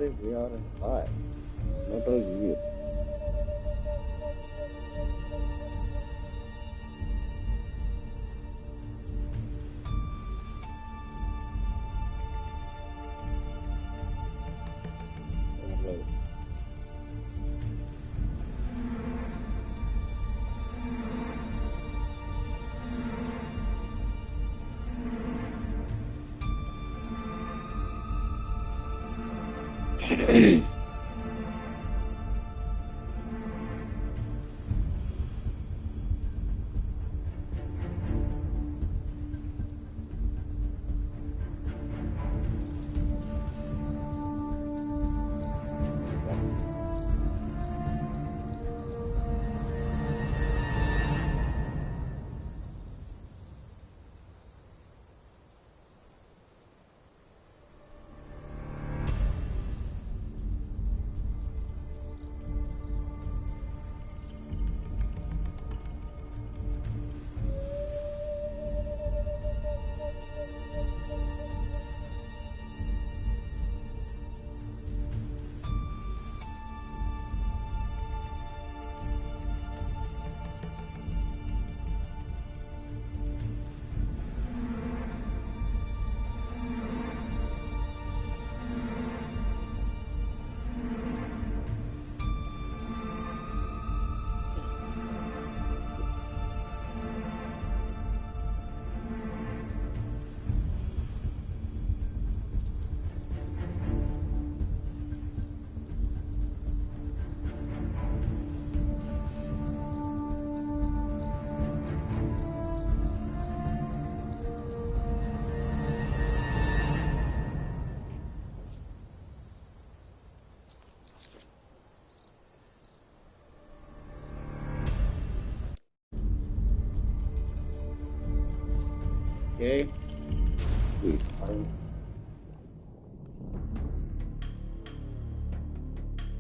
believe we are in live. Not all you. Okay. Wait, I don't.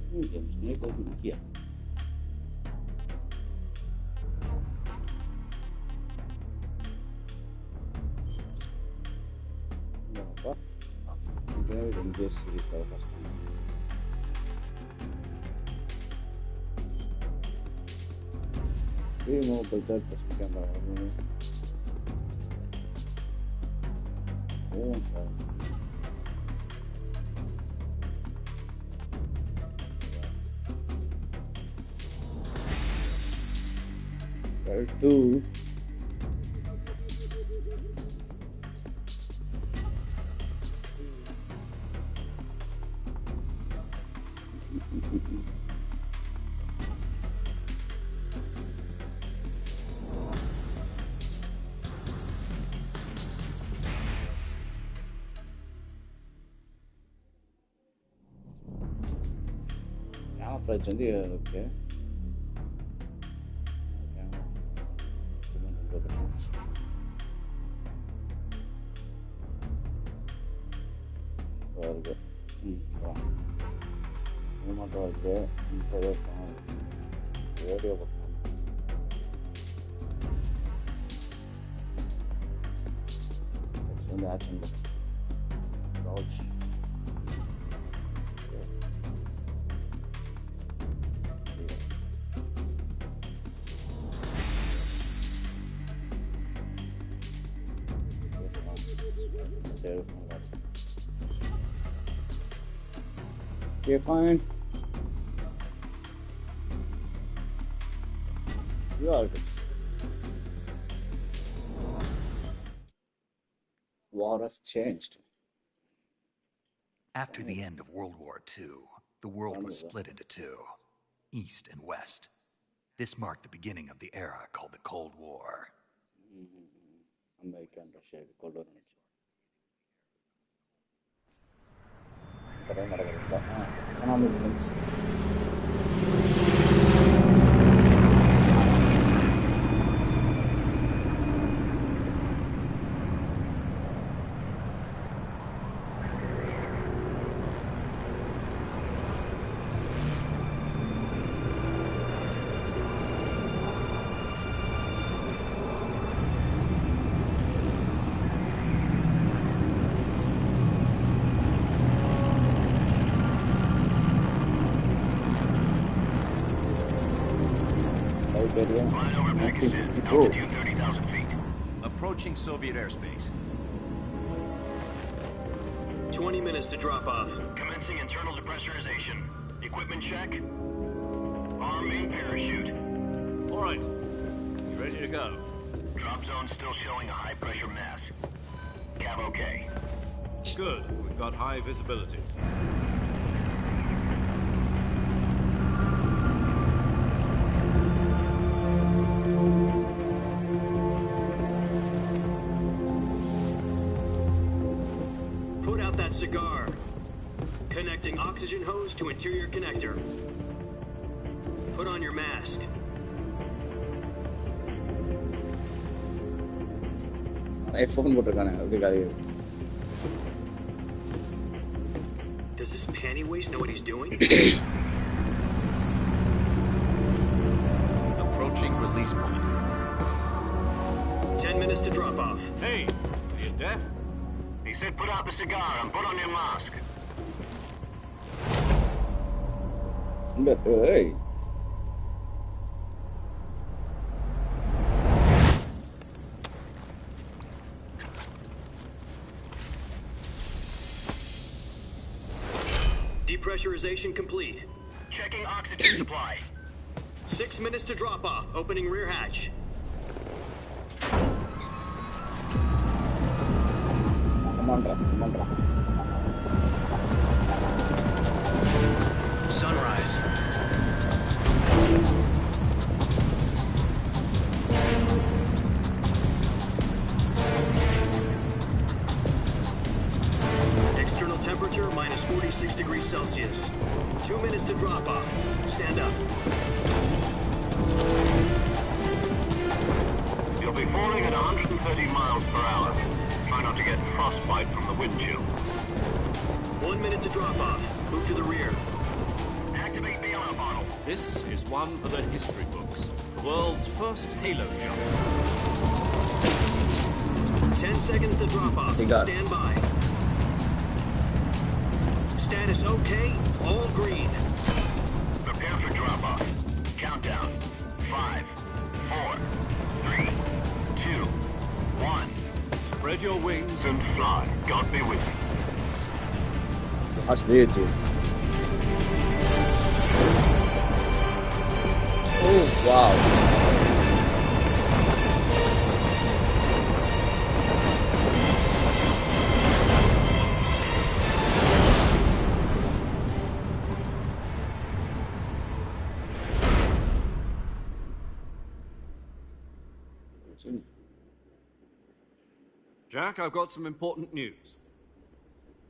Ini kau tu kia. Apa? Kita dan dia series kalau pasti. Ini mau belajar pasti kamera ini. Oh, there too. Legend dia okay. Warga. Rumah warga interest sama radio betul. Sini aja nih. Couch. Okay, fine. You are good. War has changed. After the end of World War II, the world was split into two, East and West. This marked the beginning of the era called the Cold War. American Russia Cold War. Economic sense. area. Flyover package is 1964. altitude 30,000 feet. Approaching Soviet airspace. 20 minutes to drop off. Commencing internal depressurization. Equipment check. Arm main parachute. All right. You ready to go? Drop zone still showing a high pressure mass. Cav okay. Good. We've got high visibility. Put out that cigar. Connecting oxygen hose to interior connector. Put on your mask. Headphone போட்டிருக்கானே அப்படி காது. Does this panty waste know what he's doing? Approaching release point. 10 minutes to drop off. Hey, are you deaf? He said put out the cigar and put on your mask. Hey. Depressurization complete. Checking oxygen supply. 6 minutes to drop off. Opening rear hatch. Come on, Sunrise. External temperature minus 46 degrees Celsius. 2 minutes to drop off. Stand up. You'll be falling at 130 miles per hour. Try not to get frostbite from the wind chill. 1 minute to drop off. Move to the rear. Activate bailout bottle. This is one for the history books. The world's first halo jump. 10 seconds to drop off. Cigar. Stand by. Status okay. All green. Prepare for drop off. Countdown. 5, 4, 3, 2, 1. Spread your wings And fly. God be with you. Harsh beauty. Oh, wow. Jack, I've got some important news.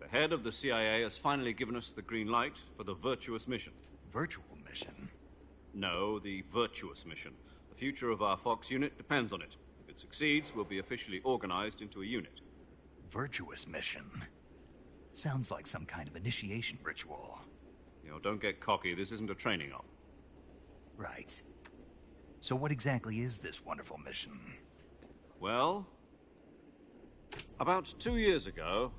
The head of the CIA has finally given us the green light for the Virtuous mission. Virtual mission? No, the Virtuous mission. The future of our Fox unit depends on it. If it succeeds, we'll be officially organized into a unit. Virtuous mission? Sounds like some kind of initiation ritual. You know, don't get cocky. This isn't a training op. Right. So what exactly is this wonderful mission? Well, about 2 years ago,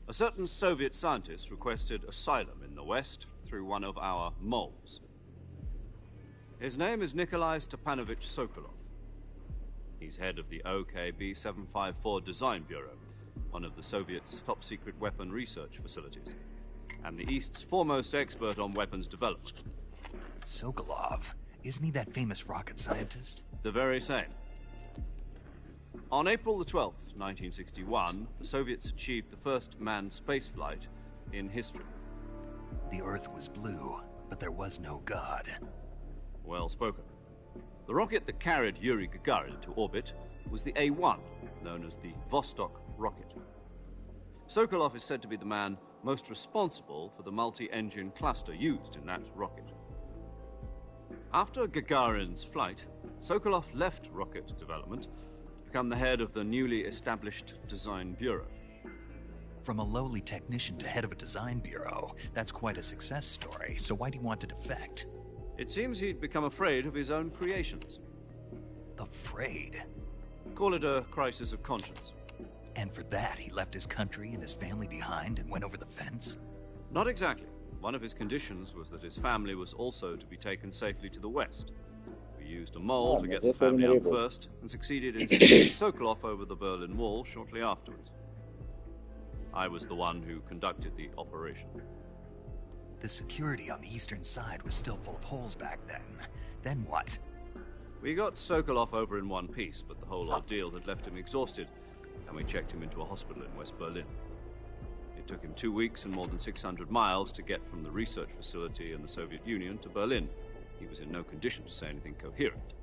a certain Soviet scientist requested asylum in the West through one of our moles. His name is Nikolai Stepanovich Sokolov. He's head of the OKB 754 Design Bureau, one of the Soviets' top-secret weapon research facilities, and the East's foremost expert on weapons development. Sokolov? Isn't he that famous rocket scientist? The very same. On April the 12th, 1961, the Soviets achieved the first manned spaceflight in history. The Earth was blue, but there was no God. Well spoken. The rocket that carried Yuri Gagarin to orbit was the A-1, known as the Vostok rocket. Sokolov is said to be the man most responsible for the multi-engine cluster used in that rocket. After Gagarin's flight, Sokolov left rocket development to become the head of the newly established Design Bureau. From a lowly technician to head of a design bureau, that's quite a success story, so why do you want to defect? It seems he'd become afraid of his own creations. Afraid? Call it a crisis of conscience. And for that, he left his country and his family behind and went over the fence? Not exactly. One of his conditions was that his family was also to be taken safely to the West. used a mole to get the family up first and succeeded in sending Sokolov over the Berlin Wall shortly afterwards. I was the one who conducted the operation. The security on the eastern side was still full of holes back then. Then what? We got Sokolov over in one piece, but the whole ordeal had left him exhausted, and we checked him into a hospital in West Berlin. It took him 2 weeks and more than 600 miles to get from the research facility in the Soviet Union to Berlin. He was in no condition to say anything coherent.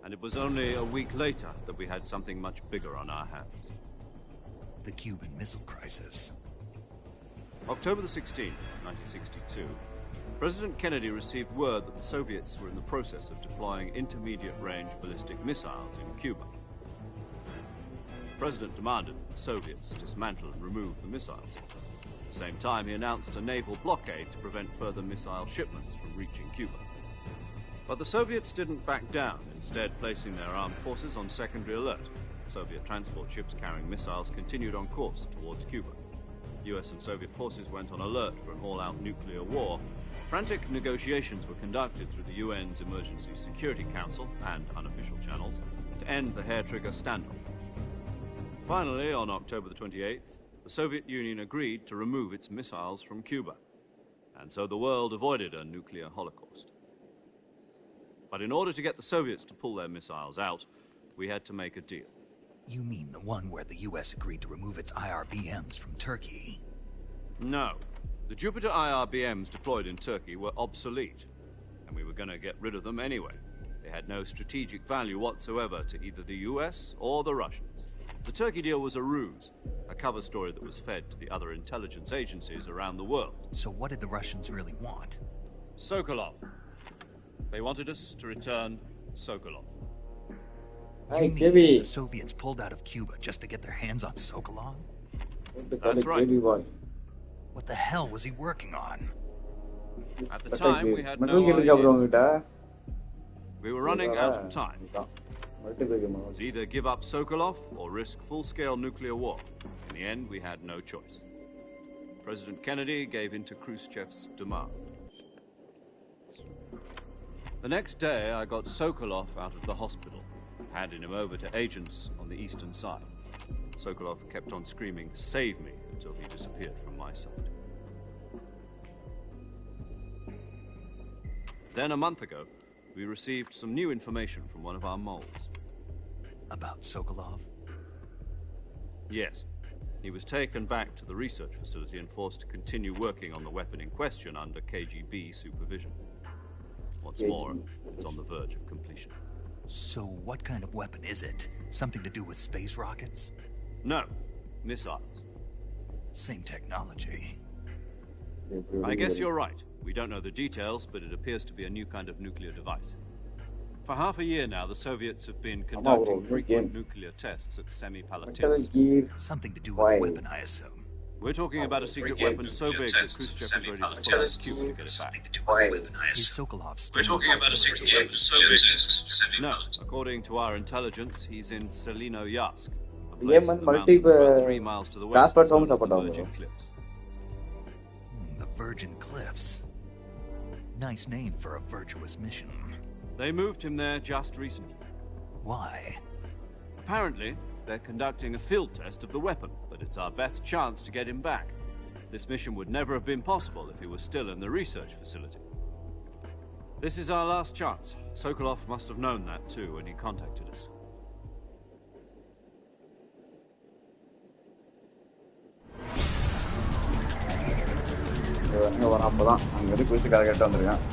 And it was only a week later that we had something much bigger on our hands. The Cuban Missile Crisis. October the 16th, 1962, President Kennedy received word that the Soviets were in the process of deploying intermediate-range ballistic missiles in Cuba. The President demanded that the Soviets dismantle and remove the missiles. At the same time, he announced a naval blockade to prevent further missile shipments from reaching Cuba. But the Soviets didn't back down, instead placing their armed forces on secondary alert. Soviet transport ships carrying missiles continued on course towards Cuba. US and Soviet forces went on alert for an all-out nuclear war. Frantic negotiations were conducted through the UN's Emergency Security Council and unofficial channels to end the hair-trigger standoff. Finally, on October the 28th, the Soviet Union agreed to remove its missiles from Cuba, and so the world avoided a nuclear holocaust. But in order to get the Soviets to pull their missiles out, we had to make a deal. You mean the one where the US agreed to remove its IRBMs from Turkey? No. The Jupiter IRBMs deployed in Turkey were obsolete, and we were going to get rid of them anyway. They had no strategic value whatsoever to either the US or the Russians. The Turkey deal was a ruse, a cover story that was fed to the other intelligence agencies around the world. So what did the Russians really want? Sokolov. They wanted us to return Sokolov. Hey, You mean Jimmy. the Soviets pulled out of Cuba just to get their hands on Sokolov? That's right. Baby boy. What the hell was he working on? At the time, we had no idea. We were running out of time. It was either give up Sokolov or risk full-scale nuclear war. In the end, we had no choice. President Kennedy gave in to Khrushchev's demand. The next day, I got Sokolov out of the hospital, handing him over to agents on the eastern side. Sokolov kept on screaming, "Save me," until he disappeared from my sight. Then, a month ago, we received some new information from one of our moles. About Sokolov? Yes. He was taken back to the research facility and forced to continue working on the weapon in question under KGB supervision. What's more, it's on the verge of completion. So what kind of weapon is it? Something to do with space rockets? No. Missiles. Same technology. I guess you're right. We don't know the details, but it appears to be a new kind of nuclear device. For half a year now, the Soviets have been conducting frequent nuclear tests at Semipalatinsk. Something to do with the weapon, I assume. We're talking about a secret weapon so big that Khrushchev is ready to pull out Cuba to get it back. Something to do with the weapon, I Is assume. Sokolov still We're talking about a secret weapon so big. No, according to our intelligence, he's in Selino Yarsk, a Yeah, place man, in the mountains about 3 miles to the west transport that's known as the support Virgin hogo. Cliffs. The Virgin Cliffs. Nice name for a virtuous mission. They moved him there just recently. Why? Apparently, they're conducting a field test of the weapon, but it's our best chance to get him back. This mission would never have been possible if he was still in the research facility. This is our last chance. Sokolov must have known that too when he contacted us. அப்பதான் அங்க இருந்து குளிச்சு கரை கட்ட வந்திருக்கேன்.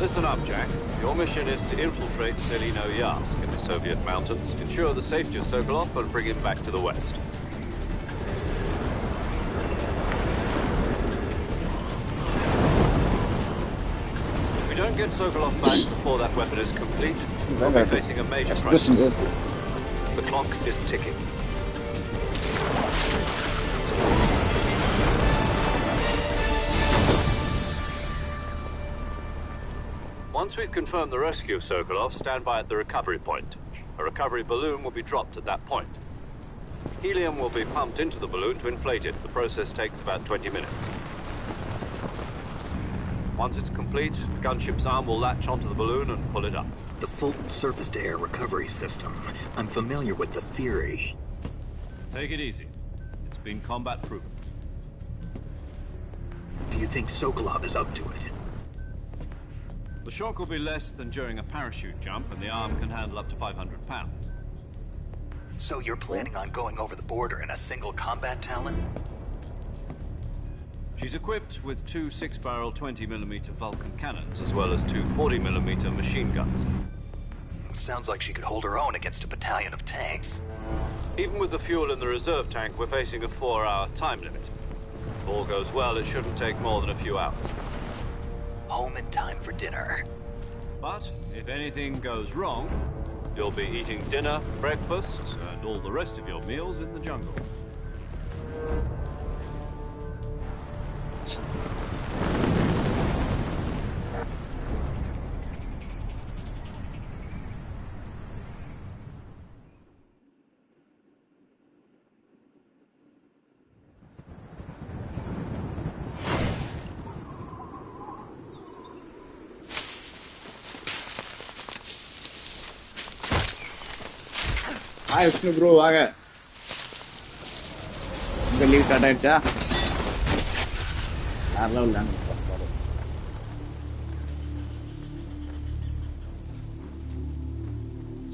Listen up, Jack. Your mission is to infiltrate Selino Yarsk in the Soviet mountains, ensure the safety of Sokolov, and bring him back to the west. If we don't get Sokolov back before that weapon is complete, we'll be facing a major crisis. The clock is ticking. Once we've confirmed the rescue of Sokolov, stand by at the recovery point. A recovery balloon will be dropped at that point. Helium will be pumped into the balloon to inflate it. The process takes about 20 minutes. Once it's complete, the gunship's arm will latch onto the balloon and pull it up. The Fulton surface-to-air recovery system. I'm familiar with the theory. Take it easy. It's been combat-proven. Do you think Sokolov is up to it? The shock will be less than during a parachute jump, and the arm can handle up to 500 pounds. So you're planning on going over the border in a single combat Talon? She's equipped with two 6-barrel 20mm Vulcan cannons, as well as two 40mm machine guns. Sounds like she could hold her own against a battalion of tanks. Even with the fuel in the reserve tank, we're facing a 4-hour time limit. If all goes well, it shouldn't take more than a few hours. Home in time for dinner. But if anything goes wrong, you'll be eating dinner, breakfast, and all the rest of your meals in the jungle. Hi, Vishnu bro, வாங்க. உங்க leave start ஆயிடுச்சா? யாரெல்லாம் உள்ளாங்க?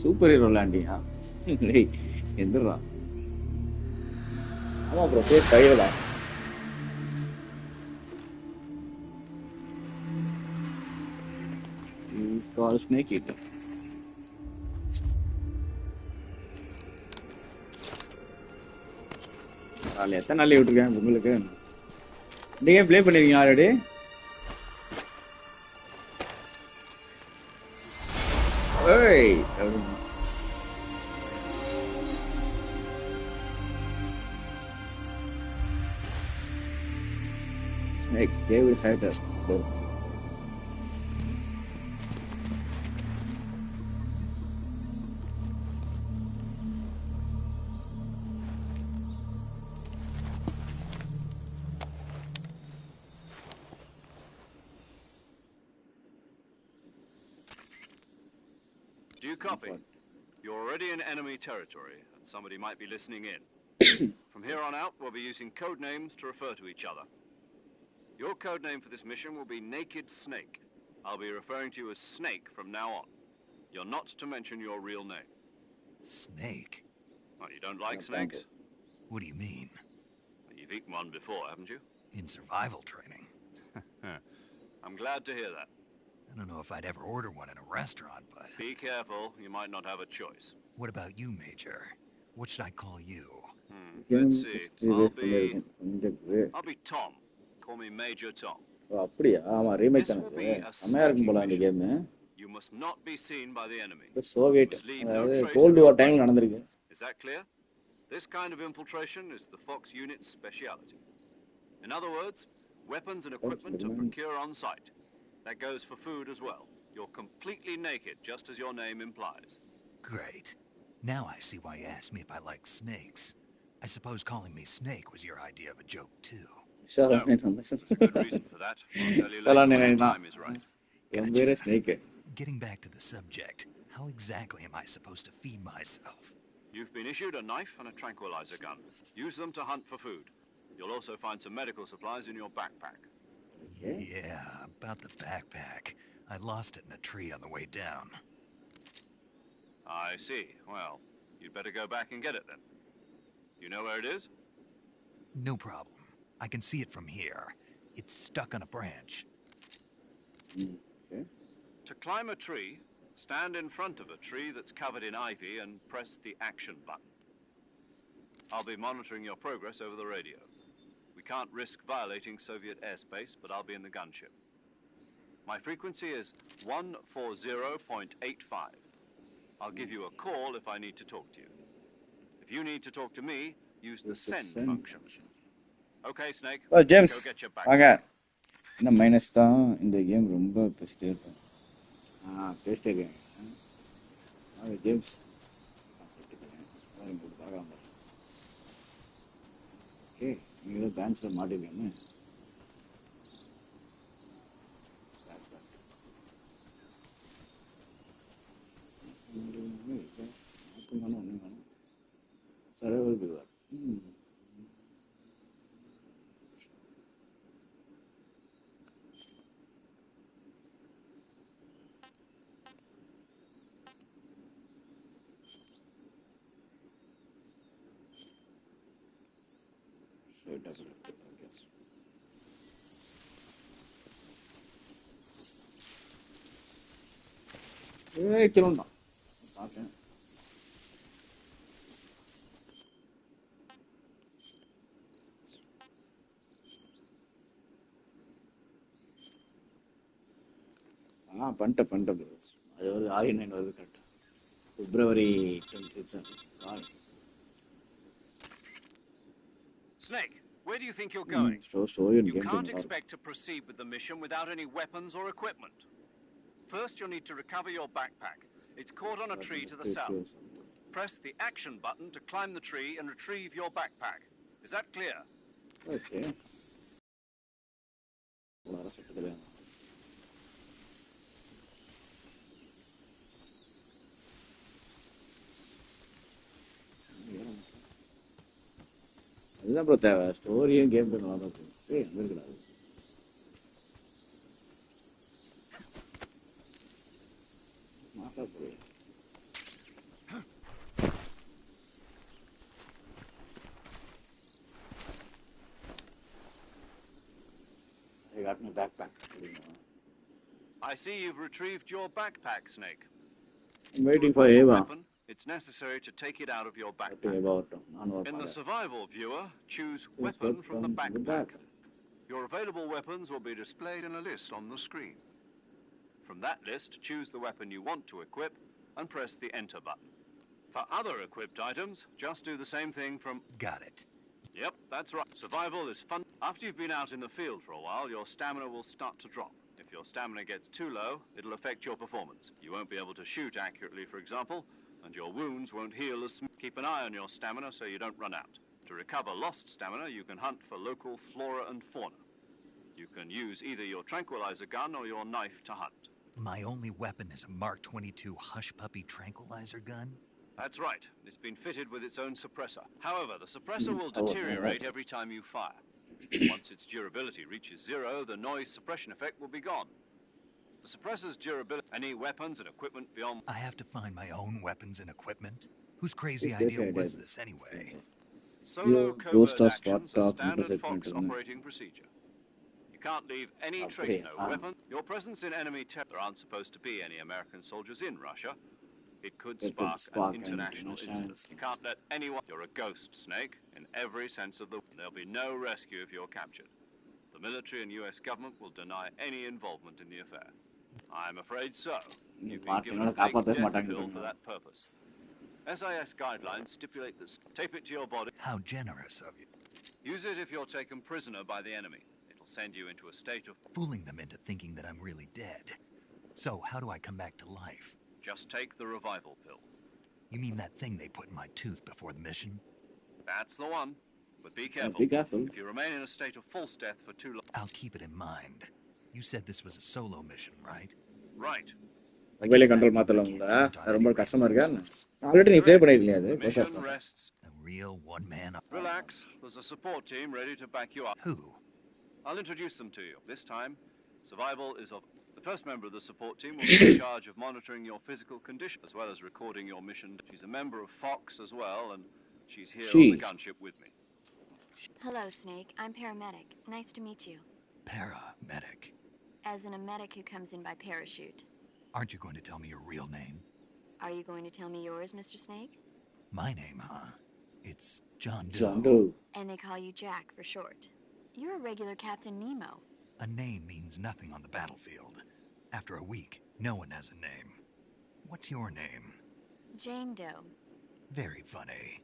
Super hero விளாண்டியா? எந்திரா. ஆமா bro, பேர் கையில. He's called Snake Eater. எத்தனை நாள் விட்டுருக்கேன் உங்களுக்கு? நீங்க ப்ளே பண்ணிருக்கீங்க ஆல்ரெடி? ஏய் Snake gave it fighter. Do you copy? You're already in enemy territory, and somebody might be listening in. From here on out, we'll be using code names to refer to each other. Your code name for this mission will be Naked Snake. I'll be referring to you as Snake from now on. You're not to mention your real name. Snake? Oh, you don't like snakes? What do you mean? You've eaten one before, haven't you? In survival training. I'm glad to hear that. I don't know if I'd ever order one in a restaurant, but... Be careful, you might not have a choice. What about you, Major? What should I call you? Let's see. I'll be Tom. Call me Major Tom. அப்படியா? ஆமா remake தானே. செமையா இருக்கும் போல இந்த game. You must not be seen by the enemy. Soviet அதாவது gold வார் டைம்ல நடந்துருக்கு. Is that clear? This kind of infiltration is the Fox unit's speciality. In other words, weapons and equipment to procure on site. That goes for food as well. You're completely naked, just as your name implies. Great. Now I see why you asked me if I like snakes. I suppose calling me Snake was your idea of a joke, too. No, there's a good reason for that. I'll tell you later when the time is right. Gotcha. Getting back to the subject, how exactly am I supposed to feed myself? You've been issued a knife and a tranquilizer gun. Use them to hunt for food. You'll also find some medical supplies in your backpack. Yeah, about the backpack. I lost it in a tree on the way down. I see. Well, you'd better go back and get it then. You know where it is? No problem. I can see it from here. It's stuck on a branch. Okay. To climb a tree, stand in front of a tree that's covered in ivy and press the action button. I'll be monitoring your progress over the radio. We can't risk violating Soviet airspace, but I'll be in the gunship. My frequency is 140.85. I'll give you a call if I need to talk to you. If you need to talk to me, use the send function. Okay, Snake. James, go get your back. வாங்க. என்ன minus தான் இந்த game ரொம்ப best இருக்கும். பேசிட்டே James சொல்லிட்டு பார்க்கலாம் okay நீங்கள் பிரான்ச்சில் மாட்டிருக்கேன்னு ஒன்றும் வேணும் சர்வைவல் பிவார் கிளம்புதான் பார்த்தேன் பண்ணிட்டேன் ப்ரோ அது ஒரு R9 வருது கரெக்டாக February 27 Snake, where do you think you're going? Story and You gameplay can't expect to proceed with the mission without any weapons or equipment. First, you'll need to recover your backpack. It's caught on a tree to the south. Press the action button to climb the tree and retrieve your backpack. Is that clear? Okay. அதுதான் bro தேவை ஸ்டோரியும் game play நல்லா தான் போகும் எங்கே இருக்கிறாரு மாசா போய் I got my backpack. I see you've retrieved your backpack, Snake. I'm waiting for Eva. It's necessary to take it out of your Okay, backpack. In the survival viewer, choose weapon from the backpack. Your available weapons will be displayed in a list on the screen. From that list, choose the weapon you want to equip and press the enter button. For other equipped items, just do the same thing from... Got it. Yep, that's right. Survival is fun. After you've been out in the field for a while, your stamina will start to drop. If your stamina gets too low, it'll affect your performance. You won't be able to shoot accurately, for example, and your wounds won't heal as smooth. Keep an eye on your stamina so you don't run out. To recover lost stamina, you can hunt for local flora and fauna. You can use either your tranquilizer gun or your knife to hunt. My only weapon is a Mark 22 Hush Puppy tranquilizer gun? That's right. It's been fitted with its own suppressor. However, the suppressor will deteriorate every time you fire. Once its durability reaches 0, the noise suppression effect will be gone. The suppressor's durability, any weapons and equipment beyond... I have to find my own weapons and equipment? Whose crazy idea was this anyway? Solo Ghost covert of Swat actions are Talk standard intercept Fox பண்ணிட்டு operating procedure. You can't leave any trace, no weapon. Your presence in enemy territory. There aren't supposed to be any American soldiers in Russia. It could spark an international incident. You can't let anyone... You're a ghost, Snake, in every sense of the... There'll be no rescue if you're captured. The military and US government will deny any involvement in the affair. I'm afraid so. You've been given a fake death pill for that purpose. SIS guidelines stipulate that... Tape it to your body. How generous of you. Use it if you're taken prisoner by the enemy. It'll send you into a state of... Fooling them into thinking that I'm really dead. So, how do I come back to life? Just take the revival pill. You mean that thing they put in my tooth before the mission? That's the one. But be careful. Be careful. If you remain in a state of false death for too long... I'll keep it in mind. You said this was a solo mission, right? Right. மொபைலை control மாத்தலாம்ல ரொம்ப கஷ்டமா இருக்கா already நீ play பண்ணிருக்கீங்க அது Mission rests. A real one-man... Relax. There's a support team ready to back you up. Who? I'll introduce them to you. This time, survival is of... The first member of the support team will be in charge of monitoring your physical condition as well as recording your mission. She's a member of Fox as well, and she's here on the gunship with me. Hello, Snake. I'm paramedic. Nice to meet you. Paramedic. As in a medic who comes in by parachute. Aren't you going to tell me your real name? Are you going to tell me yours, Mr. Snake? My name, huh? It's John Doe. John Doe. And they call you Jack for short. You're a regular Captain Nemo. A name means nothing on the battlefield. After a week, no one has a name. What's your name? Jane Doe. Very funny.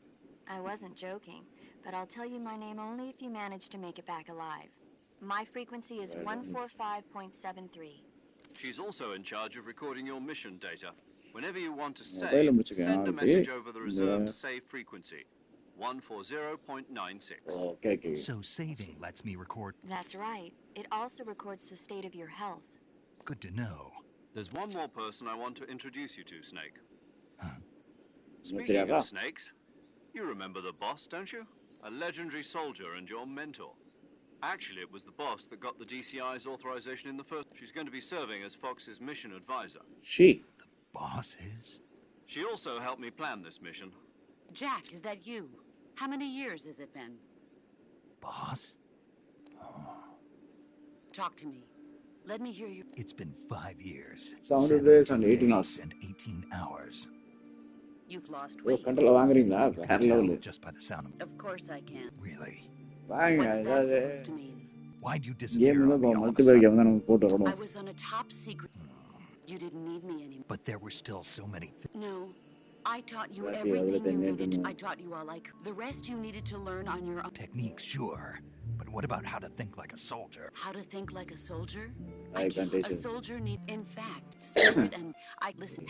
I wasn't joking, but I'll tell you my name only if you manage to make it back alive. My frequency is 145.73. She's also in charge of recording your mission data. Whenever you want to Mobile save, முடிச்சுக்கேன் send a already message over the இந்த reserved save frequency, 140.96. Okay okay So saving lets me record. That's right. It also records the state of your health. Good to know. There's one more person I want to introduce you to, Snake. Huh? Speaking தெரியாதா of snakes, you remember the boss, don't you? A legendary soldier and your mentor. Actually, it was the boss that got the DCI's authorization in the first. She's going to be serving as Fox's mission advisor. she Boss is? She also helped me plan this mission. Jack, is that you? How many years has it been? Boss? Talk to me. Let me hear you. It's been 5 years. 700 days and 18 days hours. and 18 hours. You've lost O weight. Control வாங்குறீங்களா You வேற can tell level just by the sound of Of course I can. Really? வாங்க What's that ஏதாவது supposed to mean? Why'd you game disappear on தான் me all of a multiplayer sudden? Game தான் நமக்கு போட்டு I வரணும் was on a top secret. You didn't need me anymore. But there were still so many No. I taught you Exactly, everything you everything needed. you I taught you all like the rest you needed to learn on your own. techniques, sure. But what about how to think like a soldier? How to think like a soldier? I can't taste A it. soldier need, in fact, spirit and I listen.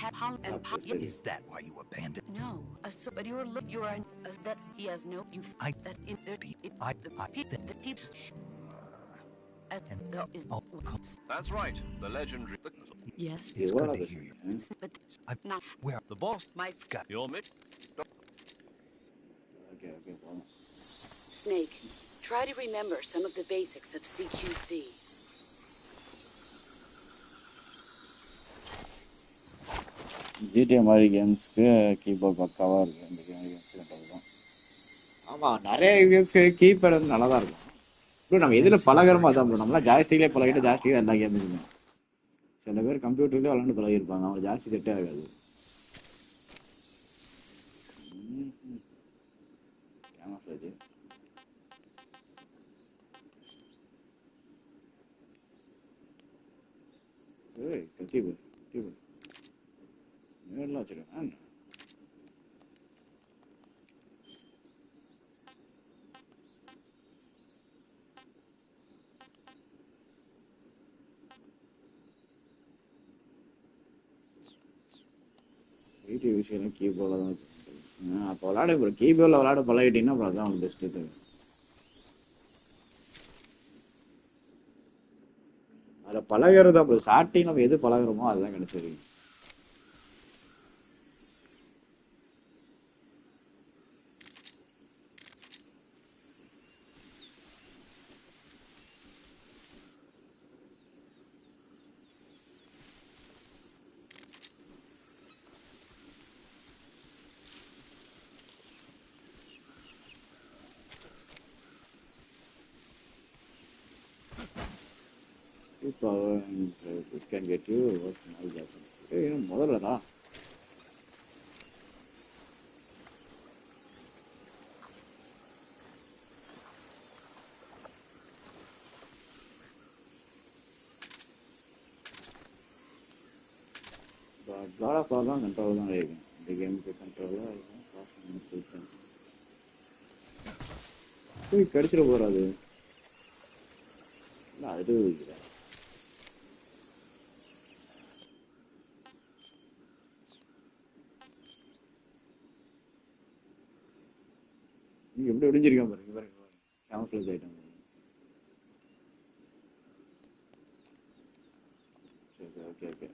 Is that why you abandoned? No, but you're that's he has no you. That's in there. The people. And Is That's right, the legendary. yes, it's what good are to the- hear you. but I've not where The boss my got your mix. Okay okay போலாம் Snake. Try to remember some of the basics of CQC. GTA மாதிரி கேம்ஸ்க்கு keyboard பக்காவா இருக்கு இந்த games தான் ஆமா நிறைய கேம்ஸ்க்கு keyboard வந்து நல்லா தான் இருக்கும் ப்ரோ நம்ம எதுல பழகிறோமோ அதான் ப்ரோ நம்மளாம் ஜாஸ்டிக்லேயே பழகிட்டு ஜாஸ்டிக் எல்லா கேமுக்குமே சில பேர் கம்ப்யூட்டர்லேயே விளாண்டு பழகிருப்பாங்க அவங்க ஜாஸ்தி செட்டே ஆகாது கேமராஜ் ஏய் கீபோர்ட் கீபோர்ட் நேர்லாம் வச்சிருக்கேன் வீடியோ விஷயம் கீபோர்டில் தான் அப்போ விளாட இப்போ கீபோர்டில் விளாட பழகிட்டீங்கன்னா அப்புறம் அதான் உங்களுக்கு பெஸ்ட்டு இது அதில் பழகிறது அப்புறம் ஸ்டார்டிங் நம்ம எது பழகிறோமோ அதுதான் கிடைச்சிருக்கு It can get you what now that. Hey, முதல்லடா God of War தான் கண்ட்ரோல் தான் இருக்கும் இந்த கேமுக்கு கண்ட்ரோலாக இருக்கும் போய் கடிச்சிட போறாது இல்லை அது இல்லை நீங்க எப்படி ஒடிஞ்சிருக்கேன் பாருங்க பாருங்க கேமஃப்ளேஜ் ஐட்டம் சரி ஓகே ஓகே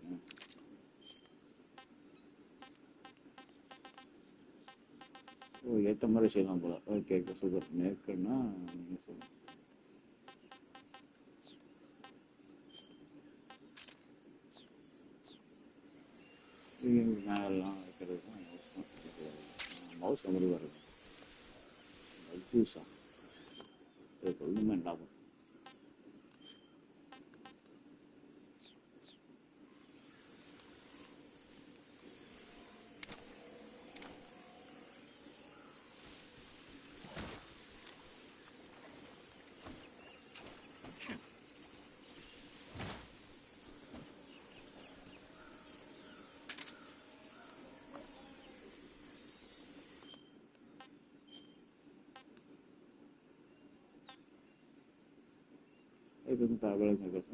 ஓ ஏற்ற மாதிரி செய்யலாம் போல ஓகே ஓகே சூப்பர் நேக்குன்னா நீங்கள் சொல்லுங்கள் மேலாம் வைக்கிறது தான் மவுஸ் கம்பெனி வருது ஜூஸா ஒன்றுமே இல்லாமல் itu tak boleh nggak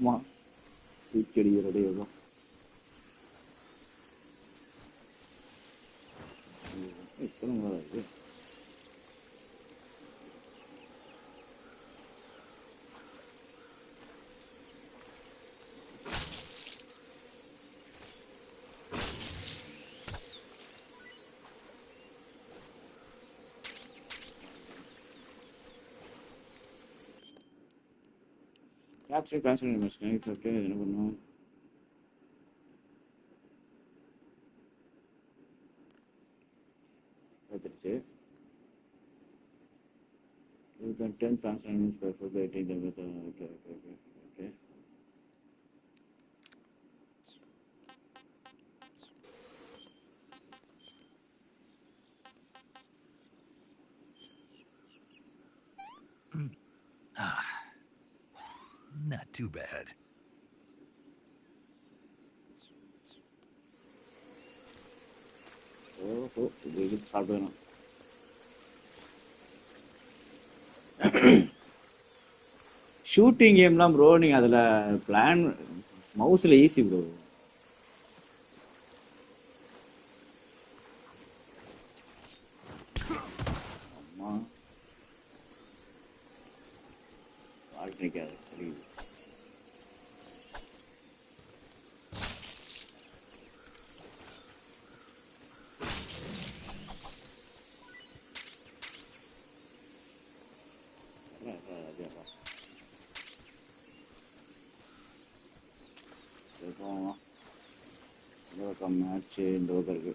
ஆமா தூக்கி ரெடி ஆகும். Capture cancel mistakes. Okay, என்ன பண்ணுவோம்? பார்த்துருச்சு. You can 10 transactions per for the 18 okay, okay, okay, okay. Not too bad. Oh, இது சாப்பிடணும். ஷூட்டிங் கேம்லாம் ப்ரோ நீங்க அதுல பிளான் மவுஸ்ல ஈஸி ப்ரோ. அம்மா வாழ்க்கைக்காது தெரியுது. மேட்ச் இந்த பக்கம் இருக்கு.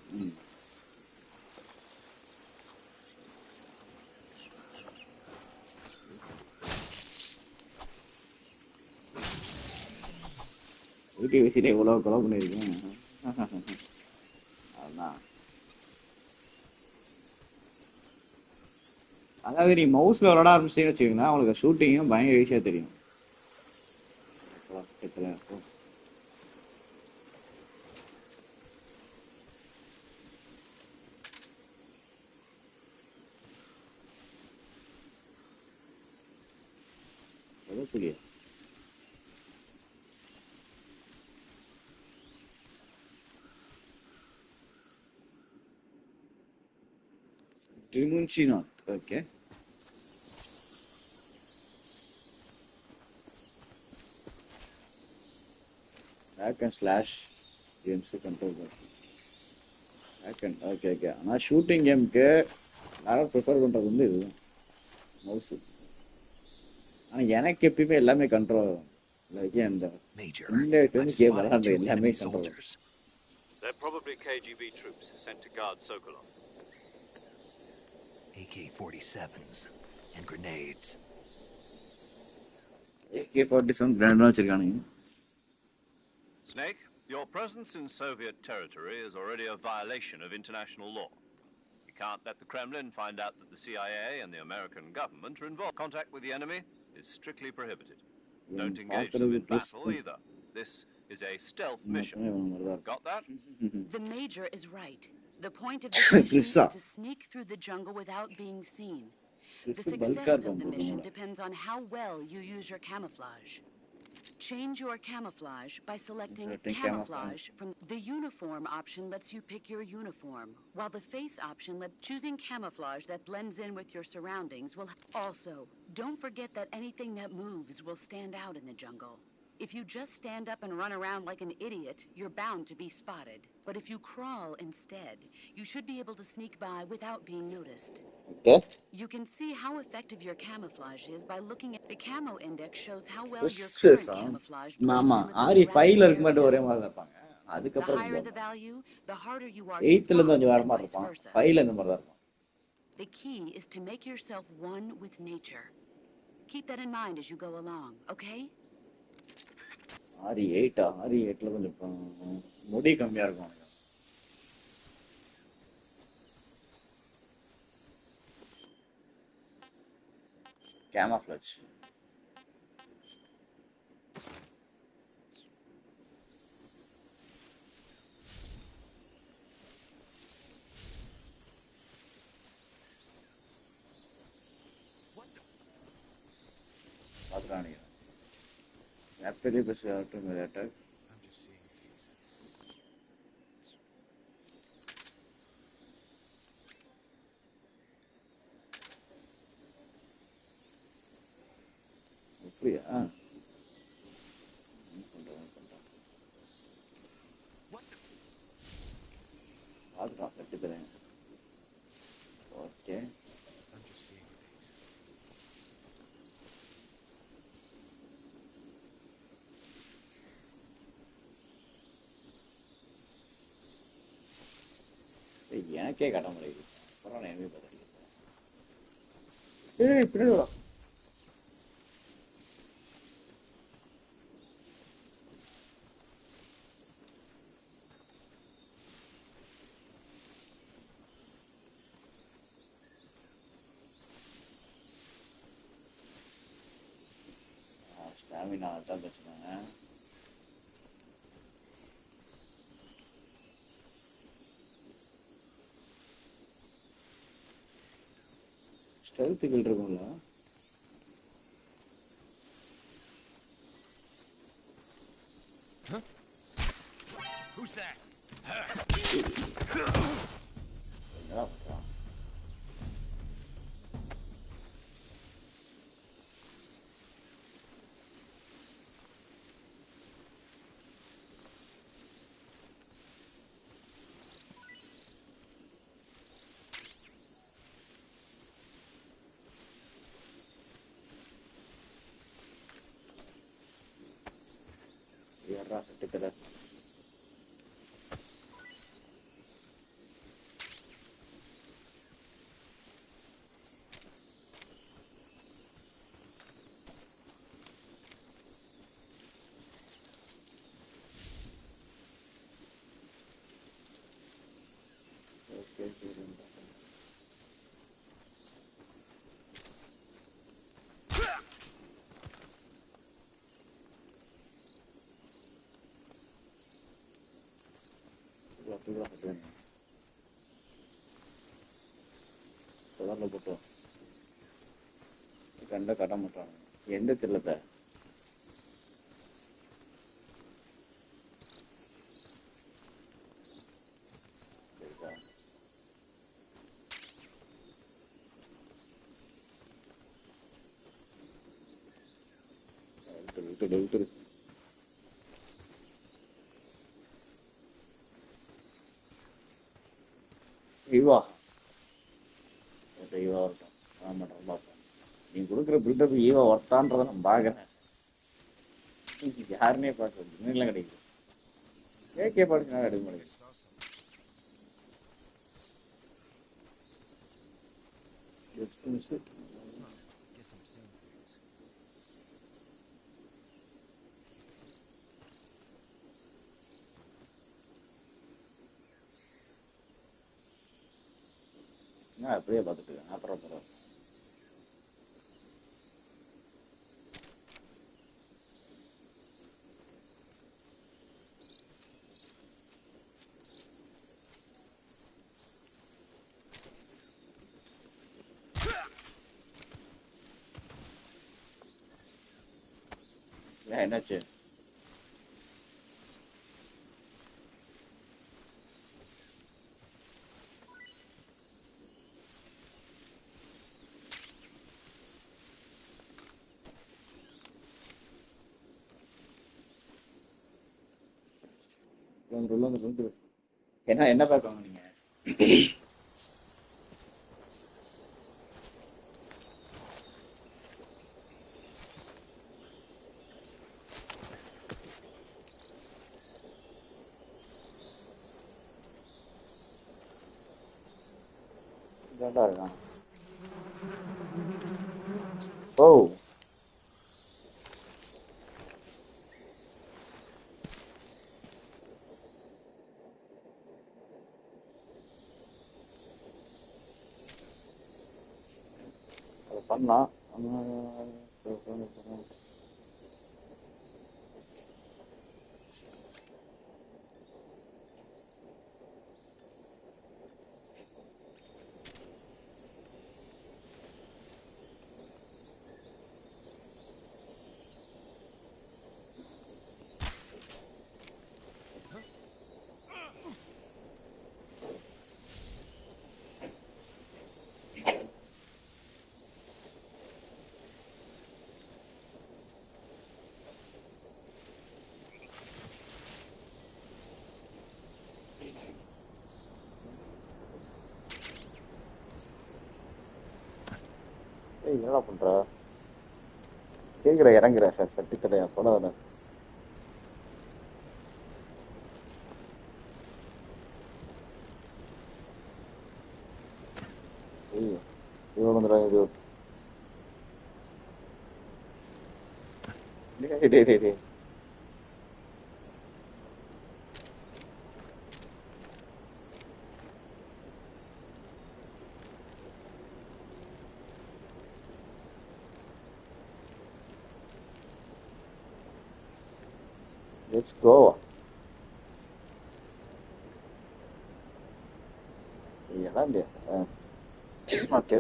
வீட்டு வச்சுட்டு எவ்வளவு கொலை பண்ணிருக்கேன். அதான் அதாவது நீ மவுஸ்ல விளாட ஆரம்பிச்சிட்டேன்னு வச்சுக்கோங்களேன், அவங்களுக்கு ஷூட்டிங்கும் பயங்கர ஈஸியா தெரியும். புரிய Trimunchinath, okay. Back and slash games control button. Back and okay, okay. ஆனா ஷூட்டிங் கேமுக்கு எல்லாரும் ப்ரிஃபர் பண்றது வந்து இது மவுஸ். ஆனா எனக்கு எப்பயுமே எல்லாமே கண்ட்ரோல் லைக் அந்த கேம் விளையாடுற எல்லாமே control. They're probably KGB troops sent to guard Sokolov. AK-47s and grenades. AK-47 grenade வச்சிருக்கானுங்க. Snake, your presence in Soviet territory is already a violation of international law. You can't let the Kremlin find out that the CIA and the American government are involved. Contact with the enemy is strictly prohibited. Don't engage them in battle either. This is a stealth mission. Got that? The Major is right. The point of this mission is to sneak through the jungle without being seen. The success of the mission depends on how well you use your camouflage. Change your camouflage by selecting camouflage from the uniform option lets you pick your uniform, while the face option lets choosing camouflage that blends in with your surroundings will also. Don't forget that anything that moves will stand out in the jungle. If you just stand up and run around like an idiot, you're bound to be spotted. But if you crawl instead, you should be able to sneak by without being noticed. Okay. You can see how effective your camouflage is by looking at the camo index shows how well your current camouflage blends in with the surrounding area. The higher the value, the harder you are to spot, and vice versa. The key is to make yourself one with nature. Keep that in mind as you go along, okay? RE8 RE8ல கொஞ்சம் முடி கம்மியா இருக்கும். Camouflage. After the auto attack. I'm just seeing things. அப்படியா? பார்த்துக்கலாம் கற்றுக்கிறேன். Okay. I'm just seeing things. எனக்கே கட்ட முடியுது. அப்புறம் நான் என்ன பார்த்துருக்கேன். பின்னாடி வா. ஸ்டாமினா அதான் பிரச்சனை. ஸ்டெல்த்துகள் இருக்கும்ல. Who's that? என்னடா பண்றான்? ஏறா செட்டுக்கல. ஓகே சரி. தொடர்ல போட்டோம். கண்ட கட்ட மாட்டாங்க. எந்த செல்லத்தை விட்டு இவா ஈவா வரட்டும். ஆமாட்டா பார்ப்பேன். நீ கொடுக்குற பில்டப் ஈவா ஒர்த்தான்றதை நான் பார்க்குறேன். யாருன்னே பார்க்க இன்னும் கிடைக்குது. ஏகே பாடுச்சுனா எடுக்க முடியாது. Guess I'm seeing things. நான் அப்படியே பார்த்துட்டு இருக்கேன். அப்புறம் என்னாச்சு? என்ன பார்க்கணும் நீங்க? இருக்கான். ஓ அதை பண்ணலாம். ஏய் என்னடா பண்ற கேக்குற இறங்குற சட்டி தடையா படம் வர ஏய் இவன் வந்துடா இது டேய் Let's go. இதெல்லாம் இல்லையா ஓகே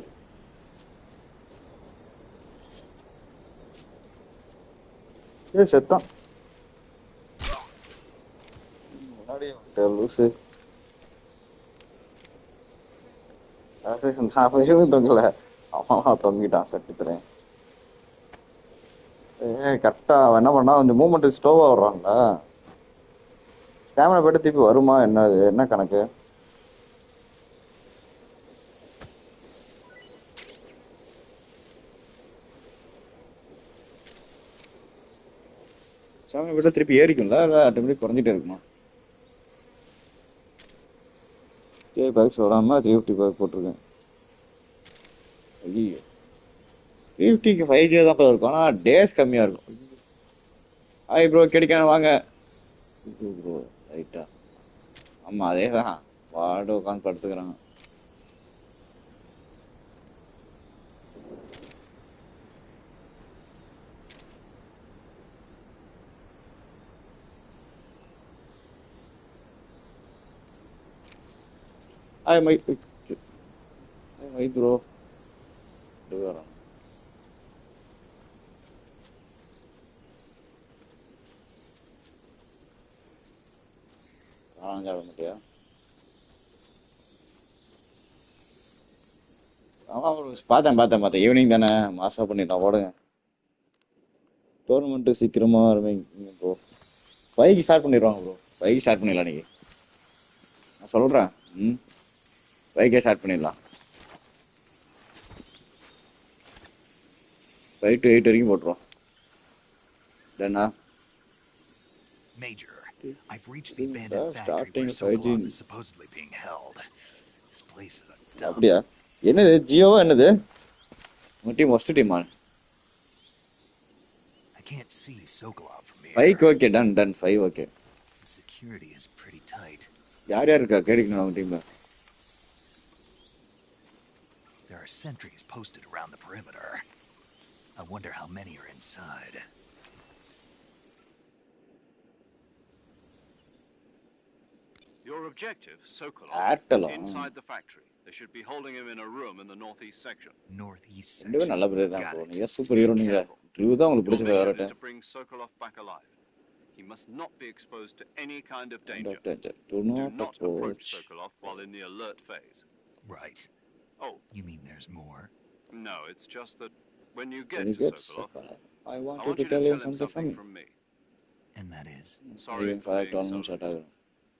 செத்தான் முன்னாடியே லூசு அது நான் எதுவும் தொங்கல அவன் தொங்கிட்டான் சட்டுத்துறேன் கரெக்டா அவன் என்ன பண்ணா கொஞ்சம் மூவ்மெண்ட் ஸ்லோவா வர்றான்ல ஸ்டாமினா போயிட்டு திருப்பி வருமா என்ன கணக்கு ஸ்டாமினா போயிட்டு திருப்பி ஏறிக்கும்ல இல்லை ஆட்டோமேட்டிக் குறைஞ்சிட்டே இருக்குமா பைக்ஸ் வராம 350 போட்டிருக்கேன் ஐயோ 350க்கு 5G தான் இருக்கும் ஆனால் டேஸ் கம்மியாக இருக்கும் ஹாய் ப்ரோ கிடைக்கான வாங்க ப்ரோ ரைட்டா ஆமாம் அதே தான் வாட உட்காந்து படுத்துக்கிறாங்க ஹாய் மை ப்ரோ வரோம் மாட்டியா ஆமா பார்த்தேன் ஈவினிங் தானே மாசா பண்ணிடலாம் ஓடுங்க டோர்னமெண்ட் சீக்கிரமா ஆரம்பிங்க ப்ரோ 5க்கு ஸ்டார்ட் பண்ணிடுவாங்க ப்ரோ 5க்கு ஸ்டார்ட் பண்ணிடலாம் நீங்க நான் சொல்றேன் 5க்கே ஸ்டார்ட் பண்ணிடலாம் 5 to 8 வரைக்கும் போட்டுருவோம் டன்னா Major, I've reached the abandoned factory where Sokolov is supposedly being held. This place is a dump. அப்படியா என்னது ஜியோவா என்னது உங்க டீம் ஃபர்ஸ்ட் டீம் ஆ I can't see Sokolov from here. 5 okay done 5 okay The security is pretty tight. யார் இருக்கா கேடிக்கணும் உங்க டீம்ல There are sentries posted around the perimeter. I wonder how many are inside. Your objective, Sokolov, is inside the factory. They should be holding him in a room in the northeast section. Northeast section. ரெண்டுமே நல்ல player தான் bro நீங்க super hero நீங்க true தான் உங்களுக்கு பிடிச்ச favourite to bring Sokolov back alive. He must not be exposed to any kind of danger. Do not approach Sokolov while in the alert phase. Right. Oh. You mean there's more? No, it's just that when you get to Sokolov, I want you to tell him something from me. And that is? Sorry for being so...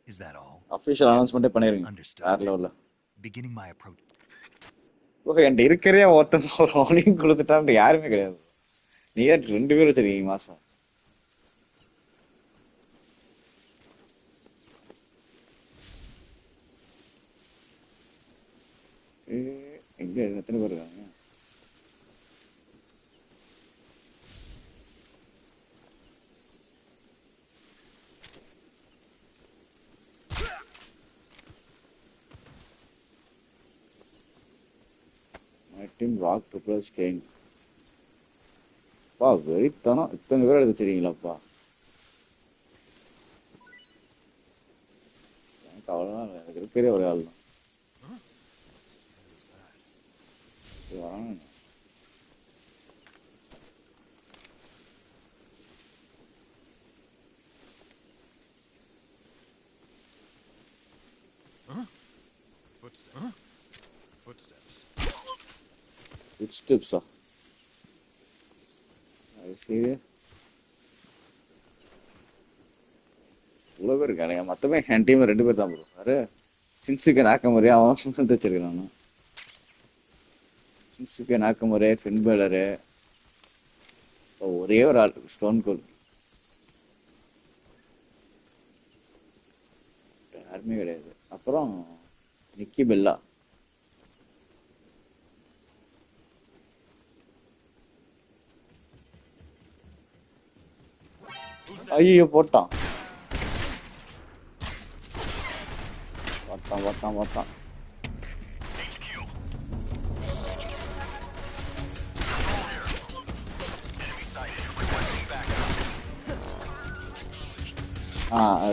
Is that all? Official announcement பண்ணிருங்க. Understood. Beginning my approach. Okay என்கிட்ட இருக்கிறதே ஒருத்தன் ஒரு அவனையும் கொடுத்துட்டான் யாருமே கிடையாது நீங்க 2 பேரும் வச்சிருக்கீங்க மாசம் எங்க எத்தனை பேர் இருக்காங்க Team Rock Troopers King. Wow, very tana. இத்தனை பேர் எடுத்து வச்சிருக்கீங்களாப்பா எனக்கு அவ்வளோதான் எனக்கு இருக்கிறே ஒரே ஆள் தான் Footsteps. I see. இவ்வளோ பேர் இருக்கானுங்க மொத்தமே என் டீம் 2 பேர் தான் ப்ரோ வேறு சின்ஸுக்கு நாக்க மாதிரியே அவன் வச்சிருக்கான் சின்சுகே நாக்கமுரே ஃபின் பேலரு ஒரே ஒரு ஆள் ஸ்டோன் கோல் யாருமே கிடையாது. அப்புறம் நிக்கி பெல்லா ஐயோ போட்டான் போட்டான்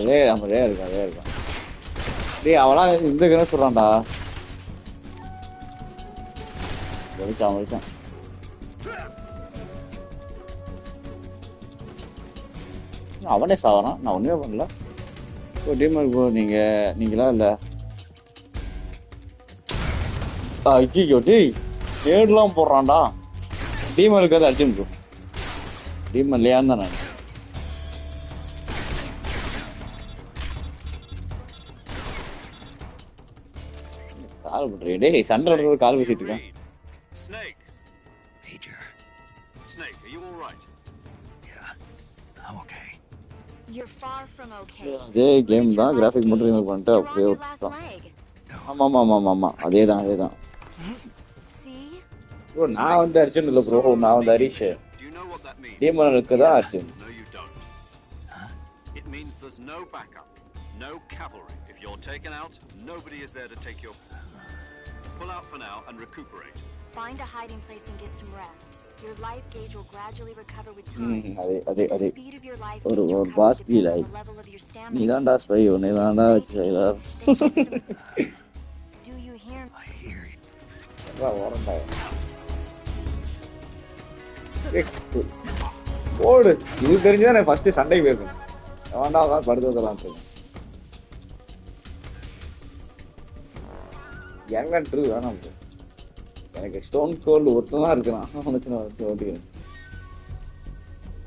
அதே இருக்கான் டேய் அவளா இந்த கிணறு சொல்றான்டா வெளிச்சான் அவனே சாவறான். நான் ஒண்ணுமே பண்ணல. டீமர் ப்ரோ நீங்களா இல்ல ஐயோ டேய் நேர்லாம் போடுறான்டா. டீமர் இருக்காது அர்ஜுன் ப்ரோ. டீமர் இல்லையான்னு தான் நான் கால் பண்றேன். டேய் சண்டை கால் பேசிட்டு இருக்கேன். Snake. Major. Snake, are you all right? Yeah, I'm okay. You're far from okay. அதே கேம் தான் கிராஃபிக் மட்டும் ரிமூவ் பண்ணிட்டு அப்படியே விட்டுட்டான். ஆமா அதேதான். ப்ரோ நான் வந்து அர்ஜுன் இல்ல ப்ரோ, நான் வந்து ஹரிஷ். டீமர் இருக்குதா Arjun? No you don't. It means there's no backup, no cavalry. If you're taken out, nobody is there to take your... Pull out for now and recuperate. Find a hiding place and get some rest. Your life gauge will gradually recover with time. அதே The speed of your life ஒரு gauge boss recovers feel depends ஆயி on the level of your நீ stamina. தான்டா spy நீ தான்டா வச்சு Do you hear me? I hear you. ஓரண்டா ஓடு. இது தெரிஞ்சுதான் நான் ஃபர்ஸ்ட் சண்டைக்கு போயிருக்கேன். வேண்டாம் படுத்துலாம் எங்க ட்ரூ வேணாம். எனக்கு ஸ்டோன் கோல்டு ஒருத்ததான் இருக்கலாம். ஓட்டிக்கிறேன்.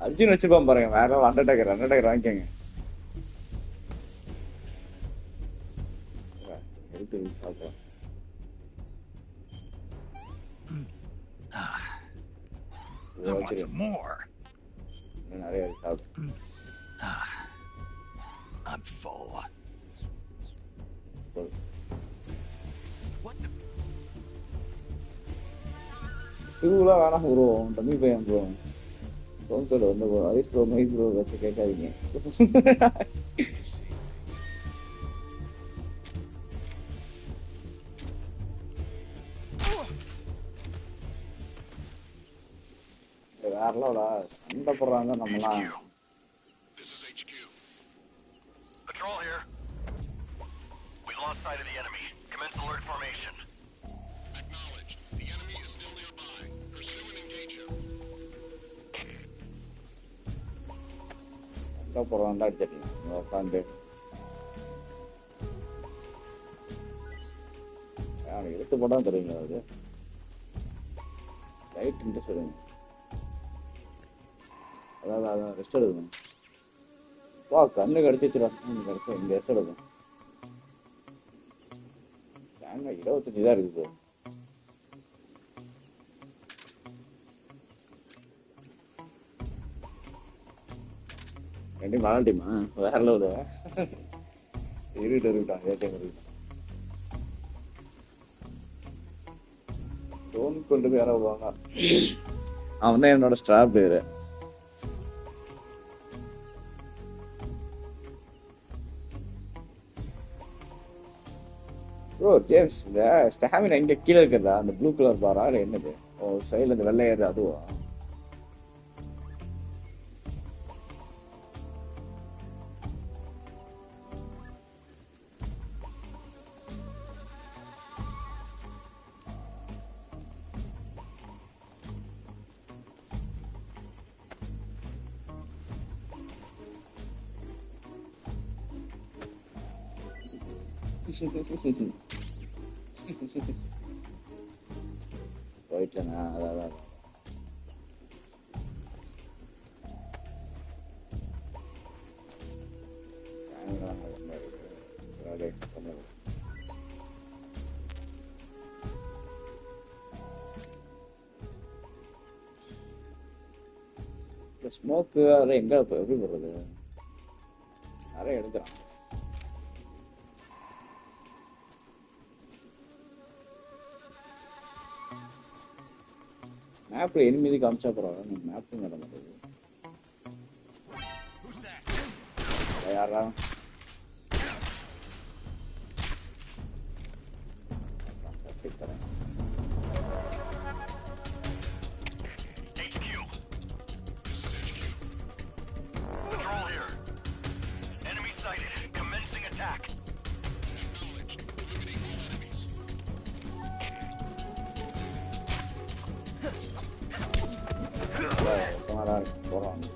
அர்ஜுன் வச்சுப்பான் பாருங்க. வேற அண்டர்டேக்கர் வாங்கிக்கோங்க. சாப்பிட்டேன் I want some more. நிறைய சாப்பிட்டேன். I'm full. இதுலாம் வேணாம் ப்ரோ. தம்பி பையன் ப்ரோ ஸ்டோன் கோல்டு வந்து ஐஸ் ப்ரோ மைஸ் ப்ரோ வச்சு கேட்காதீங்க. வேறலடா சண்டை போடுறாங்க நம்மலாம். This is HQ. Patrol here. We lost sight of the enemy. Commence alert formation. Acknowledged. The enemy is still nearby. Pursue and engage him. சண்டை போடுறான்டா அடிச்சிடலாம் உட்காந்து. எடுத்து போட்டா தெரியுங்களா அது ரைட் இன்ட்ரெஸ்ட் சொல்லுங்க. அதான் ரெஸ்ட் எடுக்கணும். வா கண்ணு கடிச்சிச்சுடா. கடிச்சா இங்க ரெஸ்ட் எடுக்கும். 25 தான் இருக்குது. ரெண்டு விளாண்டிமா வேற லெவலு. இருக்கட்டான் ஏடிஎம் ஸ்டோன் கொண்டு போய் யாரோ போவாங்க. அவன் தான் என்னோட ஸ்டார் பிளேயரு. ப்ரோ ஜேம்ஸ் இந்த ஸ்டாமினா இங்க கீழே இருக்கிறதா அந்த ப்ளூ கலர் பாரா இல்லை என்னது? ஓ சைடில் இந்த வெள்ளை ஏறுது அதுவா? போயிட்டேனா அதான் ஸ்மோக்கு அதெல்லாம் எங்க எப்படி போடுறது? நிறைய எடுக்கிறான். மேப்ல எனிமீதி காமிச்சா பரவாயில்ல, மேப்பும் நட மாட்டேங்குது. யாரா போறாங்க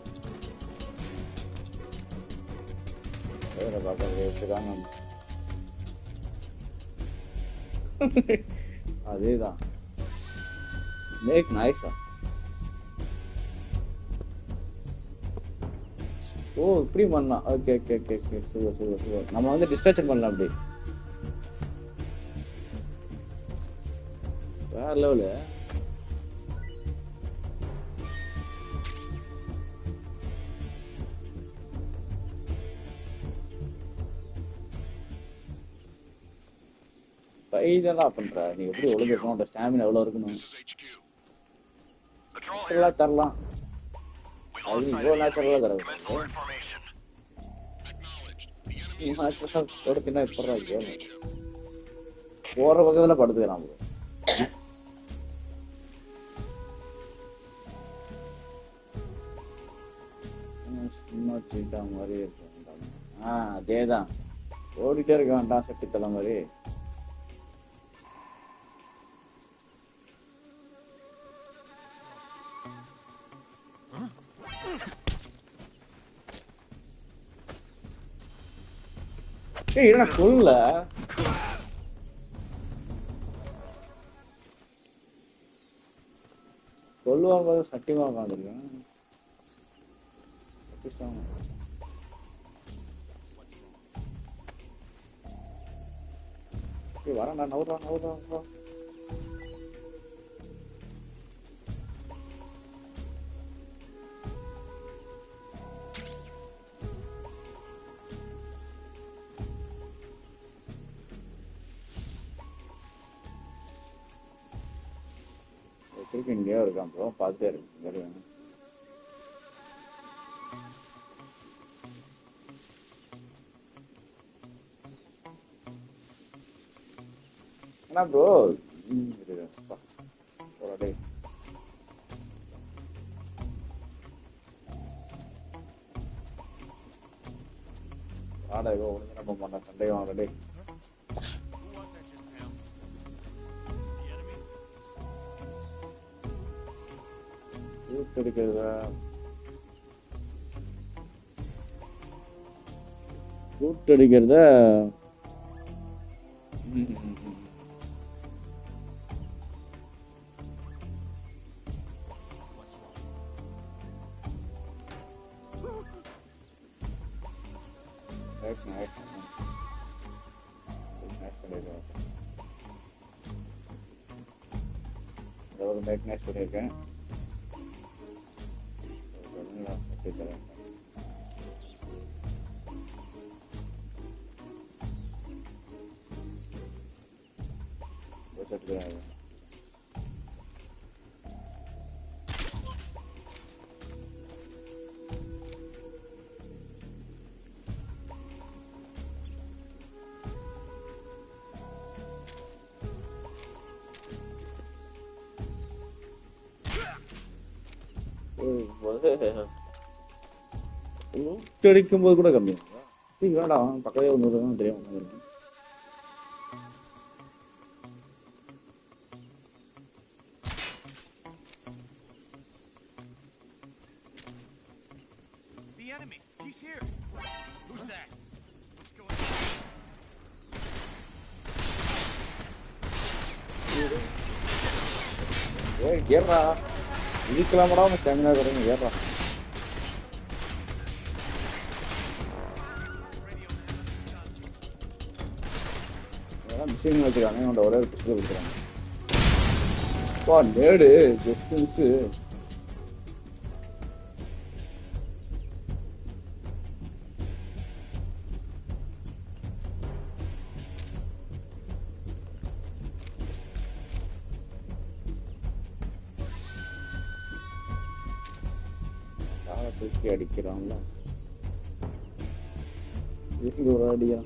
அதேதான். மேக் நைஸா. ஓ இப்படி பண்ணலாம். Okay okay okay okay super super super. நம்ம வந்து டிஸ்ட்ராக்ஷன் பண்ணலாம் அப்படி. வேற லெவலு. இதெல்லாம் பண்ற நீ எப்படி ஒழுங்கு இருக்கணும், ஸ்டாமினா எவ்வளவு இருக்கணும் தரலாம். அது இவ்வளவு நேச்சுரலா தரது கொடுத்தினா இப்ப போற பக்கத்துல படுத்துக்கிறான். சும்மா சீட்டா மாதிரி இருக்கு. அதேதான் ஓடிட்டே இருக்க வேண்டாம் செட்டு தலை மாதிரி. என்ன கொல்ல கொல்லுவாங்க சட்டியமா உட்காந்துருக்கேன். வரேன்டா நவுறா நவுறா. திருப்பி இங்கேயே இருக்கான் ப்ரோ, பார்த்துட்டே இருக்கு. என்ன ப்ரோ ஆடா ஒழுங்கு நம்ம பண்ண சண்டையும் ஆல்ரெடி எடுக்கிறதா ரூட் அடிக்கிறத மேக் நைஸ் பண்ணியிருக்கேன். அடிக்கும் போது கூட கம்மி வேண்டாம். பக்கத்துல ஒன்று தெரியும். ஏறா இதுக்கலாமடா ஸ்டாமினா குறைங்க. ஏறா மிஷின் வச்சுக்காங்க. என்னோட ஒரே பிஸ்டல் கொடுக்குறாங்க. நேடு ஜஸ்ட் மிஸ். தூக்கி அடிக்கிறான்ல இது ஒரு அடியா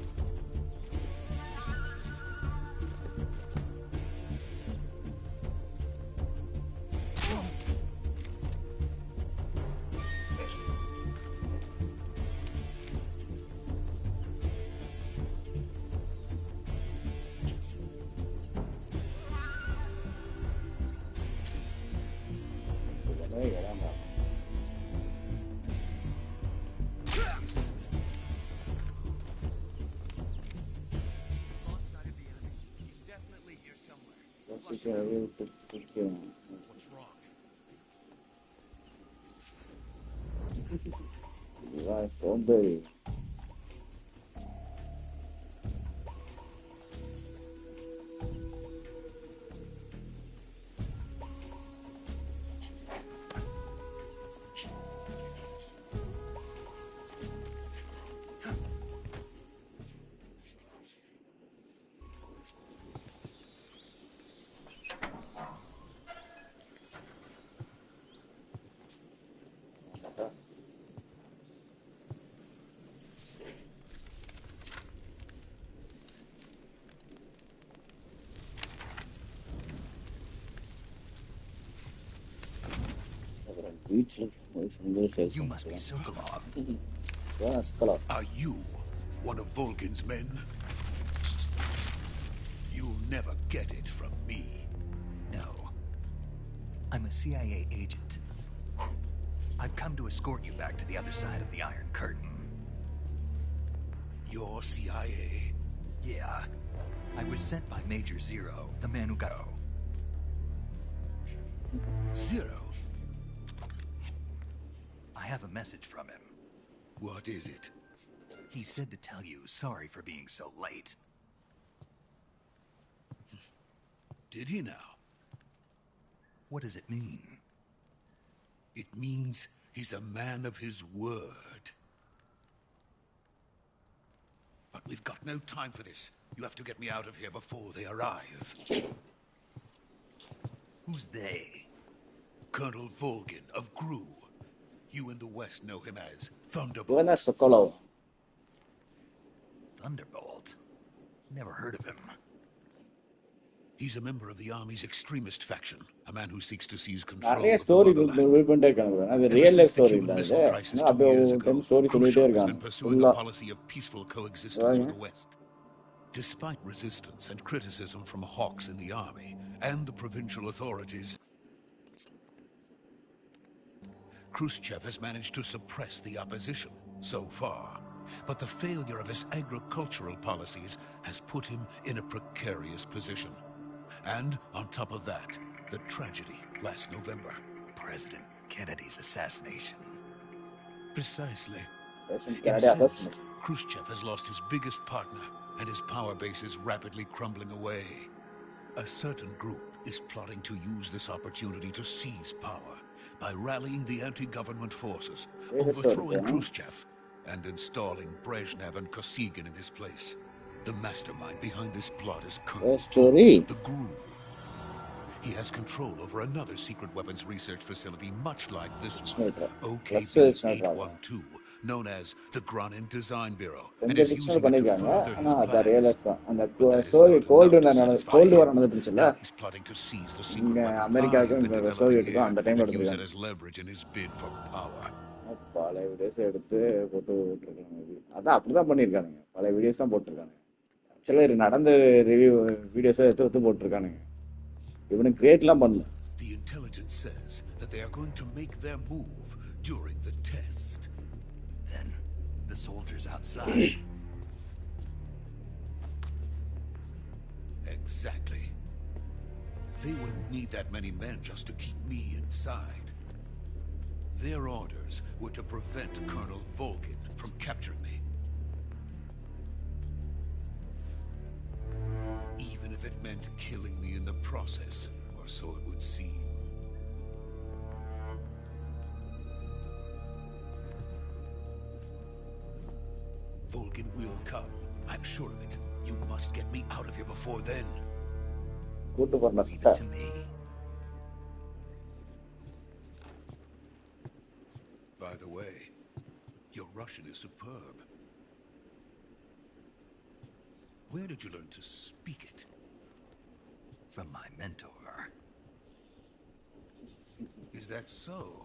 What's wrong? Vai, sobe. You must be Sokolov. Yeah, Sokolov. Are you one of Volgin's men? You'll never get it from me. No. I'm a CIA agent. I've come to escort you back to the other side of the Iron Curtain. You're CIA? Yeah. I was sent by Major Zero, the man who got... Zero? I have a message from him. What is it? He said to tell you sorry for being so late. Did he now? What does it mean? It means he's a man of his word. But we've got no time for this. You have to get me out of here before they arrive. Who's they? Colonel Volgin of GRU. You in the West know him as Thunderbolt. Buena Sokolov. Thunderbolt? Never heard of him. He's a member of the Army's extremist faction, a man who seeks to seize control நிறைய of the story motherland. பண்ணிட்டே இருக்காங்க அது Ever real life since the story Cuban இல்ல Missile அது Crisis அப்படியே 2 years ஒரு ago, time story சொல்லிட்டே Khrushchev has இருக்காங்க been pursuing a policy of peaceful coexistence with the West. Despite resistance and criticism from hawks in the army and the provincial authorities, Khrushchev has managed to suppress the opposition so far. But the failure of his agricultural policies has put him in a precarious position. And on top of that, the tragedy last November. President Kennedy's assassination. Precisely. President In a Kennedy sense, assassination. Khrushchev has lost his biggest partner, and his power base is rapidly crumbling away. A certain group is plotting to use this opportunity to seize power by rallying the anti-government forces, overthrowing Khrushchev, and installing Brezhnev and Kosygin in his place. The mastermind behind this plot is Colonel the GRU. He has control over another secret weapons research facility much like this one, OKB-812, known as the Granin Design Bureau, and is using it to further his plans. But that is not enough to satisfy him. Now he's plotting to seize the secret weapon I've been developing here and use it as leverage in his bid for power. பழைய videos எடுத்து போட்டு விட்டுருக்காங்க அதான் அப்படிதான் பண்ணியிருக்கானுங்க பழைய videos தான் போட்டிருக்கானுங்க சிலர் நடந்த ரிவ்யூ வீடியோஸை எடுத்து போட்டிருக்கானுங்க இவனுக்கு கிரியேட்லாம் பண்ணல. The intelligence says that they are going to make their move during the test. Then the soldiers outside. Exactly. They wouldn't need that many men just to keep me inside. Their orders were to prevent Colonel Volgin from capturing me. Even if it meant killing me in the process, or so it would seem. Volgin will come. I'm sure of it. You must get me out of here before then. Leave it to me. By By the way, your Russian is superb. Where did you learn to speak it? From my mentor. Is that so?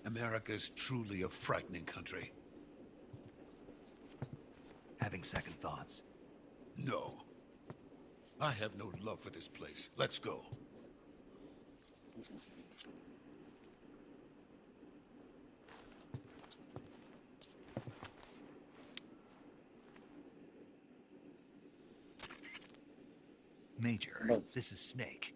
America is truly a frightening country. Having second thoughts? No. I have no love for this place. Let's go. Major, this is Snake.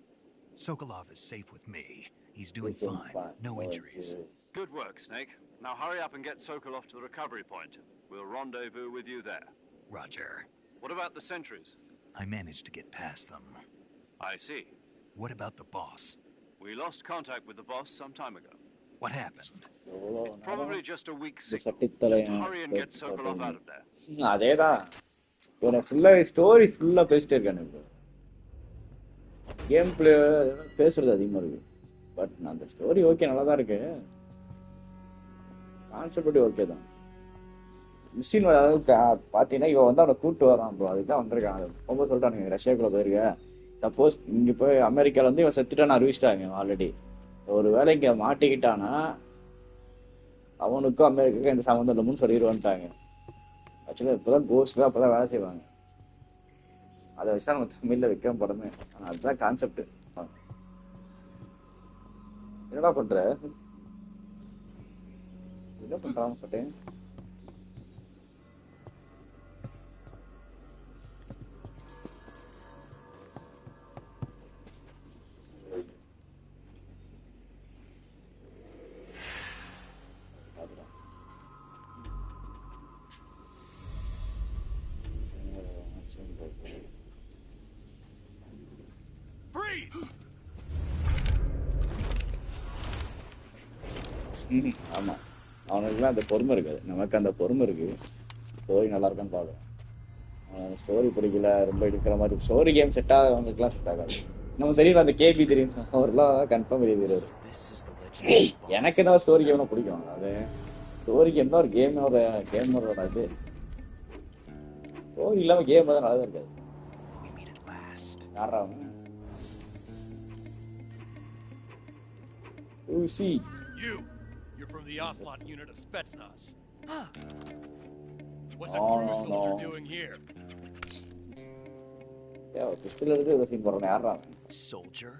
Sokolov is safe with me. He's doing fine. No injuries. Good work, Snake. Now hurry up and get Sokolov to the recovery point. We'll rendezvous with you there. Roger. What about the sentries? I managed to get past them. I see. What about the boss? We lost contact with the boss some time ago. What happened? It's probably just a weak signal. Just hurry and get Sokolov out of there. அதேதான் இவனை ஃபுல்லா story ஃபுல்லா பேசிட்டே இருக்கானு இப்போ game play பேசுறது அதிகமா இருக்கு பட் அந்த ஸ்டோரி ஓகே நல்லா தான் இருக்கு கான்செப்ட் ஓகே தான் மிஷின் அதாவது பாத்தீங்கன்னா இவன் வந்து அவனை கூட்டு வரான் ப்ரோ அதுதான் வந்திருக்கான் ரொம்ப சொல்லிட்டானுங்க ரஷ்யாக்குள்ள போயிருக்க சப்போஸ் இங்க போய் அமெரிக்கால வந்து இவன் செத்துட்டான்னு அறிவிச்சிட்டாங்க ஆல்ரெடி ஒரு வேலை இங்க மாட்டிக்கிட்டானா அவனுக்கும் அமெரிக்காவுக்கும் எந்த சம்மந்தம் இல்லைன்னு சொல்லிடுவான்ட்டாங்க ஆக்சுவலா இப்பதான் கோஸ்ட் தான் அப்பதான் வேலை செய்வாங்க அதை வச்சுதான் நம்ம தமிழ்ல வைக்க படமே ஆனா அதுதான் கான்செப்ட் என்னடா பண்ற என்ன பண்றான் சொல்லிட்டேன் ஆமா அவனுக்குலாம் அந்த பொறுமை இருக்காது நமக்கு அந்த பொறுமை இருக்கு ஸ்டோரி நல்லா இருக்கான்னு பாக்குறேன் அவன் ஸ்டோரி பிடிக்கல ரொம்ப எடுக்கிற மாதிரி ஸ்டோரி கேம் செட் ஆகவங்களுக்குலாம் செட் ஆகாது நம்ம தெரியல அந்த கேபி தெரியும் அவர்லாம் கன்ஃபார்ம் தெரியாது எனக்கு தான் ஸ்டோரி கேம்னா பிடிக்கும் அது ஸ்டோரி கேம் தான் ஒரு கேமரோட இது ஸ்டோரி இல்லாம கேம் தான் நல்லா இருக்காது யாரா அவன் You're from the Ocelot unit of Spetsnaz. What's a crew soldier doing here? Yeah, pistol irukku idu scene poran yaarra Soldier?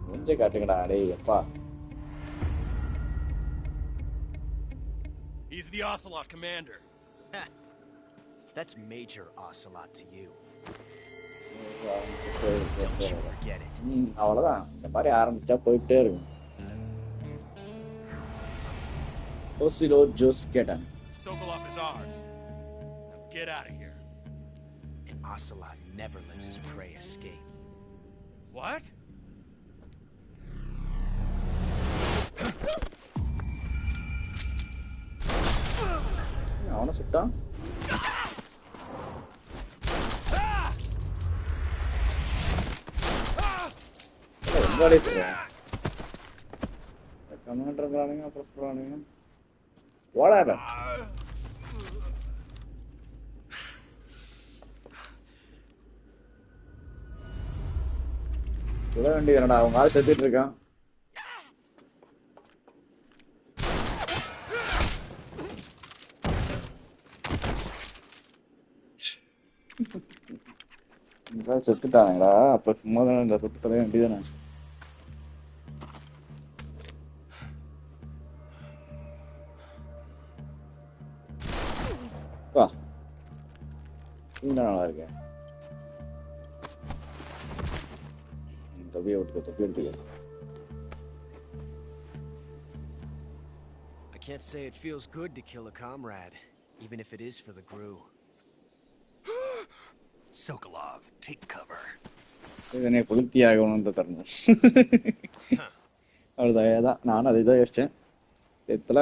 munje kaatungada adey appa He's the Ocelot commander. That's Major Ocelot to you. Don't you forget it. அவ்வளவுதான் இந்த மாதிரி ஆரம்பிச்சா போயிட்டே இருக்கும் Osilo Josketan. Sokolov is ours. Now get out of here. And Ocelot never lets his prey escape. What? அவனை சுட்டான் எங்காலே சொல்லுவான் commander பிரானுங்க அப்புறம் சொல்றானுங்க ஓடாத சொல்ல வேண்டியது என்னடா அவங்க ஆள் செத்துட்டு இருக்கான் செத்துட்டானுங்களா அப்ப சும்மா தானே இந்த சுட்டு தர வேண்டியதானே வா நல்லா இருக்கேன் தொப்பியை விட்டுக்க தொப்பி எடுத்துக்க I can't say it feels good to kill a comrade, even if it is for the GRU. Sokolov, take cover. இதனை புளுத்தியாகணும்னு தரணும் அவ்வளோதான் நானும் அதை தான் யோசிச்சேன் எத்தல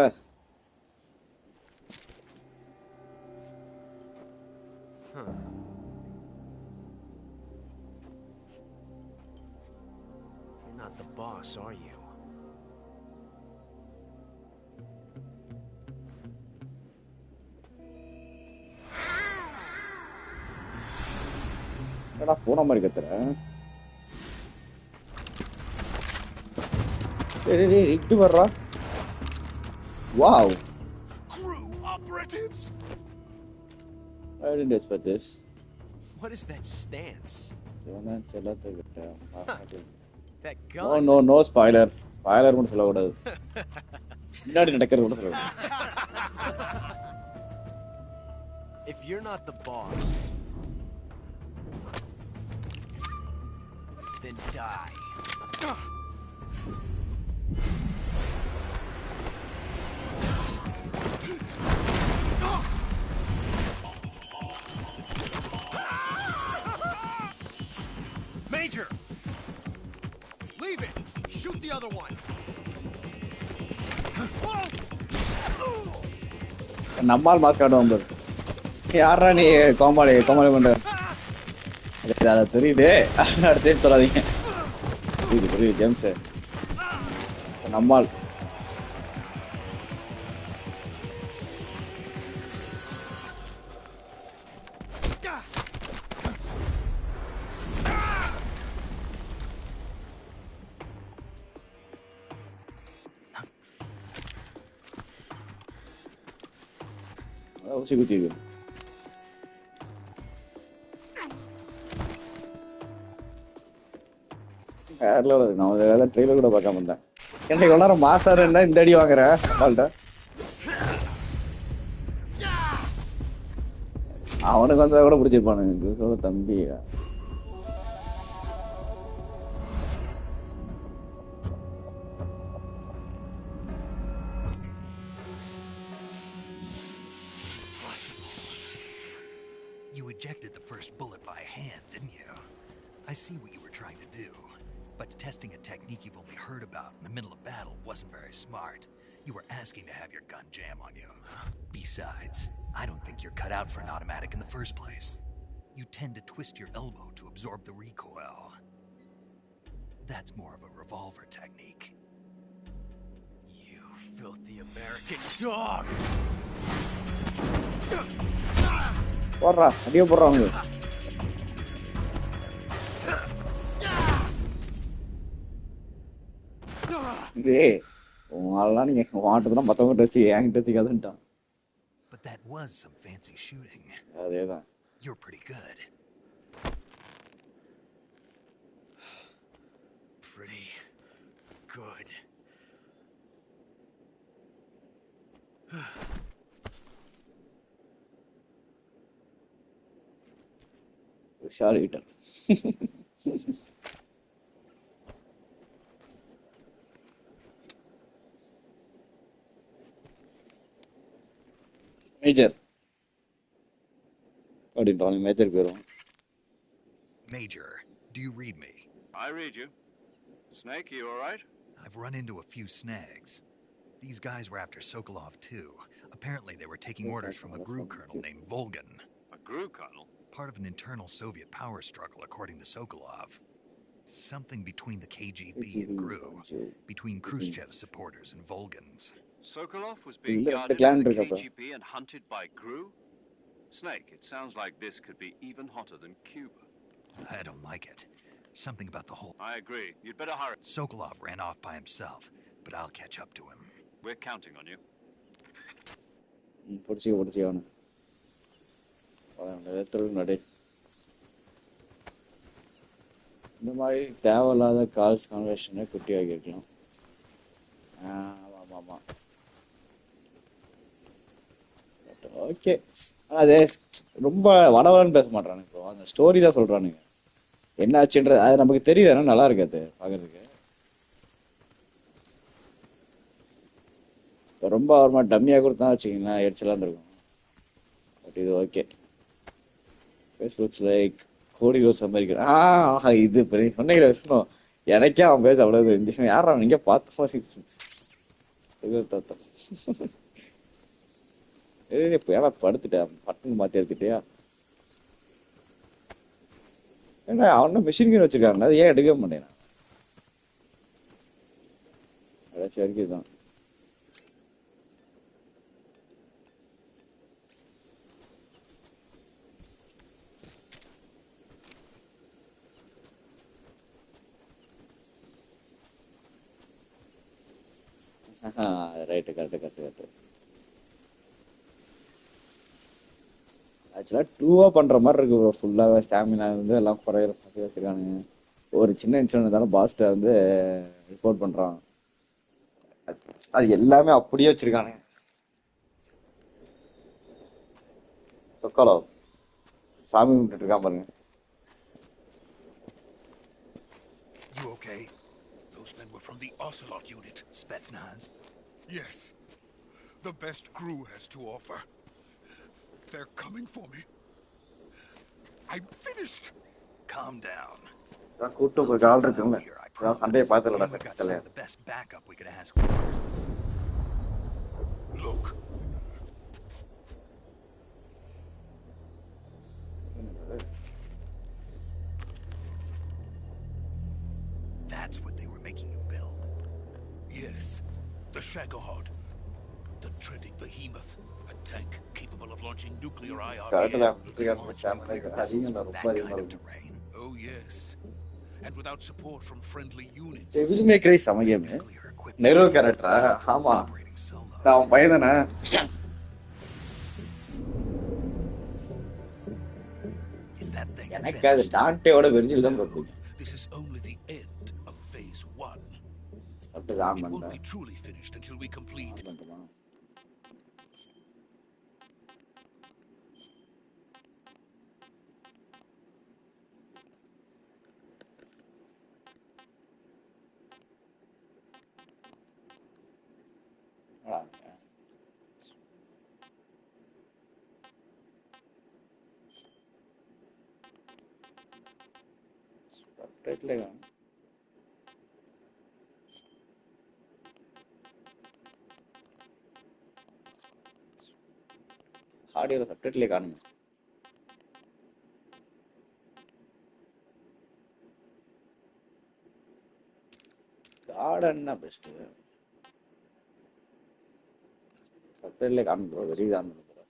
boss, are you? என்னடா போன மாதிரி கத்துற? டேய் இது வர்றா. Wow. Crew operatives. I didn't expect this. What is that stance? That gun. No spoiler. Spoiler கூட சொல்ல கூடாது. முன்னாடி நடக்கிறது கூட சொல்ல. If you're not the boss, then die. Major! Leave it! Shoot the other one! நம்மால் மாஸ்க் ஆடுவோம் பாரு. யாரா நீ கோமாளி பண்ற? அத தெரியுது. அடுத்து சொல்லாதீங்க. புரியுது ஜேம்ஸ். நம்மால் ஊசி குத்திருக்கு. நான் ஏதாவது ட்ரெயிலர் கூட பார்க்காம இருந்தேன். எனக்கு எவ்வளோ நேரம் மாசாருன்னா இந்த அடி வாங்குறேன் அவள்கிட்ட. அவனுக்கு வந்தா கூட பிடிச்சிருப்பானுங்க. சொல்ல தம்பி You ejected the first bullet by hand, didn't you? I see what you were trying to do. But testing a technique you've only heard about in the middle of battle wasn't very smart. You were asking to have your gun jam on you. Besides, I don't think you're cut out for an automatic in the first place. You tend to twist your elbow to absorb the recoil. That's more of a revolver technique. You filthy American dog! போடுறா அடியே போடுறாங்க. உங்களாம் நீங்க வாட்டதான் மத்தவங்கிட்ட வச்சு என்கிட்ட வச்சுக்காதுன்ட்டான். But that was some fancy shooting. அதேதான். You're pretty good. Pretty good. Shall eater. Major. Major. Major, do you read me? I read you. Snake, you all right? I've run into a few snags. These guys were after Sokolov too. Apparently they were taking orders from a GRU colonel named Volgan. A GRU colonel? Part of an internal Soviet power struggle, according to Sokolov. Something between the KGB and GRU, between Khrushchev's supporters and Volgan's. Sokolov was being guarded by the KGB and hunted by GRU? Snake, it sounds like this could be even hotter than Cuba. I don't like it. Something about the whole... I agree. You'd better hurry. Sokolov ran off by himself, but I'll catch up to him. We're counting on you. இந்த மாதிரி தேவையில்லாத calls கான்வர்சேஷனை குட்டி ஆகிருக்கலாம். ஆமாம் okay. அதே ரொம்ப வடவரன்னு பேச மாட்டானுங்க. இப்போ அந்த ஸ்டோரி தான் சொல்றானுங்க. என்ன ஆச்சுன்றது அது நமக்கு தெரியுது. நல்லா இருக்காது பாக்குறதுக்கு. ரொம்ப அவர்மா டம்மியா கொடுத்தா வச்சுக்கீங்களா எரிச்சலாக இருக்கும். பட் இது ஓகே. லுக்ஸ் லைக் கோடி ரோஸ் சம்பாதிக்கிறேன். இது பெரிய சொன்னீங்க விஷயம். எனக்கே அவன் பேச அவ்வளவு யாரா நீங்க பார்த்த மாதிரி ஏன்னா படுத்துட்டேன். பட்டன் மாத்தி எடுத்துட்டியா? ஏன்னா அவன மிஷின் கன் வச்சிருக்காங்க. அது ஏன் எடுக்க மாட்டேன்? கடைசி வரைக்கும் இதுதான். Right correct. ஆக்சுவலாக 2-ஆ பண்ற மாதிரி இருக்கு ப்ரோ. ஃபுல்லாக ஸ்டாமினா வந்து எல்லாம் குறையிற மாதிரி வச்சிருக்கானுங்க. ஒரு சின்ன இன்சிடென்ட் இருந்தாலும் பாஸ்ட்டை வந்து ரிப்போர்ட் பண்றான். அது எல்லாமே அப்படியே வச்சிருக்கானுங்க. சொக்காலோ சாமி கும்பிட்டு இருக்கான் பாருங்க. You okay? Those men were from the Ocelot unit. Spetsnaz? Yes. The best crew has to offer. They're coming for me. I'm finished. Calm down. கூட்டு போய் ஆள் இருக்குல்ல. சண்டையை பார்த்துலடா கட்டல. The best backup we could ask for. Look. That's what they were making you build. Yes. The Shagohod. The dreaded behemoth. A tank capable of launching nuclear IRBM. Oh yes. And without support from friendly units. Devil May Cry sama game. Nero character. ஆமா. அவன் பையன் தானே. Is that thing? எனக்கு அது டான்டேவோட Virgil தான் போகுது. This is only the end of phase 1. சப்ட Ram It won't be truly finished until we complete. சப்டைட்டிலே காணும். ஆடியோல சப்டைட்டிலே காணும். Garden best. சப்டைட்டிலே காணும் ப்ரோ. வெரி காணும் ப்ரோ.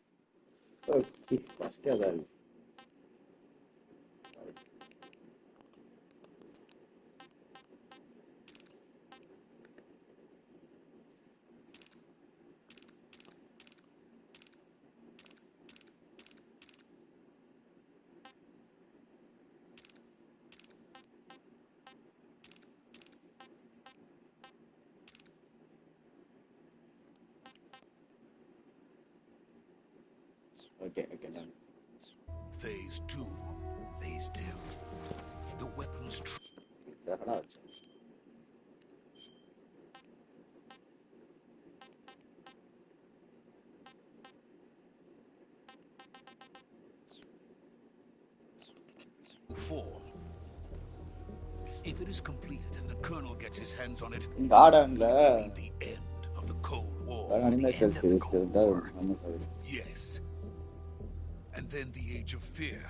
ஓகே ஃபர்ஸ்ட் அதான். Okay, done. Phase 2. Phase 2. The weapons. Form. If it is completed and the Colonel gets his hands on it, Garden the end of the Cold War. Yes. And then the Age of Fear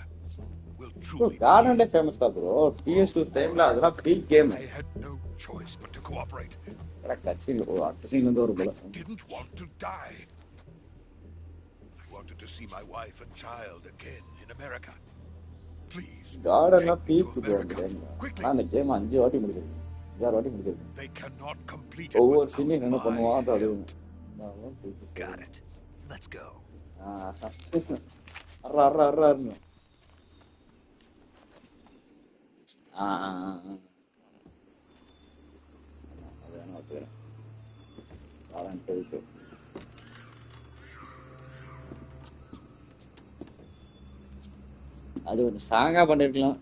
will truly. Garden is famous, bro. PS2 time la adha peak game. I had no choice but to cooperate. I didn't want to die. I wanted to see my wife and child again in America. Please. Garden is peak game. நான் இந்த game 5 வாட்டி முடிச்சிருக்கேன். 6 வாட்டி முடிச்சிருக்கேன். They cannot complete it. ஒவ்வொரு scene என்ன பண்ணுவான் அது. Got it. Let's go. arra. அது ஒரு சாங்கா பண்ணிருக்கலாம்.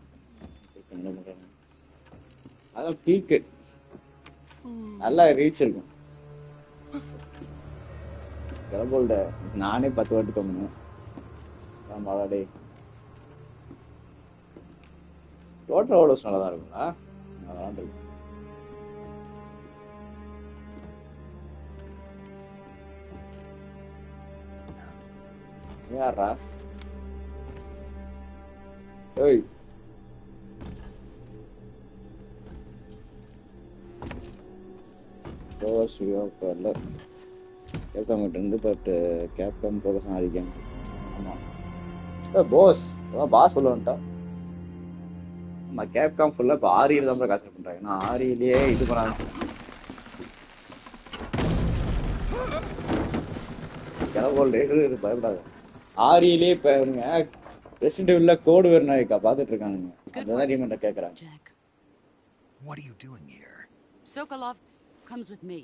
அதான் பீக்கு நல்லா ரீச் இருக்கும். கிளம்போல்ட நானே 10 வாட்டி தோணுவேன். மாடாடே டோட்டல் ஓடோஸ் நல்லா தான் இருக்குங்களா? அதான் இருக்கு. யாரா? ஏய் ஸ்டுடியோ வரல கேப்காம் இருந்து பட் கேப்காம் ஃபோக்கஸ் ஆகிருக்கேன். ஆமாம் போஸ் பாஸ் சொல்லுவேன்ட்டா. ஆமாம் கேப்காம் ஃபுல்லாக இப்போ ஆரியில் தான் காசு பண்ணுறாங்க. நான் ஆரியிலேயே இது பண்ண ஆரம்பிச்சேன். கிளவோல்டு பயப்படாது. ஆரியிலேயே இப்போ இவனுங்க ரெசிடென்ட் எவில்ல கோடு வேணும் இருக்கா பார்த்துட்டு இருக்கானுங்க. அதான் ரீமெண்ட்டை கேட்குறாங்க. What are you doing here? Sokolov comes with me.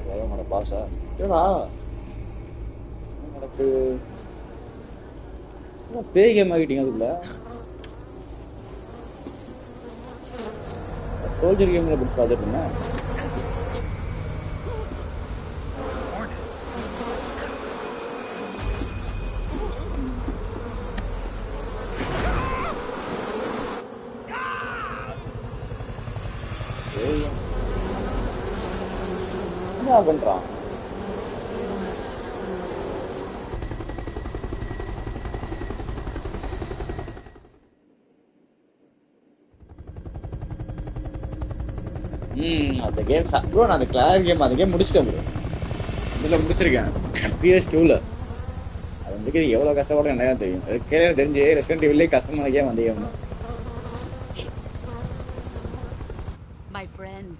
வேகமான பாசா ஏடா எனக்கு பேய் கேம் ஆகிட்டீங்க. அதுக்குள்ள சோல்ஜர் கேம்ல போட்டு பார்த்துட்டு இருந்தேன். என்ன பண்றான்? அந்த கேம் ப்ரோ நான் அந்த கிளார் கேம் அந்த கேம் முடிச்சிட்டேன் ப்ரோ. இதில் முடிச்சிருக்கேன் PS2ல. அது வந்து எவ்வளோ கஷ்டப்படும் என்ன தெரியும். கேள்வி தெரிஞ்சு ரெசிடென்ட் எவில்லே கஷ்டமான கேம் அந்த கேம் தான். My friends,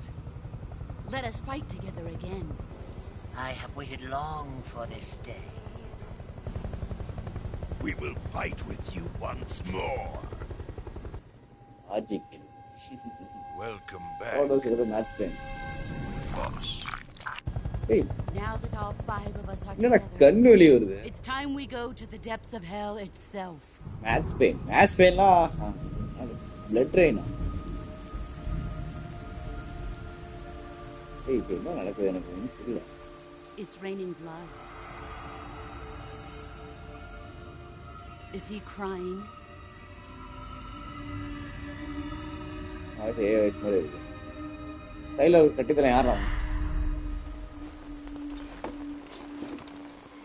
let us fight together again. I have waited long for this day. We will fight with you once more. Logic. Welcome back. Oh, those are the match time. Boss. Hey. Now that all 5 of us are together, it's time we go to the depths of hell itself. Match pain. Match pain la blood drain. Hey, என்ன நடக்குது எனக்கு தெரியல. It's raining blood. Is he crying? அது wait பண்ணி இருக்கு. கையில ஒரு சட்டித்துல யாரா?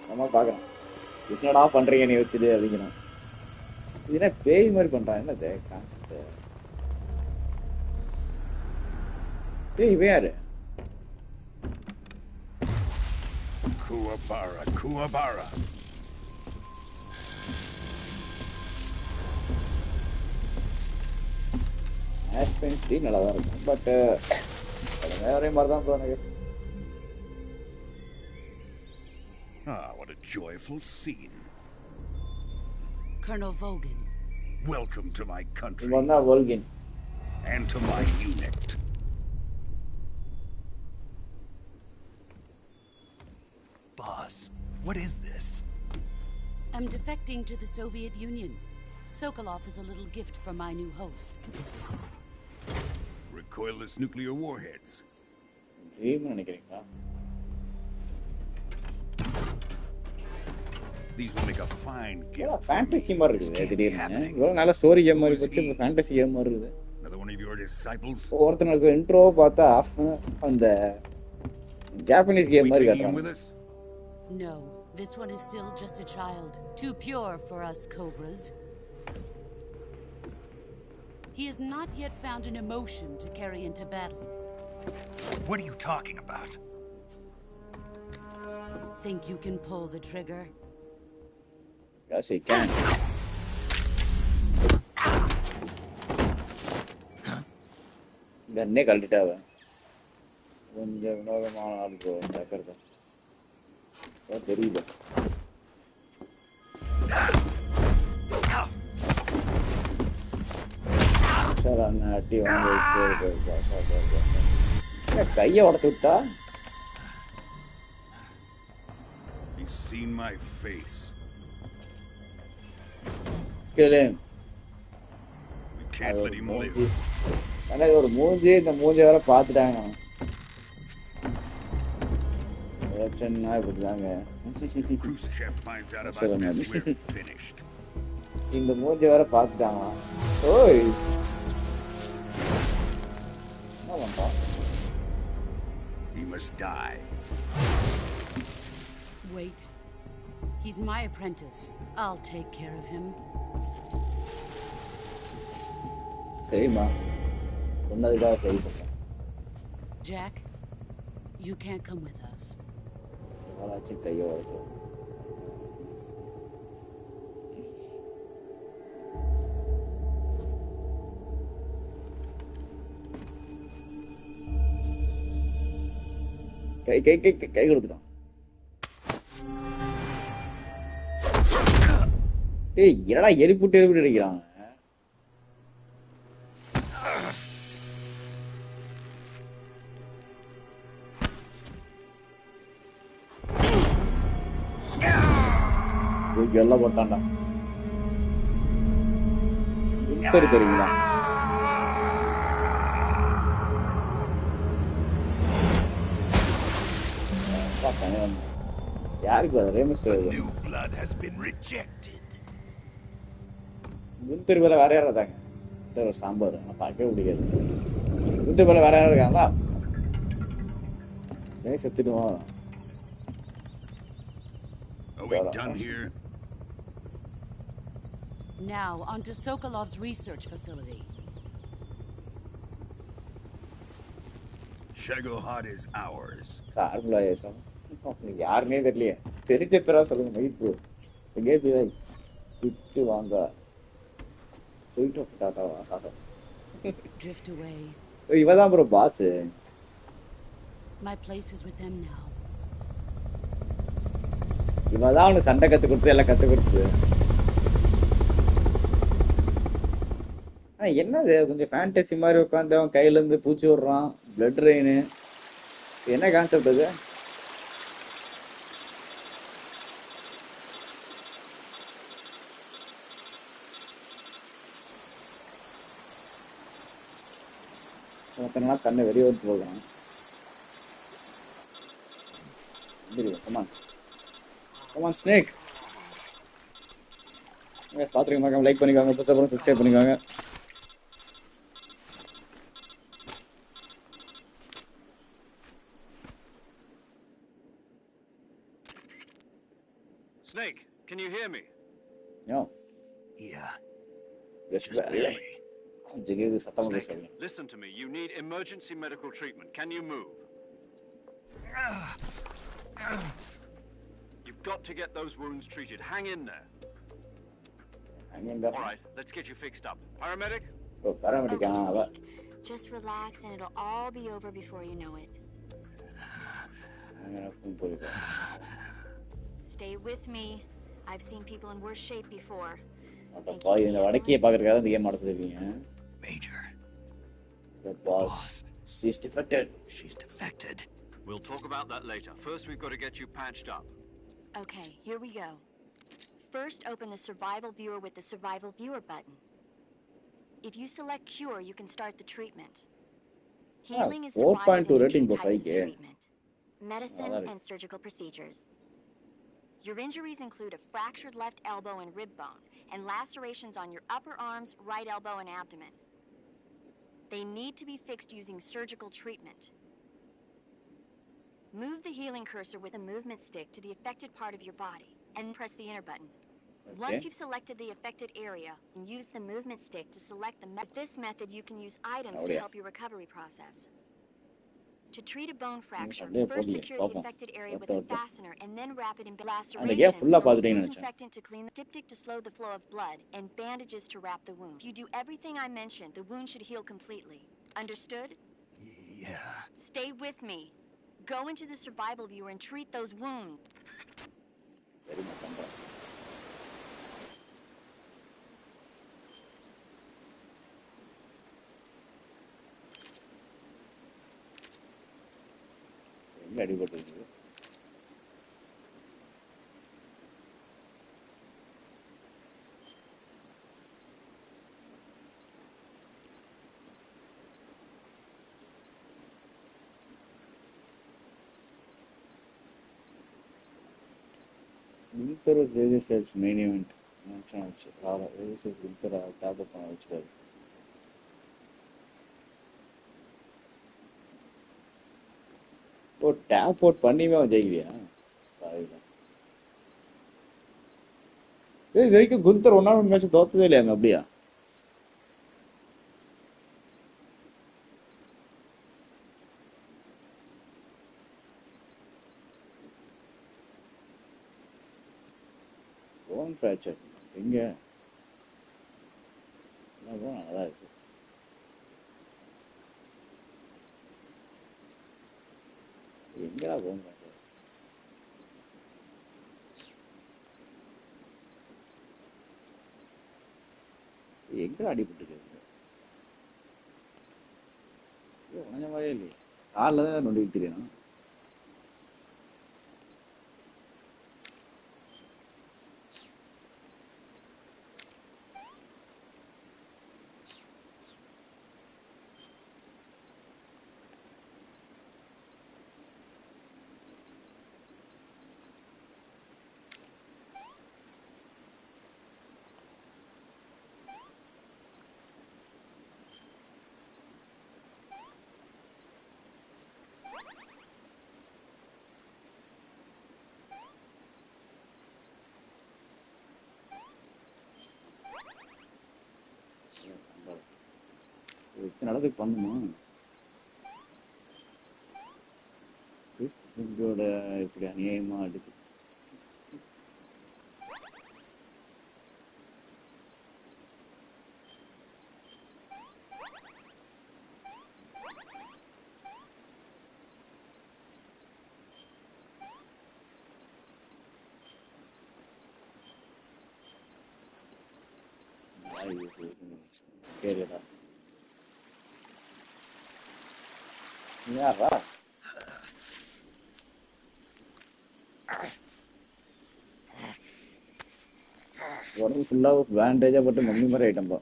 நம்ம பார்க்கலாம். என்னடா பண்றீங்க நீ வச்சுது அப்படிங்கணும். இது என்ன பேய் மாதிரி பண்றான் என்னது கான்செப்ட்? ஏய் இவன் யாரு? Kuwabara. Aspen scene நல்லா தான் இருக்கும். பட் வேற மாதிரி தான் போறாங்க. What a joyful scene. Colonel Volgin. Welcome to my country. Vanda Volgin. And to my unit. Boss, what is this? I'm defecting to the Soviet Union. Sokolov is a little gift from my new hosts. Recoilless nuclear warheads. These will make a fine gift. Fantasy மாதிரி இருக்குது திடீர்னு. இவ்வளவு நல்ல story game மாதிரி போச்சு இப்ப fantasy game மாதிரி இருக்குது. Another one of your disciples. ஒருத்தனுக்கு இன்ட்ரோ பார்த்தா அந்த ஜாப்பனீஸ் கேம் மாதிரி காட்டுறாங்க. No, this one is still just a child. Too pure for us cobras. He has not yet found an emotion to carry into battle. What are you talking about? Think you can pull the trigger? Yes, he can. गन्ने कल्टिटा हुआ கொஞ்சம் வினோதமான ஆள் bro டக்கர் தான் தெரியல sir அண்ணன் அட்டி வாங்க கையை உடச்சு விட்டா He's seen my face. Kill him. We can't let him live. எனக்கு ஒரு மூஞ்சி இந்த மூஞ்சி வர பார்த்துட்டாங்க பிரச்சனை இப்படிதாங்க இந்த மூஞ்சி வர பார்த்துட்டாங்க ஓய் என்ன பண்றான் He must die. Wait. He's my apprentice. I'll take care of him. சரிம்மா சொன்னதுக்காக சரி சொல்றேன். Jack, you can't come with us. வாளாச்சு கையோ வச்சு. கை கொடுத்துட்டான். ஏய் என்னடா எரிப்புட்டு அடிக்கிறான். எல்லாம் போட்டான்டா. சரி தெரியுங்களா யாருக்கு குந்தர் பேர வேற யாரும் தாங்க சாம்பார் பார்க்கவே பிடிக்காது. குந்தர் பேர வேற யாரும் இருக்காங்களா செத்துடுவோம். Are we done here? Now, on to Sokolov's research facility. Shagohod is ours. யாருமே தெரியலையே. தெரிஞ்ச பேரா சொல்லுங்க. மைப்பு எங்கே விட்டு வாங்க போயிட்டு டாட்டா. Drift away. இவதான் bro boss. My place is with them now. இவதான் அவனுக்கு சண்டை கத்து கொடுத்து எல்லாம் கத்து கொடுத்து. என்னது கொஞ்சம் ஃபேண்டசி மாதிரி உட்காந்து அவன் கையில இருந்து பூச்சி விடுறான். பிளட் ரெயின் என்ன கான்செப்ட் அது? ஒருத்தனா கண்ணை வெளியே வந்து போகிறான். Come on come on snake. பார்த்துருக்க லைக் பண்ணிக்கோங்க, அப்புறம் சப்ஸ்கிரைப் பண்ணிக்கோங்க. Snake, can you hear me? No. Yeah. Just barely. Snake, listen to me. You need emergency medical treatment. Can you move? You've got to get those wounds treated. Hang in there. All right, let's get you fixed up. Paramedic? Oh, paramedic. Okay, just relax and it'll all be over before you know it. Stay with me. I've seen people in worse shape before. Major. The boss. She's defected. She's defected. We'll talk about that later. First, we've got to get you patched up. Okay, here we go. First, open the Survival Viewer with the Survival Viewer button. If you select Cure, you can start the treatment. Healing is divided into two types of treatment: medicine and surgical procedures. Your injuries include a fractured left elbow and rib bone, and lacerations on your upper arms, right elbow, and abdomen. They need to be fixed using surgical treatment. Move the healing cursor with a movement stick to the affected part of your body, and press the enter button. Okay. Once you've selected the affected area, use the movement stick to select the method. With this method, you can use items to help your recovery process. To treat a bone fracture, first secure the affected area with a fastener and then wrap it in lacerations. Disinfectant to clean the diptych to slow the flow of blood, and bandages to wrap the wound. If you do everything I mentioned, the wound should heal completely. Understood? Yeah. Stay with me. Go into the Survival Viewer and treat those wounds. அடிபட்டு Winter was Razor's main event. Razor's Winter tab பண்ண வச்சிருக்காரு. ஓ tape out பண்ணிவே அவன் ஜெயிக்கலையா? இது வரைக்கும் Gunder ஒன்னாவது match தோத்ததே இல்லையாங்க? அப்படியா? bone fracture. எங்க நல்லா இருக்கு. எங்கடா bone fracture? எங்க அடிபட்டுருக்கு? உடஞ்ச மாதிரியே இல்லையே. காலில் தான் நொண்டிட்டு தெரியணும். இத்தனை இடத்துக்கு பண்ணுமா? இப்படி அநியாயமா அடிச்சு கேளுடா. யாரா உடம்பு ஃபுல்லா பேண்டேஜா போட்டு மம்மி மாதிரி ஐட்டம்பா.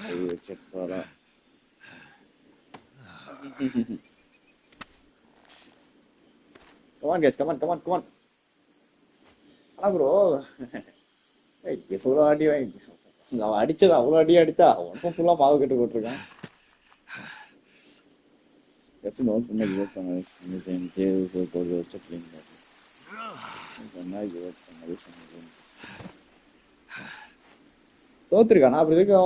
கை வச்சிருப்பாரா? Come on guys, come on. ஆனா ப்ரோ எவ்வளோ அடி வாங்கி அவன் அடிச்சது அவ்வளோ அடி அடிச்சா உனக்கும் ஃபுல்லா மாவு கட்டு போட்டிருக்கான். நோட் பண்ண தோத்துருக்கானா? அப்படி இருக்கு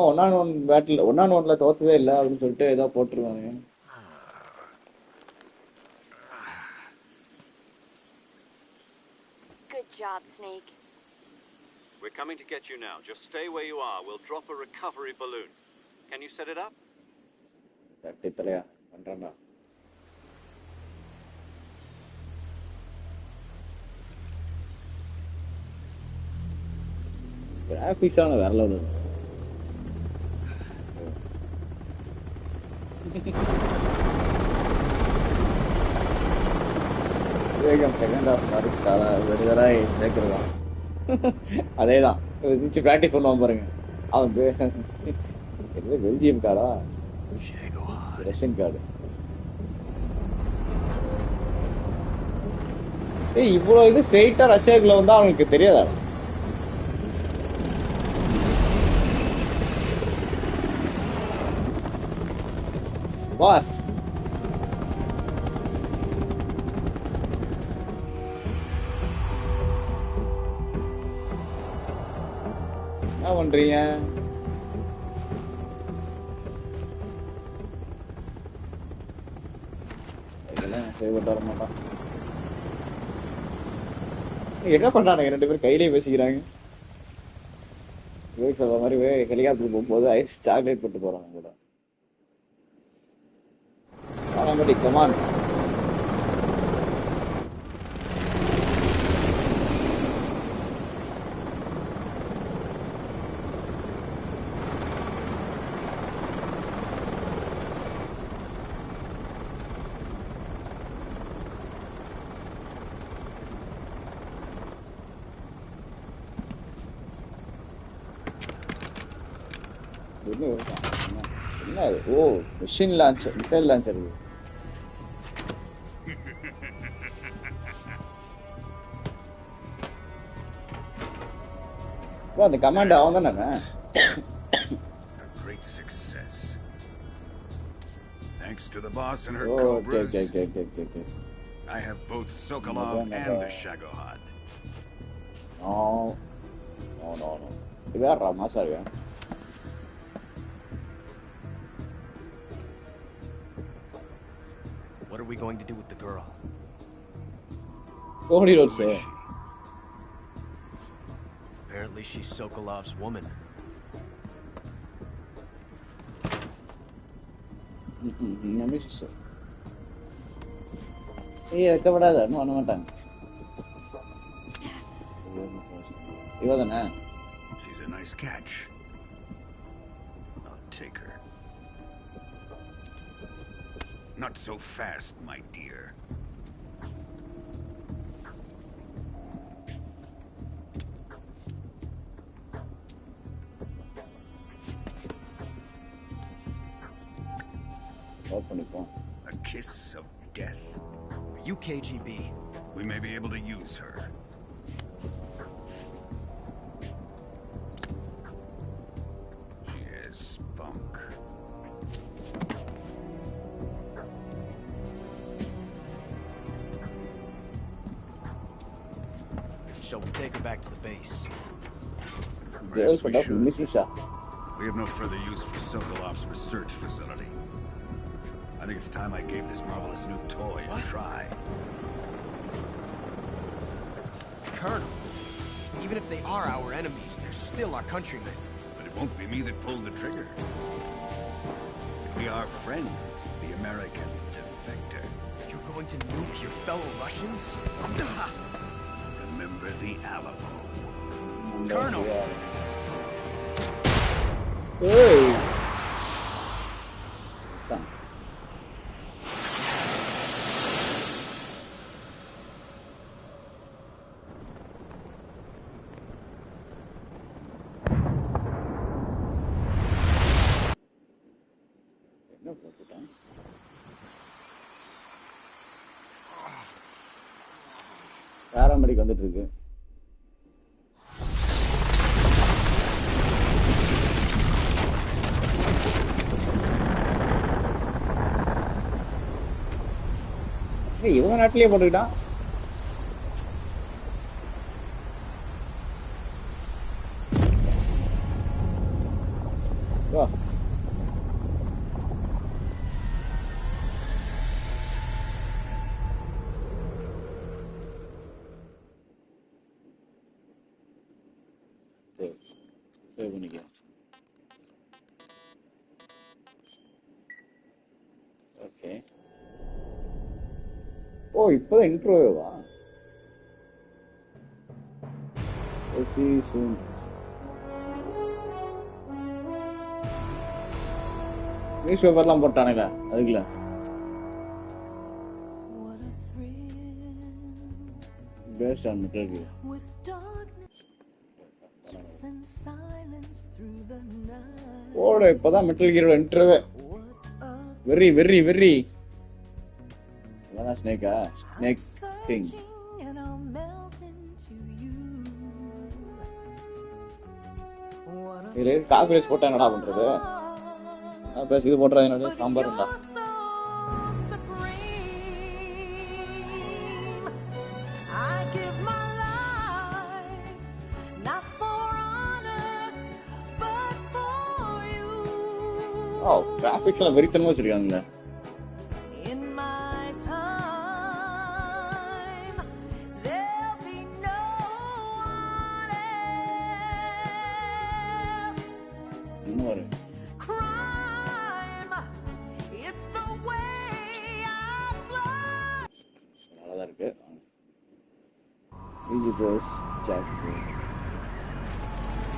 ஒன் பேட்டில் 1-on-1ல தோத்ததே இல்லை அப்படின்னு சொல்லிட்டு ஏதோ போட்டுருவாங்க. Good job, Snake. We're coming to get you now. Just stay where you are. We'll drop a recovery balloon. Can you set it up? சட்டி தலையா பண்றேன்டா. கிராஃபிக்ஸான வேற லெவல். வேகம் செகண்ட் ஹாஃப் மாதிரி வெறுதராய் சேர்க்கிறதா அதேதான் பிராக்டிஸ் பண்ணுவான் பாருங்க. அவன் பெல்ஜியம் கார்டா ரஷ்யன் கார்டு. இவ்வளவு இது ஸ்ட்ரெயிட்டா ரஷ்யாக்குள்ள வந்தா அவனுக்கு தெரியாதா? பாஸ் என்ன பண்றீங்க? வர மாட்டான். என்ன பண்றானுங்க ரெண்டு பேரும் கையிலேயே பேசிக்கிறாங்க. சொல்ற மாதிரி ஹெலிகாப்டர் போகும்போது ஐஸ் சாக்லேட் போட்டு போறாங்க கூட. கமான் என்ன? ஓ மிஷின் லான்ச்சர், மிசைல் லான்ச்சர். அந்த கமாண்ட் அவன் தானே? Great success. Thanks to the boss and her Oh, cobras. okay. I have both Sokolov and the Shagohod. No. இது யாரா மாசா இருக்கா? What are we going to do with the girl? Cody Rhodes. Apparently she's Sokolov's woman. Yeah, covered other. No, no time. She's a nice catch. I'll take her. Not so fast, my dear. A kiss of death. Are you KGB? We may be able to use her. She has spunk. Shall we take her back to the base? Perhaps we should. We have no further use for Sokolov's research facility. I think it's time I gave this marvelous new toy a try. Colonel, even if they are our enemies, they're still our countrymen. But it won't be me that pulled the trigger. It'll be our friend, the American defector. You're going to nuke your fellow Russians? Remember the Alamo. Colonel! Hey! Paramedic வந்துட்டு இருக்கு. இவங்க நாட்டிலேயே போட்டுக்கிட்டான். Okay. ஓ இப்போதான் இன்ட்ரோவா? News பேப்பர்லாம் போட்டானுங்க அதுக்குள்ள. Based on metal gear. ஓட இப்போதான் மெட்டல் கியரோட இன்ட்ரோவே. Very very very. ஸ்னேக்கா? Snake king. இதுல காபி ரைஸ் போட்டா என்னடா பண்றது? பேச இது போட்டா என்னடா சாம்பார்டா? ஓ கிராபிக்ஸ் எல்லாம் வெறித்தனமா வச்சிருக்காங்க.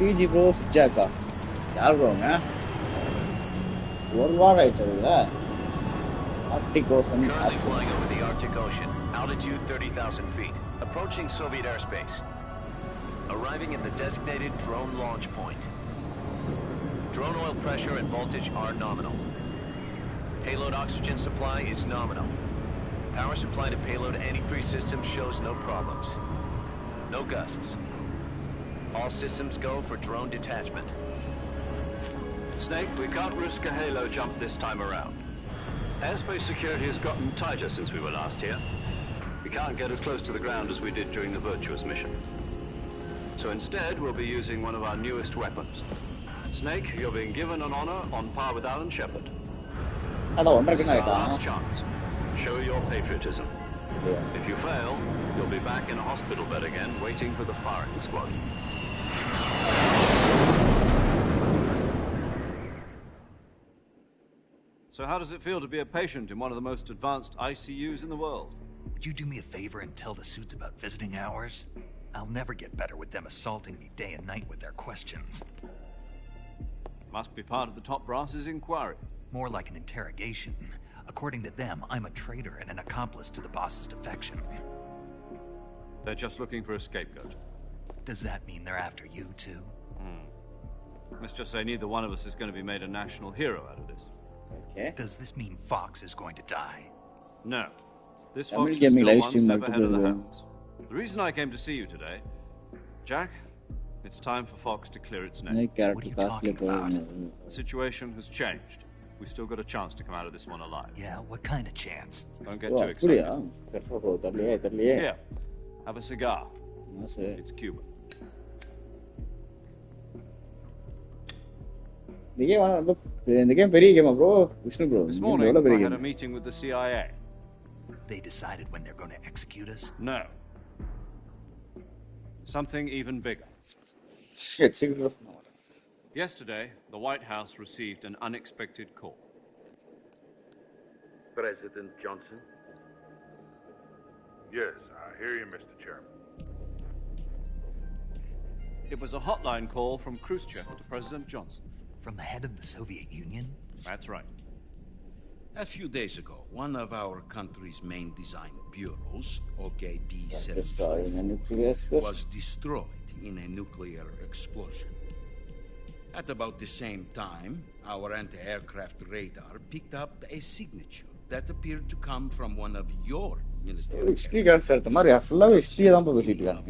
PG Bros Jacka. யார் போங்க? ஒரு வாரம் ஆயிடுச்சுல. Arctic Ocean. Currently flying over the Arctic Ocean, altitude 30,000 feet, approaching Soviet airspace. Arriving at the designated drone launch point. Drone oil pressure and voltage are nominal. Payload oxygen supply is nominal. Power supply to payload antifreeze system shows no problems. No gusts. All systems go for drone detachment. Snake, we can't risk a halo jump this time around. Airspace security has gotten tighter since we were last here. We can't get as close to the ground as we did during the Virtuous mission. So instead, we'll be using one of our newest weapons. Snake, you're being given an honor on par with Alan Shepard. Hello, this is our last chance. Show your patriotism. If you fail, you'll be back in a hospital bed again, waiting for the firing squad. So how does it feel to be a patient in one of the most advanced ICUs in the world? Would you do me a favor and tell the suits about visiting hours? I'll never get better with them assaulting me day and night with their questions. Must be part of the top brass's inquiry. More like an interrogation. According to them, I'm a traitor and an accomplice to the boss's defection. They're just looking for a scapegoat. Does that mean they're after you, too? Let's just say neither one of us is going to be made a national hero out of this. Okay. Does this mean Fox is going to die? No. This Fox is still one step ahead of the multiple hounds. The reason I came to see you today, Jack, it's time for Fox to clear its name. What are you talking about? The situation has changed. We still got a chance to come out of this one alive. Yeah, what kind of chance? Don't get too excited. Here, have a cigar. It's Cuban. The game very game, bro. Vishnu, bro. This morning, I had a meeting with the CIA. They decided when they're going to execute us? No. Something even bigger. Shit, secret. Yesterday, the White House received an unexpected call. President Johnson? Yes, I hear you, Mr. Chairman. It was a hotline call from Khrushchev to President Johnson. From the head of the Soviet Union? That's right. A few days ago, one of our country's main design bureaus, OKB-75, was destroyed in a nuclear explosion. At about the same time, our anti-aircraft radar picked up a signature that appeared to come from one of your military history cards எடுத்த மாதிரி ஃபுல்லாவே history தான் பேசிட்டு இருக்காங்க.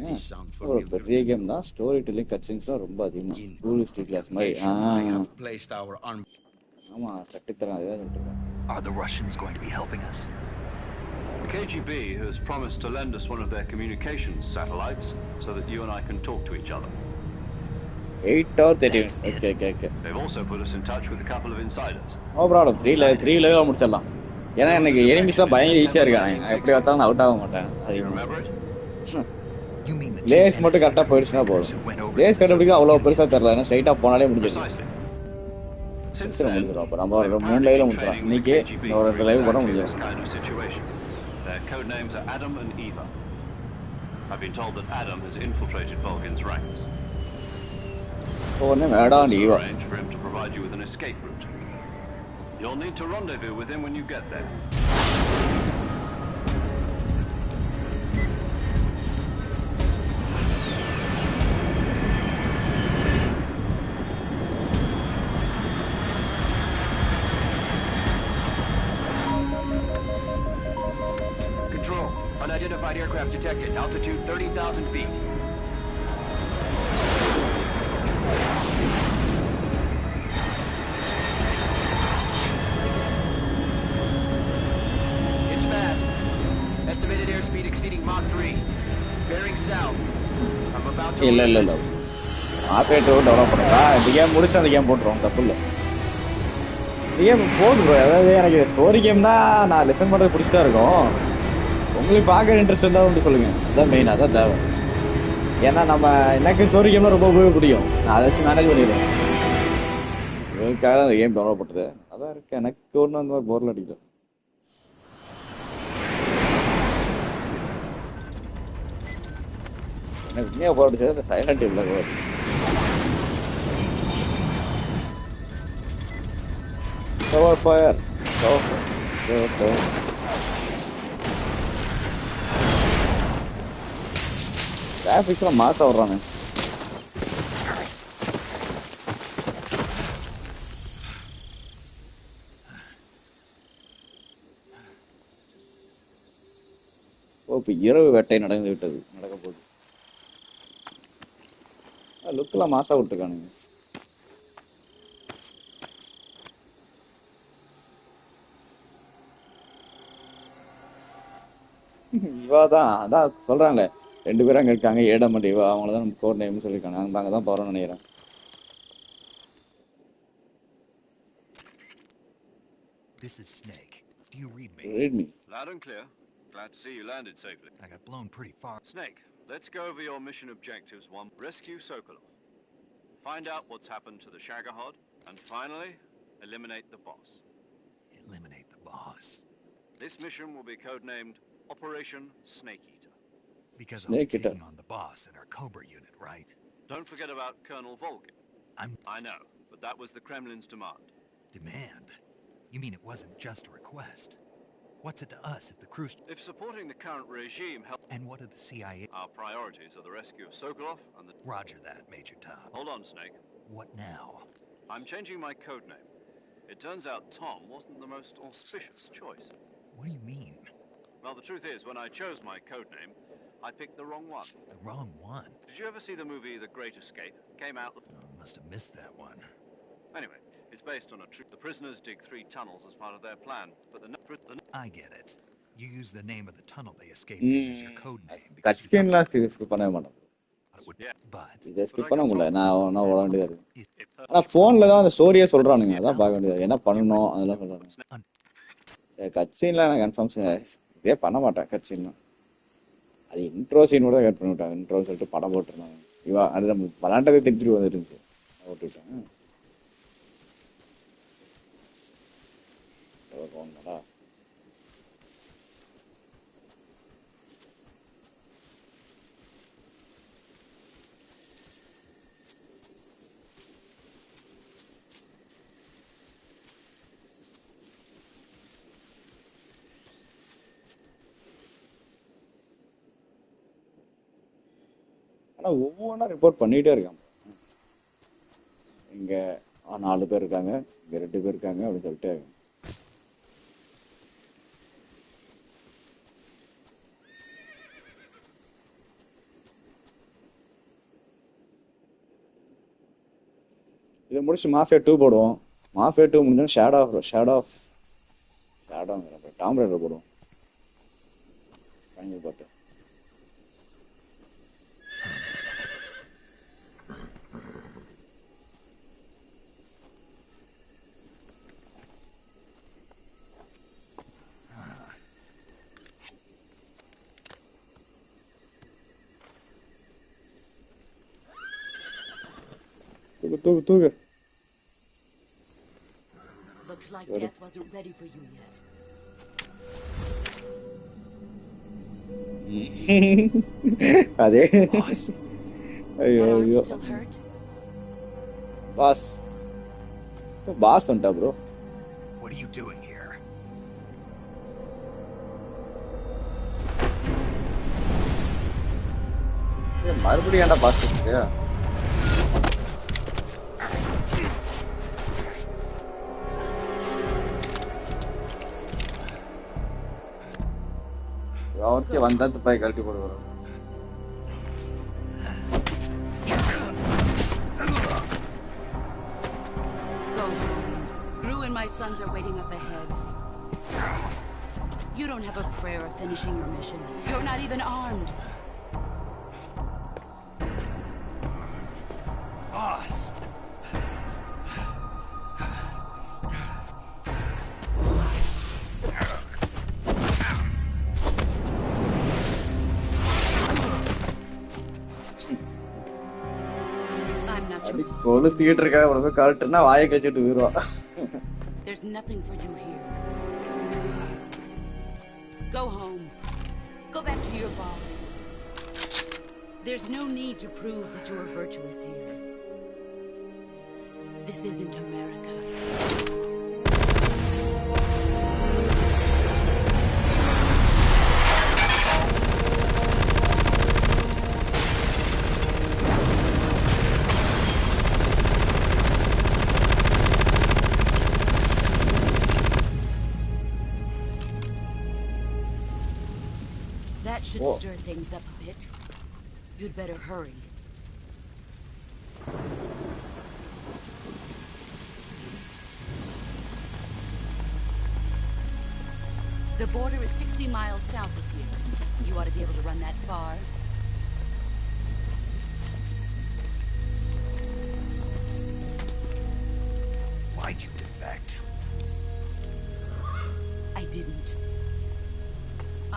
ஒரு பெரிய game தான். Story telling கட்சின்ஸ்லாம் ரொம்ப அதிகமா. ஸ்கூல் ஹிஸ்டரி கிளாஸ் மாதிரி. ஆமா, கட்டித்தரேன் அதே சொல்றேன். Are the Russians going to be helping us? The KGB has promised to lend us one of their communications satellites so that you and I can talk to each other. 8 or 13. Okay. They've also put us in touch with a couple of insiders. No problem. 3 level முடிச்சிடலாம். ஏன்னா எனக்கு எனிமீஸ்லாம் பயங்கர ஈஸியா இருக்காங்க. நான் எப்படி பார்த்தாலும் நான் அவுட் ஆக மாட்டேன். லேஸ் மட்டும் கரெக்டா போயிடுச்சுனா போதும். லேஸ் கண்டுபிடிக்க அவ்வளவு பெருசா தெரியல. ஏன்னா ஸ்ட்ரைட்டா போனாலே முடிஞ்சிடும். அப்ப நம்ம ஒரு 3 லைவ்ல முடிச்சலாம். இன்னைக்கு ஒரு 2 லைவ் கூட முடிஞ்சிடும். Their code names are Adam and Eva. I've been told that Adam has infiltrated Vulcan's ranks. Code name Adam and Eva. Arrange for him to provide you with an escape route. You'll need to rendezvous with him when you get there. Control. Unidentified aircraft detected. Altitude 30,000 feet. It's fast. Estimated airspeed exceeding Mach 3. Bearing south. I'm about to... இல்ல. Operator develop பண்ணுறா. இந்த game முடிச்சு அந்த game போட்டுருவோம். தப்பு இல்லை. இந்த game போதும் ப்ரோ. அதாவது எனக்கு ஸ்டோரி கேம்னா நான் லெசன் பண்ணுறது பிடிச்சிட்டா இருக்கும். உங்களுக்கு பார்க்குற இன்ட்ரெஸ்ட் இருந்தால் வந்து சொல்லுங்கள். அதுதான் மெயின், அதான் தேவை. ஏன்னா நம்ம எனக்கு ஸ்டோரி கேம்லாம் ரொம்ப பிடிக்கும். நான் அதை வச்சு மேனேஜ் பண்ணிடுவேன். இவங்களுக்காக தான் அந்த கேம் டெவலப் பண்ணுறது. அதான் இருக்கு. எனக்கு ஒன்றும் அந்த மாதிரி போரில் அடிக்கல. எனக்கு உண்மையாக போர் அடிச்சது அந்த சைலண்ட் இல்லை. Cover fire. Graphics மாசா வர்றானே. இப்போ இரவு வேட்டை நடந்து விட்டது. நடக்க போகுது. லுக்கெல்லாம் மாசா விட்டுருக்கானுங்க. இவா தான் அதான் சொல்றாங்களே, 2 பேரும் அங்கே இருக்காங்க. ஏடம் அண்ட் இவா, அவங்கள தான் நம்ம கோட் நேம்னு சொல்லியிருக்காங்க. நாங்கள் அங்கே தான் போகிறோம்னு நினைக்கிறேன். This is Snake. Do you read me? Read me. Loud and clear. Glad to see you landed safely. I got blown pretty far. Snake, let's go over your mission objectives. 1. Rescue Sokolov. Find out what's happened to the Shagohod. And finally, eliminate the boss. Eliminate the boss. This mission will be codenamed Operation Snake Eater. Because Snake I'm Eater. taking on the boss in our Cobra unit, right? Don't forget about Colonel Volgin. I know, but that was the Kremlin's demand. Demand? You mean it wasn't just a request? What's it to us if the crews... If supporting the current regime helps... And what of the CIA? Our priorities are the rescue of Sokolov and the... Roger that, Major Tom. Hold on, Snake. What now? I'm changing my codename. It turns out Tom wasn't the most auspicious choice. What do you mean? Well, the truth is, when I chose my codename, I picked the wrong one. The wrong one? Did you ever see the movie The Great Escape? Came out... Must have missed that one. Anyway, it's based on a true... The prisoners dig 3 tunnels as part of their plan, but the... I get it. You use the name of the tunnel they escaped in as your code name. Cutsceneலாம் skip பண்ணவே மாட்டேன். இதை skip பண்ண முடியல. நான் ஓட வேண்டியதா இருக்கு. ஆனா போன்ல தான் அந்த ஸ்டோரியே சொல்றானுங்க. அதான் பார்க்க வேண்டியது. என்ன பண்ணணும் அதெல்லாம் சொல்றாங்க. கட்சீன்ல நான் கன்ஃபார்ம் இதே பண்ண மாட்டேன் கட்சீன்லாம். அது இன்ட்ரோ சீன் கூட கட் பண்ணி விட்டாங்க. இன்ட்ரோ சொல்லிட்டு படம் போட்டுருந்தாங்க. இவா அது விளாண்டதே திருப்பி வந்துருந்துச்சு. போட்டுவிட்டேன். போனடா. ஆனால் ஒவ்வொன்றா ரிப்போர்ட் பண்ணிகிட்டே இருக்கான். இங்கே 4 பேர் இருக்காங்க, இங்கே 2 பேர் இருக்காங்க அப்படின்னு சொல்லிட்டு. இதை முடிச்சு மாஃபியா 2 போடுவோம். மாஃபியா 2 முடிஞ்சோன்னா ஷேடோங்கிற டாம் ரைடர் போடுவோம். ஃபைனல் பார்த்து தூக்கு. Looks like death wasn't ready for you yet. அதே. ஐயோ. Still hurt? பாஸ் வந்துட்டா bro. What are you doing here? மறுபடியும் ஏன்டா பாஸ் இருக்கு? அவனுக்கே வந்தா துப்பாக்கி கழட்டி போடுவாரு. Go home. Gru and my sons are waiting up ahead. You don't have a prayer of finishing your mission. You're not even armed. Boss! கொளுத்திட்டு இருக்கா உனக்கு கரெக்ட்னா வாயை கழிச்சிட்டு போயிடுவா. There's nothing for you here. Go home. Go back to your boss. There's no need to prove that you are virtuous here. This isn't America. That should stir things up a bit. You'd better hurry. The border is 60 miles south of here. You ought to be able to run that far. Why'd you defect? I didn't.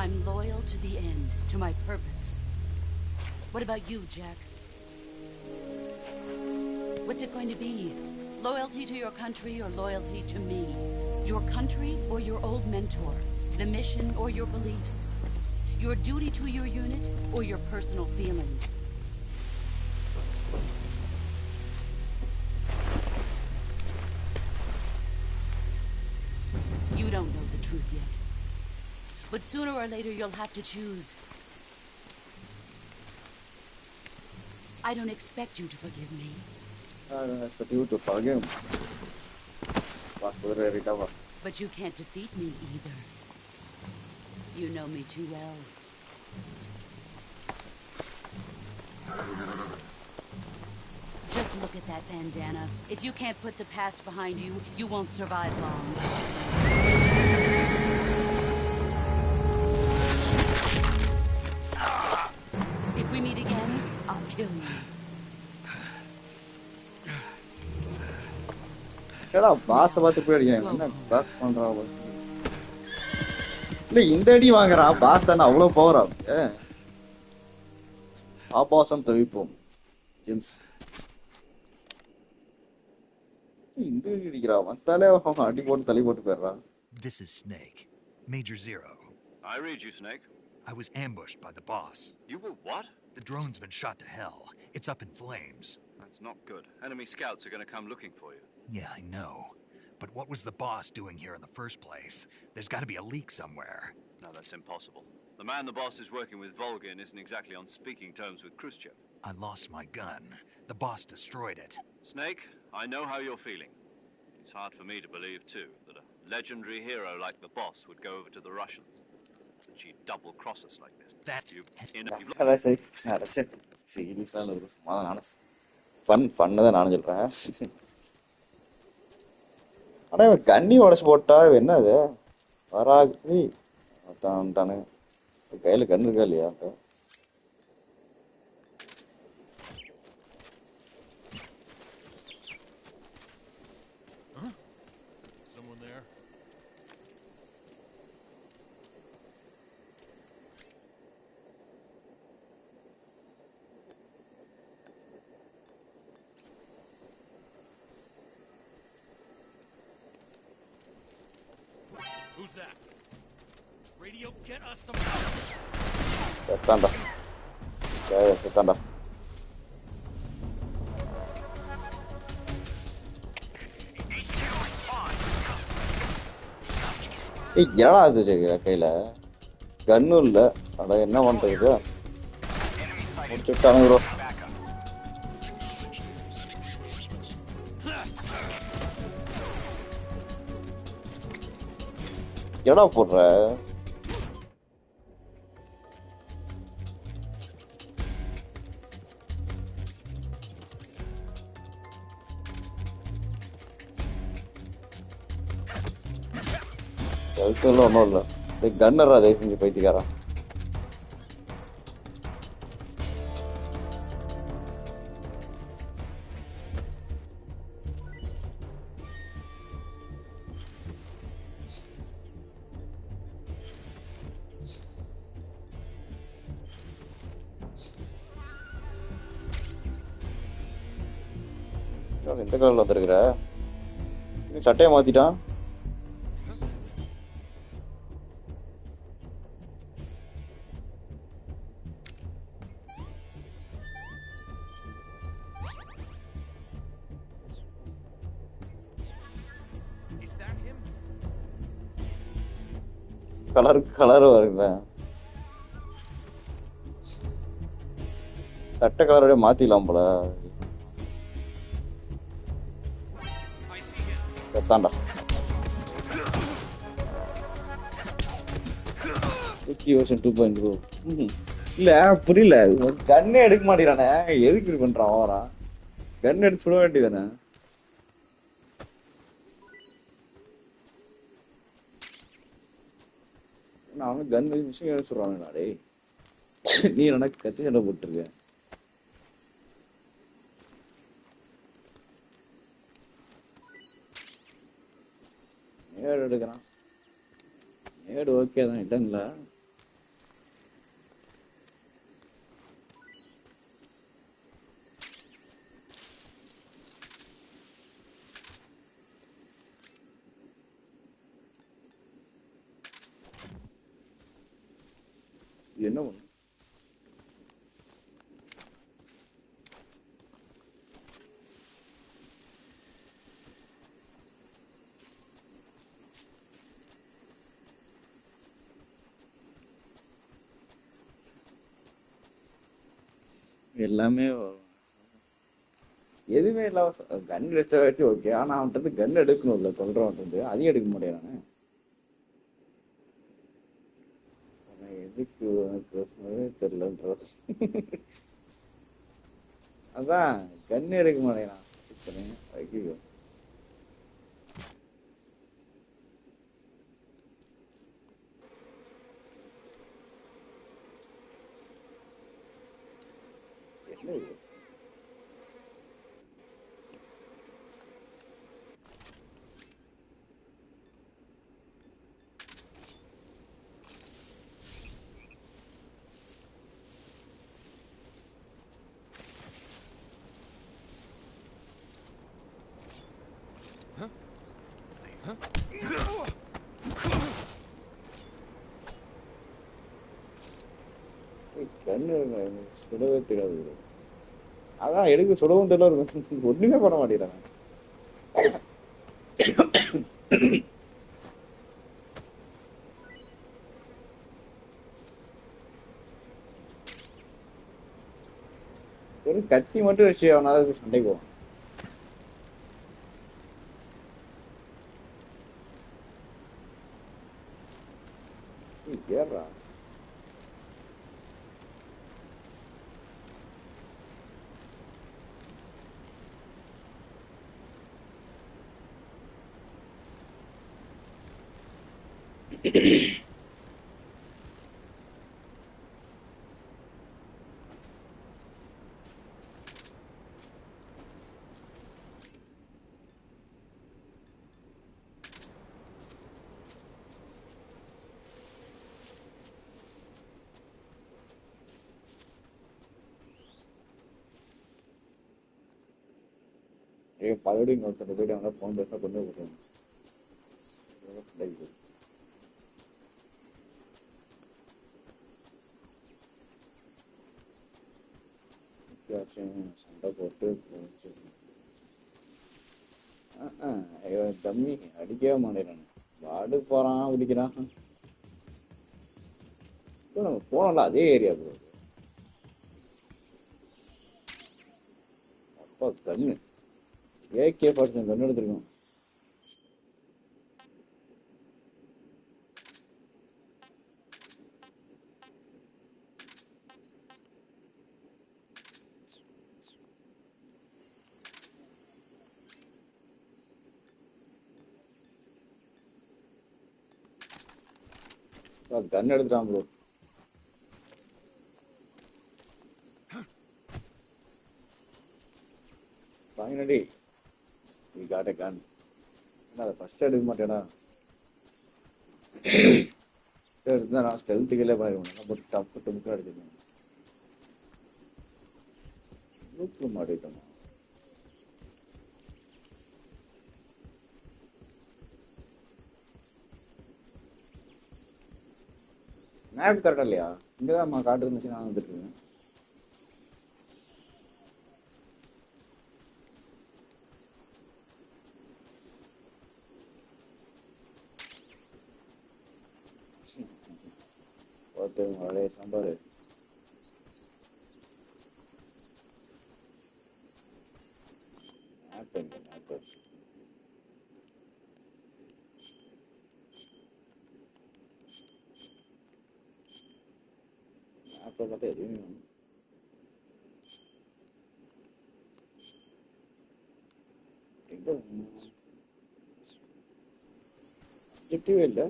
I'm loyal to the end, to my purpose. What about you, Jack? What's it going to be? Loyalty to your country or loyalty to me? Your country or your old mentor? The mission or your beliefs? Your duty to your unit or your personal feelings? You don't know the truth yet. But sooner or later you'll have to choose. I don't expect you to forgive me. I don't expect you to forgive me. But you can't defeat me either. You know me too well. Just look at that bandana. If you can't put the past behind you, you won't survive long. If we meet again, I'll kill you. ஏடா pass பார்த்து போய் அடிக்கிறேன் என்ன pass பண்றா இல்ல இந்த அடி வாங்குறா பாஸ் தானே அவ்வளவு பவரா ஆபாசம் தவிப்போம் ஜேம்ஸ் இந்த அடி அடிக்கிறா வந்தாலே அடி போட்டு தள்ளி போட்டு போயிடுறா. This is Snake, Major Zero. I read you, Snake. I was ambushed by the boss. You were what? The drone's been shot to hell. It's up in flames. That's not good. Enemy scouts are going to come looking for you. Yeah, I know. But what was the boss doing here in the first place? There's got to be a leak somewhere. No, that's impossible. The man the boss is working with, Volgin, isn't exactly on speaking terms with Khrushchev. I lost my gun. The boss destroyed it. Snake, I know how you're feeling. It's hard for me to believe, too, that a legendary hero like the boss would go over to the Russians. And she'd double-cross us like this. That you... fun தான் நானும் சொல்றேன். ஆனா இவன் கண்ணி உடச்சு போட்டா என்ன அது வராகி தானே கையில கண்ணு இருக்கா இல்லையா? Who's that? Radio, get us some help. Setanda. Okay, setanda. ஏய் என்னடா அது கையில கன்னும் இல்ல அட என்ன பண்றது முடிச்சுட்டானே ப்ரோ என்னடா போடுற ஒன்றும் இல்லை கன்னரா தயவு செஞ்சு பைத்தியக்காரா எந்த கலர்ல வந்துருக்குற சட்டையை மாத்திட்டான் கலர் வருங்க சட்டை கலரோட மாத்திடலாம் போல செத்தாண்டா வெர்ஷன் 2.0 இல்ல புரியல கண்ணே எடுக்க மாட்டேறானே எதுக்கு இது பண்றான் அவரா கன் எடுத்து சுட வேண்டியதானே நான் கன் விஷயம் எடுத்து சொல்றானே டேய் நீ என்ன கத்தி சண்டை போட்டுருக்க நேடு எடுக்கிறான் நேடு ஓகே தான் இல்லைங்களா என்ன ஒண்ணு எல்லாமே எதுவுமே இல்லாம கன் ரெஸ்ட் ஆயிடுச்சு ஓகே. ஆனா அவன்கிட்ட கன் எடுக்கணும்ல, சொல்றவன்ட்டு அதையும் எடுக்க முடியாது. எதுக்கு தெரியலன்ற அதான் கன் எடுக்க மாட்டேங்கிறான். ஐயோ என்ன இது? கண்ணு சுடவே தெரியாது. அதான் எடுக்க சுடவும் தெரியல, ஒண்ணுமே பண்ண மாட்டேங்கிறாங்க. ஒரு கத்தி மட்டும் வச்சு அவனாவது சண்டைக்கு போவான். ஏறா பலபடியும் ஒருத்தர் போயிட்டு அவங்க போன் பேச கொண்டு போடுவாங்க. சண்டை போட்டு தம்மி அடிக்கவே மாட்டேறான். வாடு போறான் பிடிக்கிறான். நம்ம போனோம்ல அதே ஏரியா ப்ரோ. அப்பா கண்ணு ஏகே பார்த்து கண்ணு எடுத்துருக்கோம். கன் எடுத்துட்டான் bro. Finally we got a gun. என்ன ஃபர்ஸ்ட் எடுக்க மாட்டேடா. எடுத்தா நான் ஸ்டெல்த்துக்கே பண்ணிடுவேன். பட் டப்பு டப்புக்கு அடிச்சிருக்கேன். லூக்கு மாட்டிட்டோம். மேப் கரெக்டா இல்லையா? இங்கதான் காட்டு இருந்துச்சு, நான் வந்துட்டு இருக்கேன். பழைய சாம்பார் பார்த்தா எதுவுமே ஆப்ஜெக்டிவே இல்லை.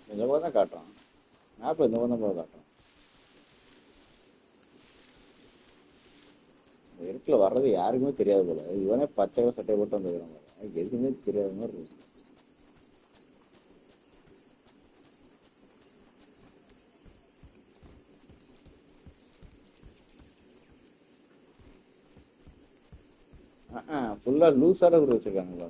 இந்த மாதிரி தான் காட்டுறான் மேப். இந்த மாதிரி தான் போல காட்டுறான். இருட்டில் வர்றது யாருக்குமே தெரியாது போல. இவனே பச்சை சட்டை போட்டு வந்துருக்கான். எதுவுமே தெரியாத மாதிரி இருக்கு. ஃபுல்லா லூஸாட கூட வச்சிருக்காங்களா?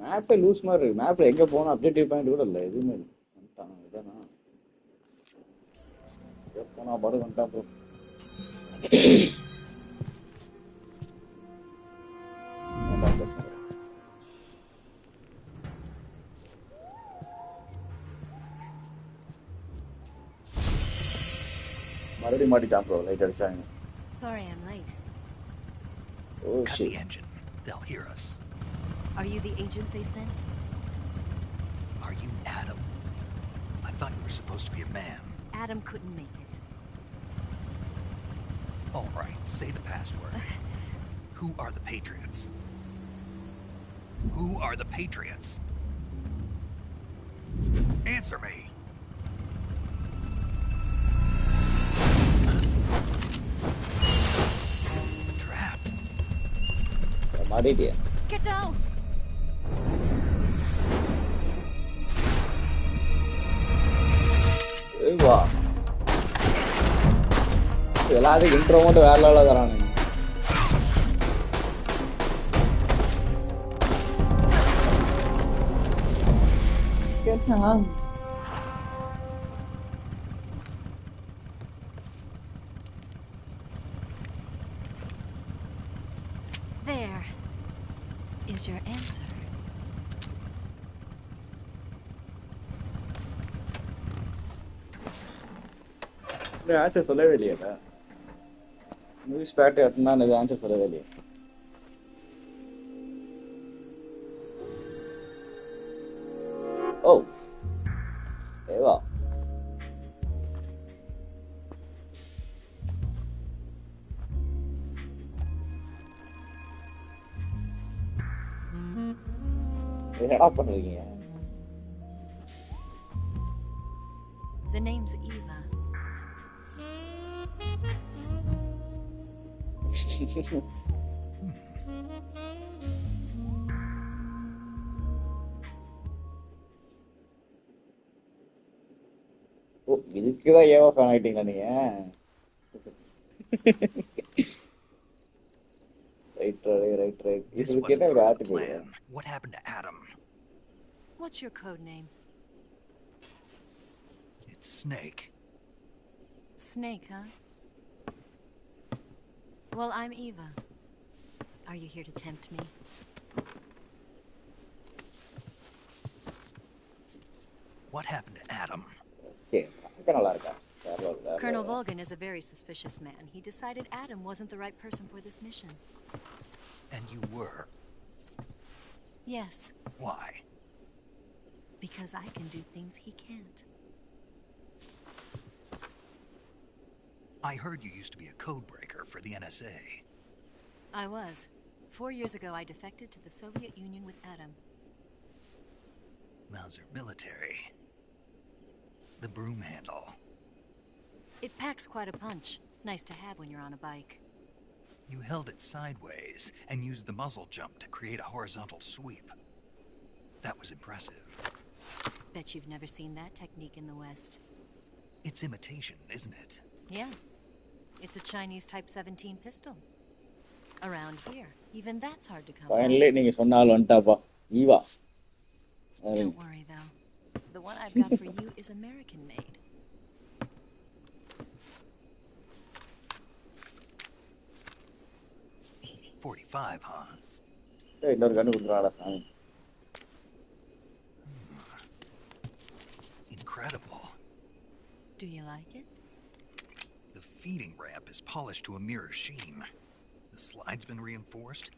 மேப்பே லூஸ் மாதிரி இருக்கு. மேப்ல எங்க போனா அப்ஜெக்டிவ் பாயிண்ட் கூட இல்ல, எதுவுமே இல்லை. இதானா போனா பாரு வந்துட்டா ப்ரோ. மறுபடியும் மாட்டிட்டான் ப்ரோ, லைட் அடிச்சாங்க. Sorry, I'm late. Oh Cut shit. the engine. They'll hear us. Are you the agent they sent? Are you Adam? I thought you were supposed to be a man. Adam couldn't make it. All right, say the password. Who are the Patriots? Who are the Patriots? Answer me. Trapped. மாட்டிட்டியா? Get down. வா எல்லாத்துக்கும் intro மட்டும் வேற லெவலில் தரானுங்க. There is your answer. Answer சொல்லவே இல்லையா? News bad எடுத்துனா எனக்கு answer சொல்லவே இல்லையா? ஓ ஏவா என்னடா பண்றீங்க? The name's Eva. ஓ இதுக்குதான் ஏவா ஃபேன் ஆயிட்டீங்களா நீங்க? ரைட். This இதுக்கு என்ன wasn't ஒரு part of the ஆர்டிபிள்? plan. What happened to Adam? What's your code name? It's Snake. Snake, huh? Well, I'm Eva. Are you here to tempt me? What happened to Adam? Okay, Colonel Volgan is a very suspicious man. He decided Adam wasn't the right person for this mission. And you were? Yes. Why? Because I can do things he can't. I heard you used to be a codebreaker for the NSA. I was. 4 years ago, I defected to the Soviet Union with Adam. Mauser military. The broom handle. It packs quite a punch. Nice to have when you're on a bike. You held it sideways and used the muzzle jump to create a horizontal sweep. That was impressive. Bet you've never seen that technique in the West. It's imitation, isn't it? Yeah. It's a Chinese Type 17 pistol. Around here, even that's hard to come by. Finally, நீங்க சொன்னால வந்துட்டாப்பா. Eva. Don't worry though. The one I've got for you is American made. .45, huh? Hey, இன்னொரு கண்ணு குடுறாடா சாமி. Incredible. Do you like it? The feeding ramp is polished to a mirror sheen. The slide's been reinforced,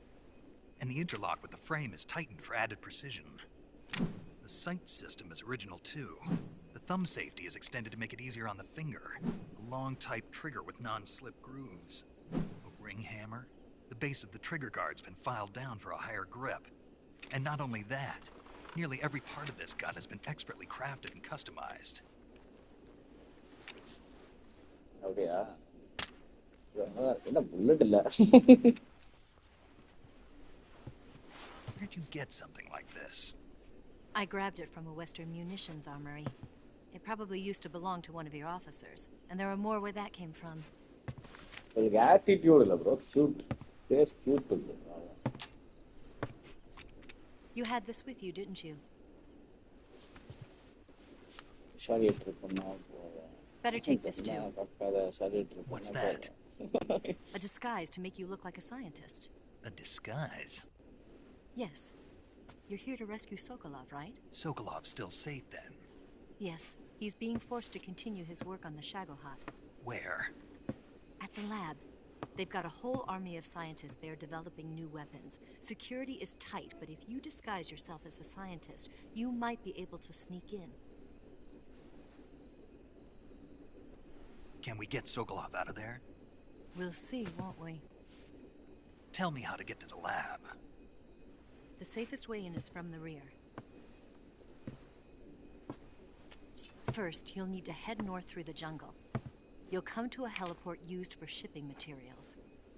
and the interlock with the frame is tightened for added precision. The sight system is original too. The thumb safety is extended to make it easier on the finger. A long type trigger with non-slip grooves. A ring hammer. The base of the trigger guard's been filed down for a higher grip. And not only that, nearly every part of this gun has been expertly crafted and customized. அப்படியா? என்ன bullet இல்ல. Where'd you get something like this? I grabbed it from a Western munitions armory. It probably used to belong to one of your officers, and there are more where that came from. உங்களுக்கு attitude இல்ல bro, cute. Face cute இல்ல. You had this with you, didn't you? Sorry, trip பண்ணா. Better take this too. What's that? A disguise to make you look like a scientist. A disguise? Yes. You're here to rescue Sokolov, right? Sokolov's still safe then? Yes. He's being forced to continue his work on the Shagohod. Where? At the lab. They've got a whole army of scientists there developing new weapons. Security is tight, but if you disguise yourself as a scientist, you might be able to sneak in. Can we get Sokolov out of there? We'll see, won't we? Tell me how to get to the lab. The safest way in is from the rear. First, you'll need to head north through the jungle. You'll come to a heliport used for shipping materials.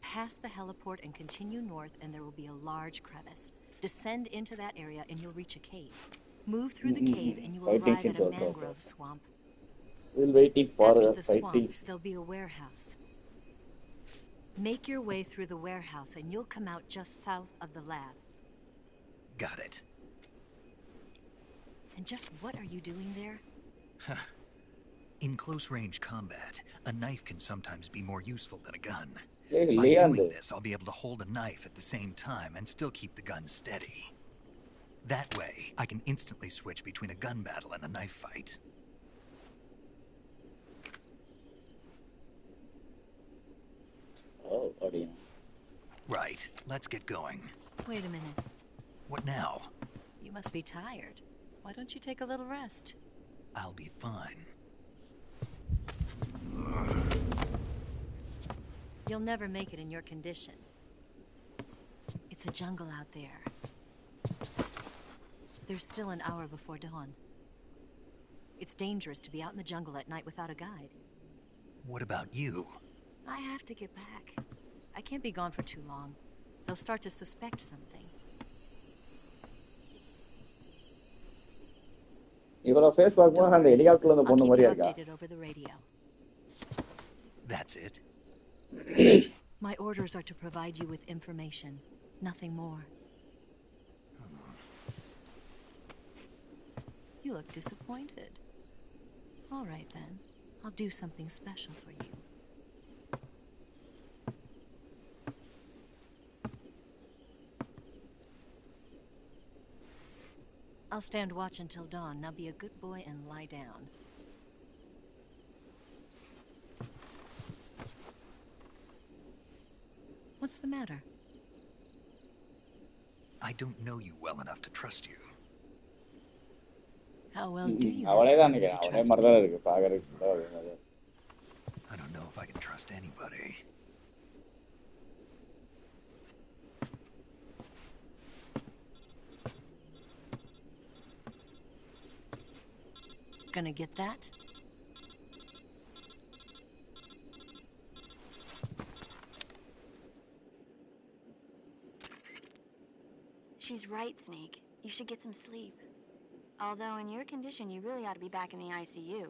Pass the heliport and continue north, and there will be a large crevice. Descend into that area, and you'll reach a cave. Move through the cave, and you will arrive at a mangrove swamp. We'll waiting for After the fighting. swamp, there'll be a warehouse. Make your way through the warehouse, and you'll come out just south of the lab. Got it. And just what are you doing there? In close-range combat, a knife can sometimes be more useful than a gun. Hey, By Leander. doing this, I'll be able to hold a knife at the same time and still keep the gun steady. That way, I can instantly switch between a gun battle and a knife fight. Oh, audio. Right, let's get going. Wait a minute. What now? You must be tired. Why don't you take a little rest? I'll be fine. You'll never make it in your condition. It's a jungle out there. There's still an hour before dawn. It's dangerous to be out in the jungle at night without a guide. What about you? I have to get back. I can't be gone for too long. They'll start to suspect something. இவளோ face பார்க்கும்போது அந்த ஹெலிகாப்டர்ல இருந்த பொண்ணு மாதிரியா இருக்கா? Updated over the radio. That's it? My orders are to provide you with information, nothing more. You look disappointed. All right then, I'll do something special for you. I'll stand watch until dawn. Now be a good boy and lie down. What's the matter? I don't know you well enough to trust you. How well do you அவளே have தான் to நினைக்கிறேன். அவளே trust மாதிரி me? தான் இருக்கு பாக்குறதுக்கு. I don't know if I can trust anybody. Gonna get that? She's right, Snake. You should get some sleep. Although in your condition, you really ought to be back in the ICU.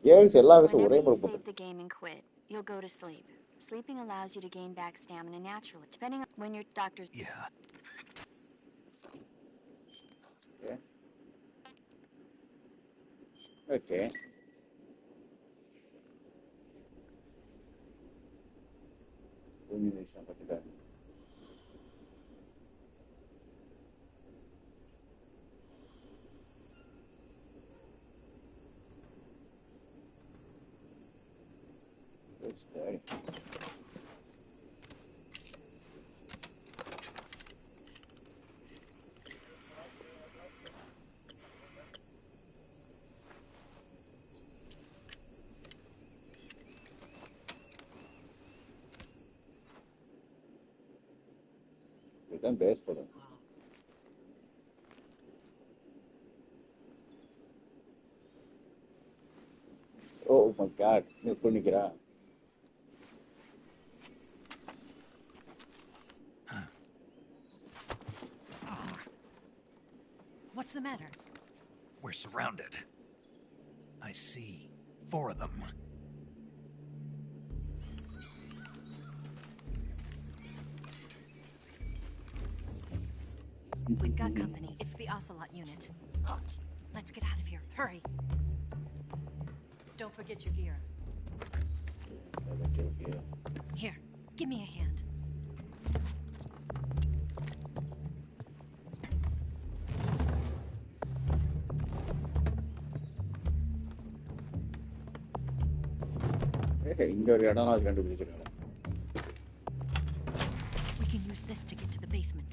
Girls எல்லா வயசும் Whenever ஒரே you மாதிரி save போட்டு. the game and quit, you'll go to sleep. Sleeping allows you to gain back stamina naturally, depending on when your doctor's... Yeah. Okay. Illumination பத்தி தான். It's dirty. இதுதான் base படம். Oh my god, நீ பண்ணிக்கிறா. What's the matter? We're surrounded. I see 4 of them. We've got company. It's the Ocelot unit. Let's get out of here. Hurry. Don't forget your gear. Here, give me a hand. இங்க ஒரு இடம் நான் கண்டுபிடிச்சிருக்கேன். We can use this to get to the basement.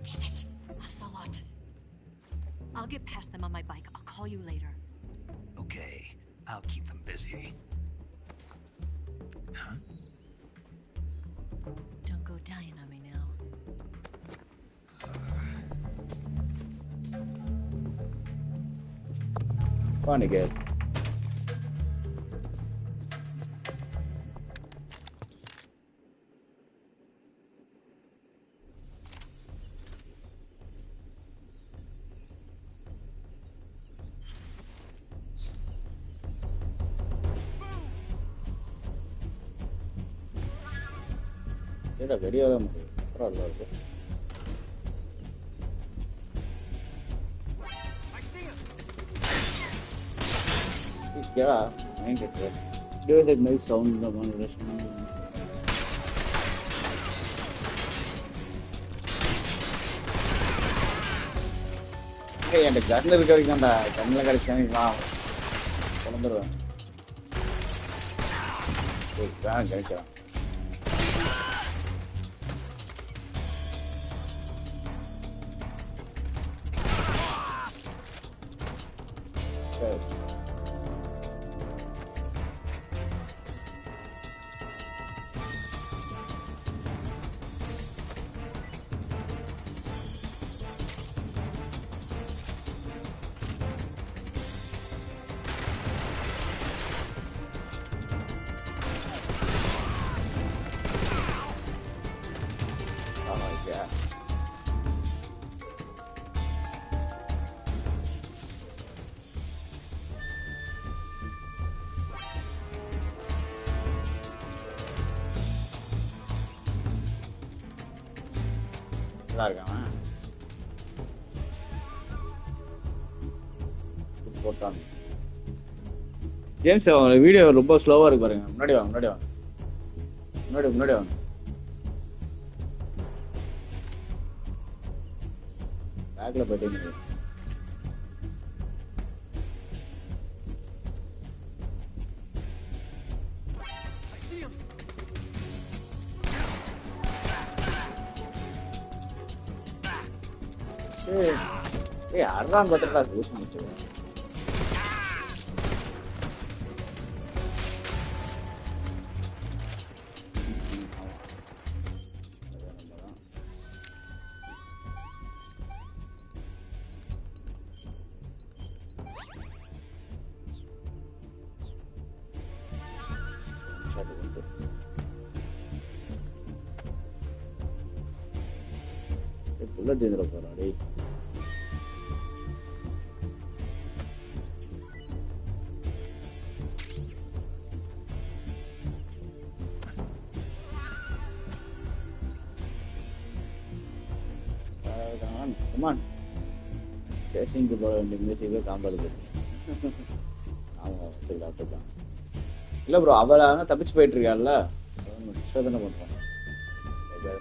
Damn it, Ocelot. I'll get past them on my bike. I'll call you later. Okay, I'll keep them busy. Huh? Don't go dying on me now. Funny guy. Ini video kan, terlalu lama. Yeah, I get it. There was a nice sound in the one restaurant. Hey, and the gardener is going to come. Gardener is coming now. Come on, brother. Hey, guys. James, video ரொம்ப ஸ்லோவா இருக்கு பாருங்க. முன்னாடி வாங்க. பேக்ல போயிட்டீங்க. ஏய் அறான் பட்டடா ஊசி முடிச்சு. புல்லட் ஏந்திர போறா டேய். Come on. Chasing the ball and music Campbell இருக்கு. ஆமா சரி டாக்டர். இல்ல ப்ரோ அவள தப்பிச்சு போயிட்டு இருக்கான்ல. அவன் டிஸ்டர்ப் பண்றான்.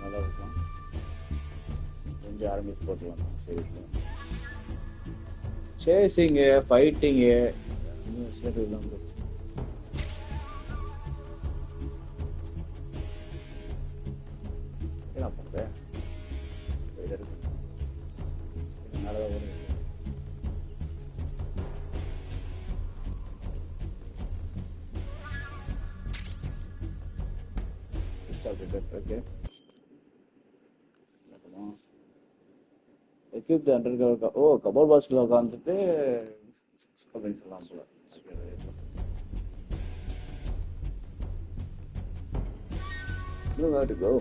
நல்லா இருக்கும். கொஞ்சம் ஆரம்பிச்சு போட்டுலாம். சரி. சேசிங், ஃபைட்டிங் இன்னும் சரி இல்ல ப்ரோ. என்ன பண்ற? Okay. Equip the undercover. Oh, cupboard box la ukandu அப்படின்னு சொல்லலாம் போல. Nowhere to go.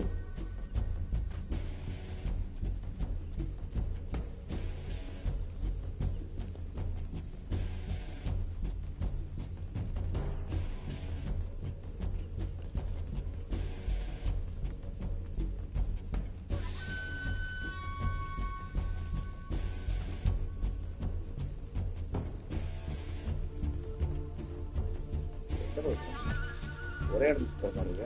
ஒரே இடத்துல பாருங்க.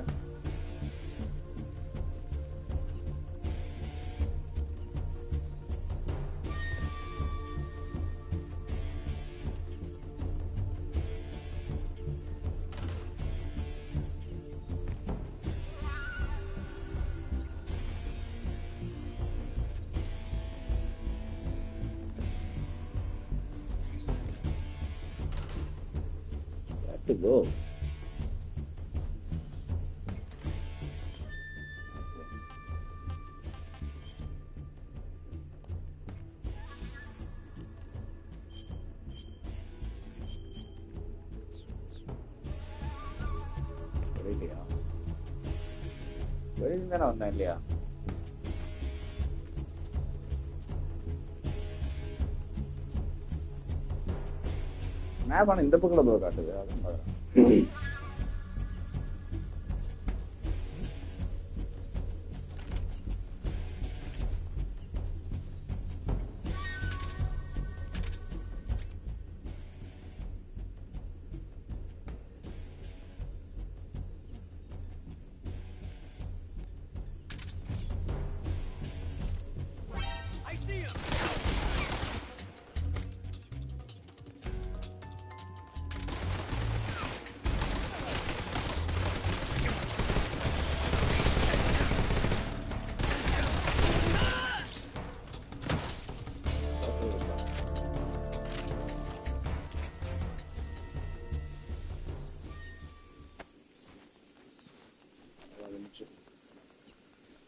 Have to go. வெளியில வந்தேன் இல்லையா? மேப் ஆனா இந்த பக்கத்துல போய் காட்டுது. அதுவும் பாக்குறேன்.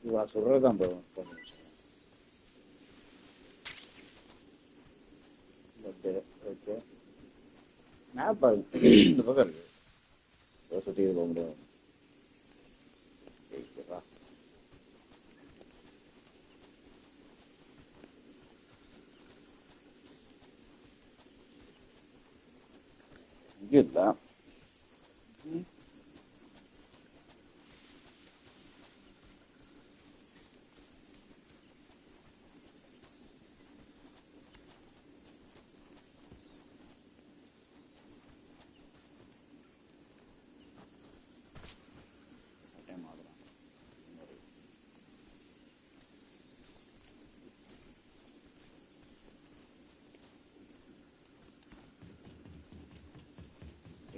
இவன் சொல்றதுதான் மேப் இந்த பக்கம் இருக்கு. சுற்றி போக முடியும். இங்கே இல்லை.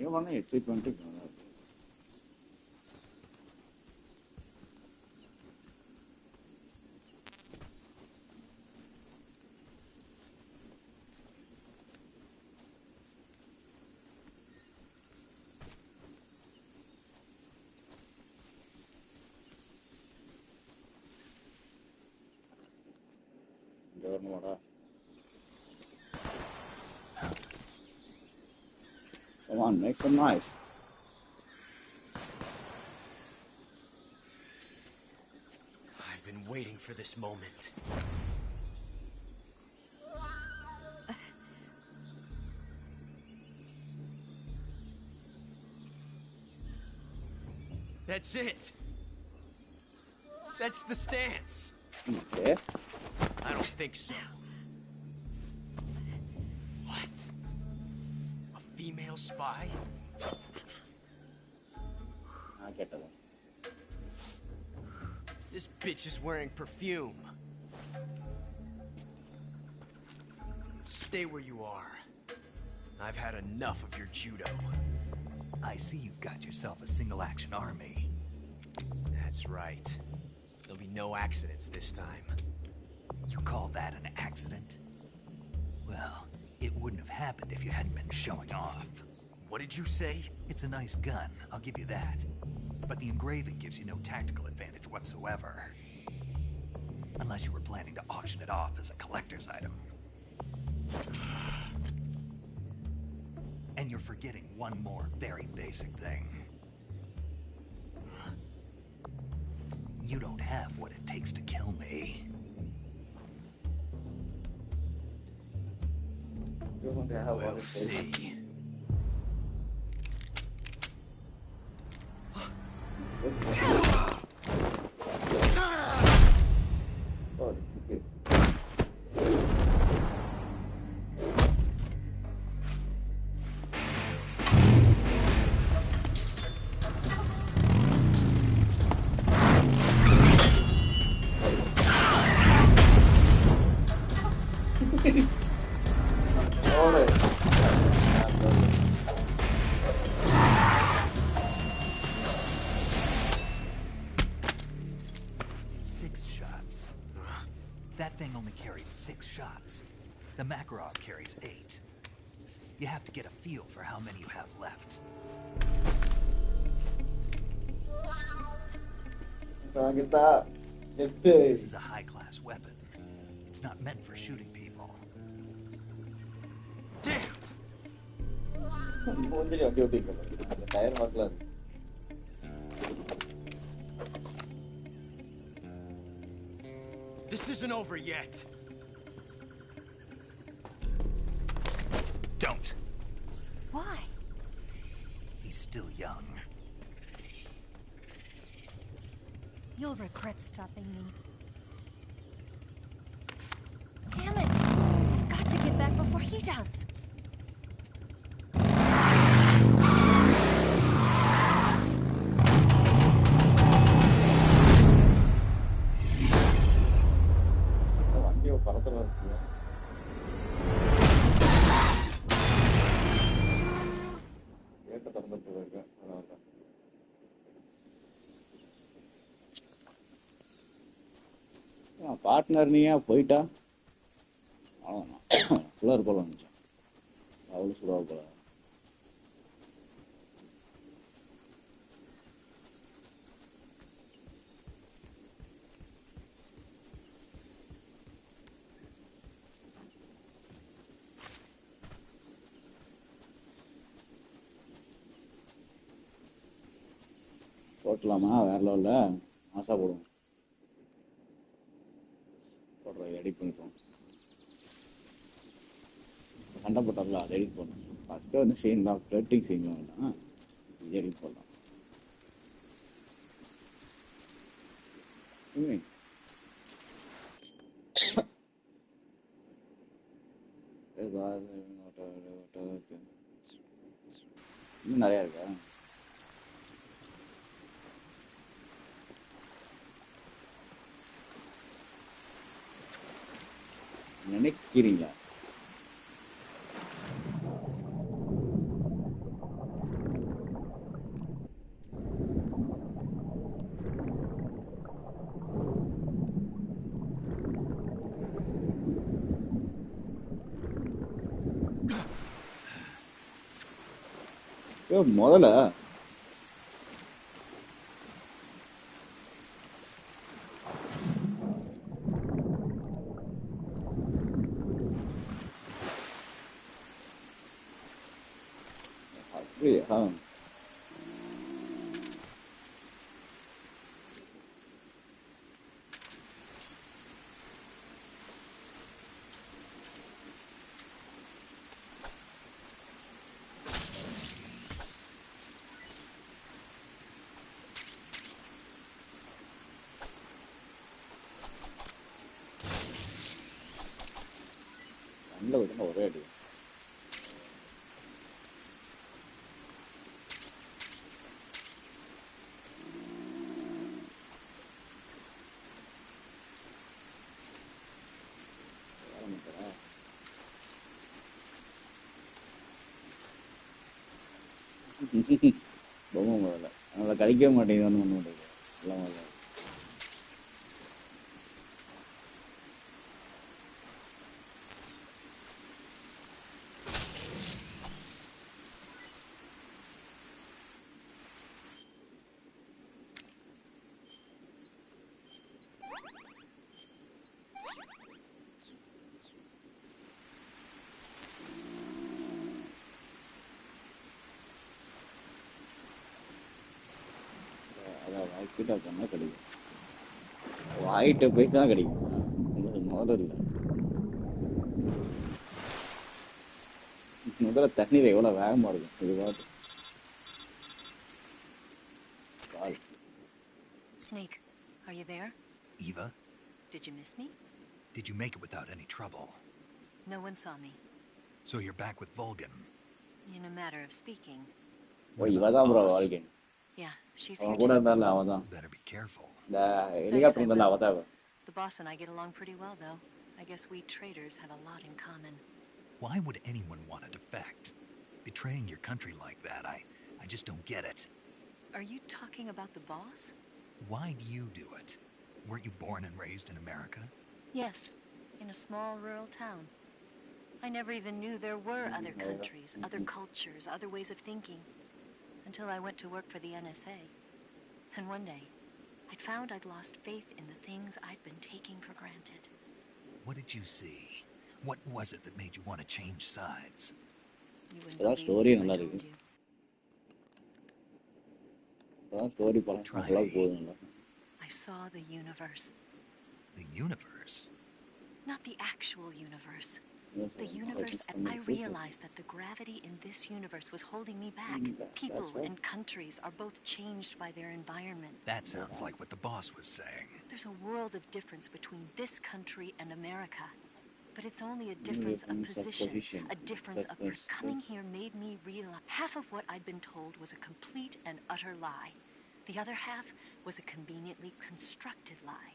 ஏவானா எக்ஸைட்மெண்ட் இங்க வரணுமாடா? Come on, make some noise. I've been waiting for this moment. That's it. That's the stance. Okay. I don't think so. What? A female spy? I get that. This bitch is wearing perfume. Stay where you are. I've had enough of your judo. I see you've got yourself a single-action army. That's right. There'll be no accidents this time. You call that an accident? Well, it wouldn't have happened if you hadn't been showing off. What did you say? It's a nice gun, I'll give you that. But the engraving gives you no tactical advantage whatsoever. Unless you were planning to auction it off as a collector's item. And you're forgetting one more very basic thing. You don't have what it takes to kill me. We'll see. That thing only carries 6 shots. The Makarov carries 8. You have to get a feel for how many you have left. This is a high-class weapon. It's not meant for shooting people. Damn! This isn't over yet. Don't. Why? He's still young. You'll regret stopping me. Damn it! I've got to get back before he does. Partner நீயா போயிட்டா அவ்வளோதான் குளர் போல வந்துச்சு அவ்வளோ சுடாவ போல போட்டலாமா வேற லெவலில் மாசா போடுவோம் எடிட் பண்ணிப்போம் சண்டை போட்டாங்களா அதை எடிட் பண்ணணும் ஃபஸ்ட்டு வந்து சீன் தான் ஃப்ளட்டிங் சீன் தான் இது எடிட் பண்ணலாம் இன்னும் நிறையா இருக்கா நினைக்கிறீங்களா முதல்ல ஒரே அடி பொம்மை முதல்ல அதனால கழிக்க மாட்டேங்குதுன்னு பண்ண மாட்டேங்குது எல்லாம் முதல்ல வாய்க்கிட்ட பண்ணால் கிடைக்கும் வாயிட்ட போய் தான் கிடைக்கும் முதல்ல முதல்ல தண்ணீர் எவ்வளவு வேகமா இருக்கும் இது பார்த்து. Snake, are you there? Eva, Did you miss me? did you make it without any trouble? No one saw me. So you're back with Vulcan? In a matter of speaking. ஓ இவதான் ப்ரோ வாழ்க்கை Yeah, she's அவன் here கூட too. இருந்தால அவதான் Better be careful. இந்த helicopter இருந்தால அவதான் The boss and I get along pretty well, though. I guess we traders have a lot in common. Why would anyone want to defect? Betraying your country like that, I just don't get it. Are you talking about the boss? Why do you do it? Weren't you born and raised in America? Yes, in a small rural town. I never even knew there were other countries, other cultures, other ways of thinking. Until I went to work for the NSA. And one day, I'd found I'd lost faith in the things I'd been taking for granted. What did you see? What was it that made you want to change sides? அதான் story நல்லா இருக்கு அதான் story படம் நல்லா போகுதுங்க I saw the universe. The universe? Not the actual universe. The universe, and I realized that the gravity in this universe was holding me back. People and countries are both changed by their environment. That sounds like what the boss was saying. There's a world of difference between this country and America. But it's only a difference of position, a difference of coming here made me realize half of what I'd been told was a complete and utter lie. The other half was a conveniently constructed lie.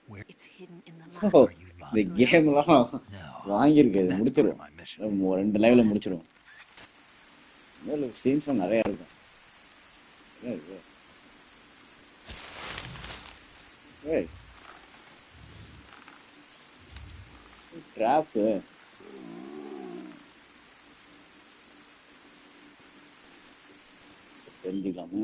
Where it's hidden in the O lie. இந்த கேம்லாம் வாங்கியிருக்கு இது முடிச்சிடும் ரெண்டு லைவ்ல முடிச்சிடும் மேல சீன்ஸும் நிறைய இருக்கும் ஏய் ட்ராப் தெரிஞ்சுக்கலாமா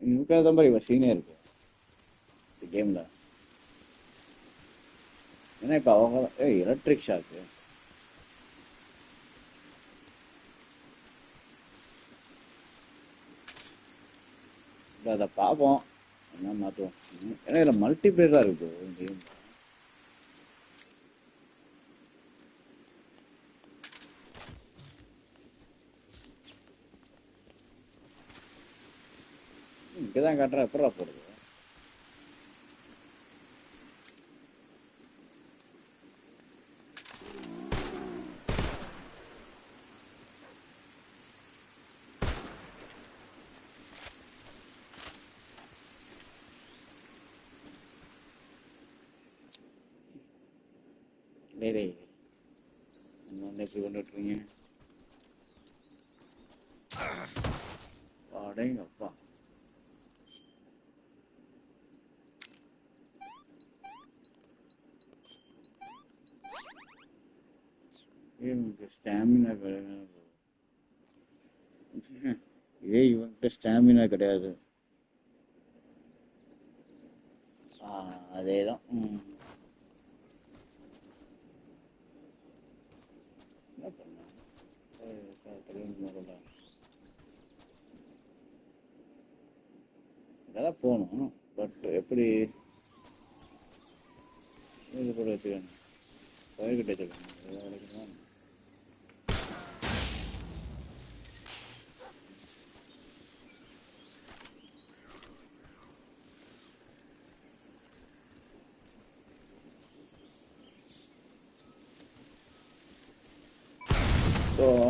இன்னும் தான் மாதிரி சீனே இருக்கு இந்த கேம்ல ஏன்னா இப்ப அவங்க எலக்ட்ரிக் ஷாக்கு அதை பார்ப்போம் என்ன மாற்றுவோம் ஏன்னா இதில் மல்டிபிளேயராக இருக்கு கேம் இங்கதான் காட்டுறேன் எப்படா போடுது டேய் எப்படி கொண்டுட்றீங்க அடேங்கப்பா இவங்க ஸ்டாமினா இவங்கிட்ட ஸ்டாமினா கிடையாது அதேதான் என்ன பண்ண இங்கதான் போகணும் பட் எப்படி இது கூட வச்சுக்கணும் பயிர்கிட்ட வச்சுக்கணும்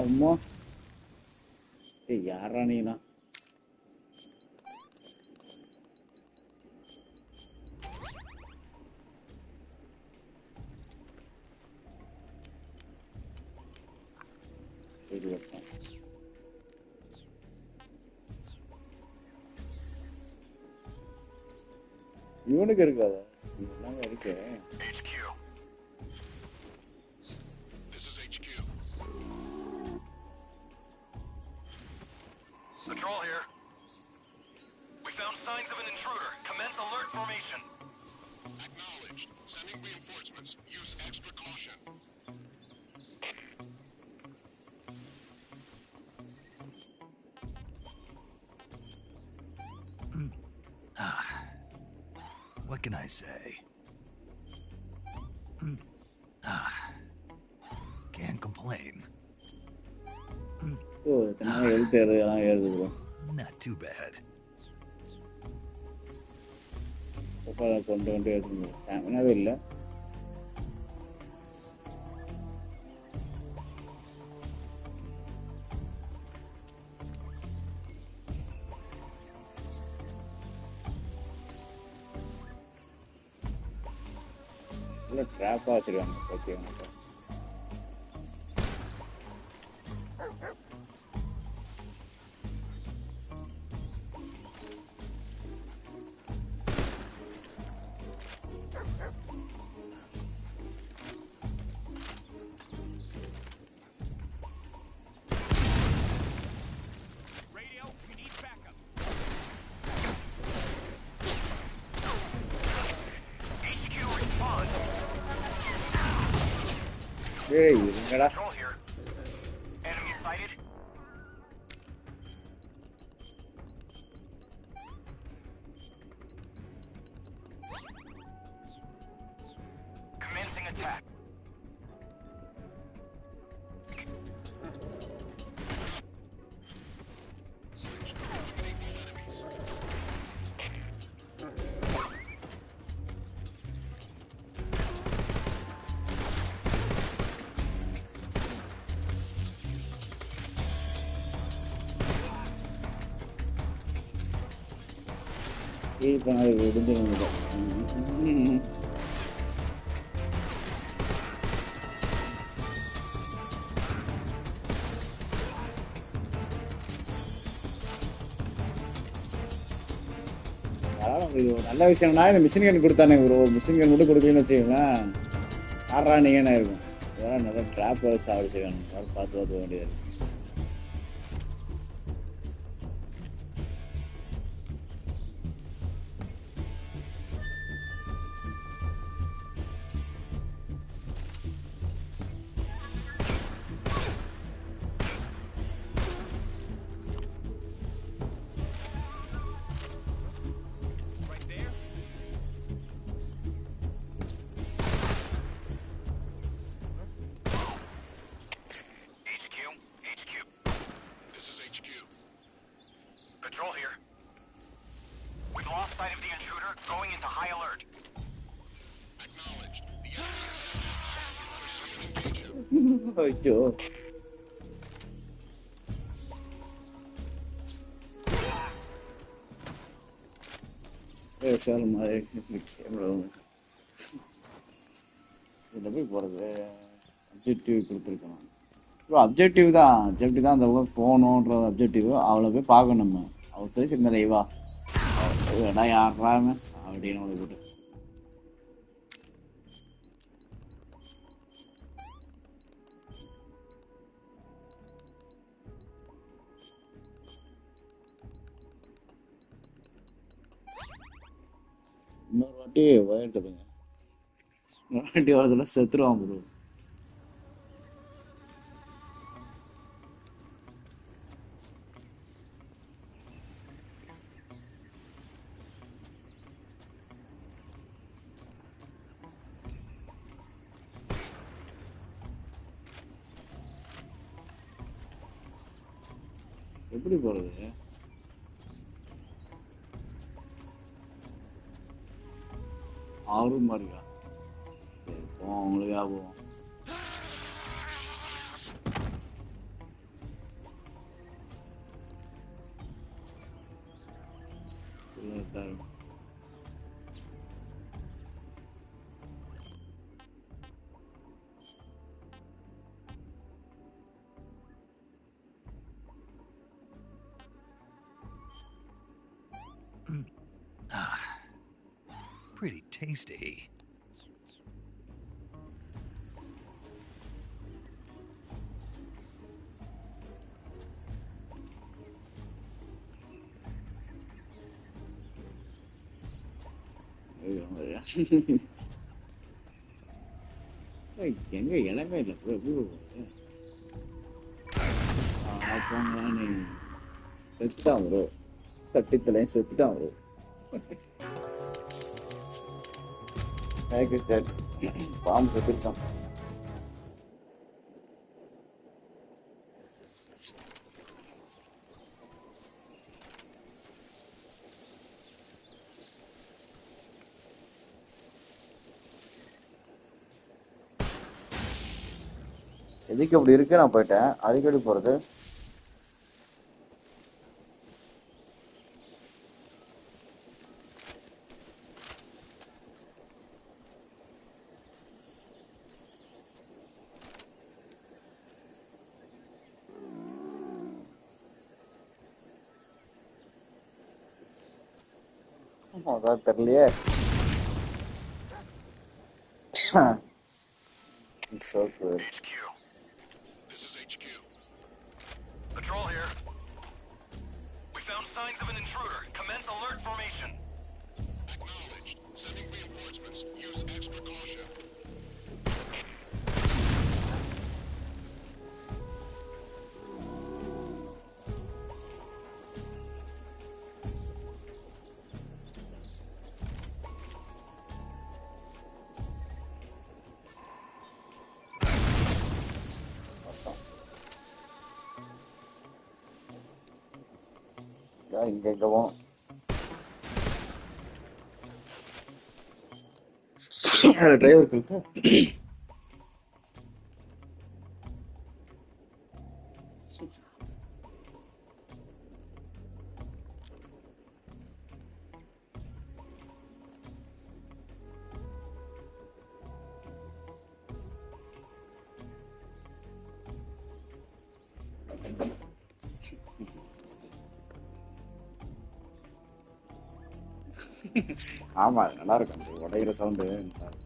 அம்மா யாரா நீனா இவனுக்கு இருக்காதா இவனாங்க இருக்கு Patrol here. We found signs of an intruder. Commence alert formation. Acknowledged. Sending reinforcements. Use extra caution. can I say? Can't complain. Not too bad. Trap வச்சிருக்காங்க ஓகே Hey, என்னடா இப்போ நான் விடுஞ்சிருந்தேன் நல்ல விஷயம்னா இந்த மிஷின் கன் கொடுத்தானே ப்ரோ மிஷின் கன் மட்டும் கொடுக்கலன்னு வச்சுக்கோங்களேன் ஆறா நீங்கன்னு இருக்கும் இதெல்லாம் நிறைய ட்ராப் வச்சு சாப்பிட செய்யணும் பார்த்து பார்த்து வேண்டியது ஐயோ சார் மாதிரி இதில் போய் போகிறது அப்ஜெக்டிவ் கொடுத்துருக்கணும் ப்ரோ அப்ஜெக்டிவ் தான் அந்த போகணுன்ற அப்ஜெக்டிவ் அவளை போய் பார்க்கணும் நம்ம அவள் பேசியிருந்த லைவா இடம் யாராம அப்படின்னு அவளை போட்டு இன்னொரு வாட்டி வயட்டுதுங்க இன்னொரு வாட்டி வரதுல செத்துருவான் ப்ரோ எப்படி போறது ஆறு மாதிரியா சரி போவோம் அவங்களுக்கு ஆகும் Pretty tasty. எங்க இடமே இல்லை நீ செத்துட்டான் ப்ரோ சட்டித்தலையும் செத்துட்டான் bro Snake is dead. Bomb செத்துட்டான். எதுக்கு அப்படி இருக்கு? நான் போயிட்டேன். அடிக்கடி போறது. அதான் தெரியலையே. So good. HQ. This is HQ. Patrol here. We found signs of an intruder. Commence alert formation. Acknowledged. Sending reinforcements. Use extra caution. இங்க போவோம். டிரைவர் கொடுத்தா ஆமா நல்லா இருக்கும். உடையிற சவுண்டு போவோம்.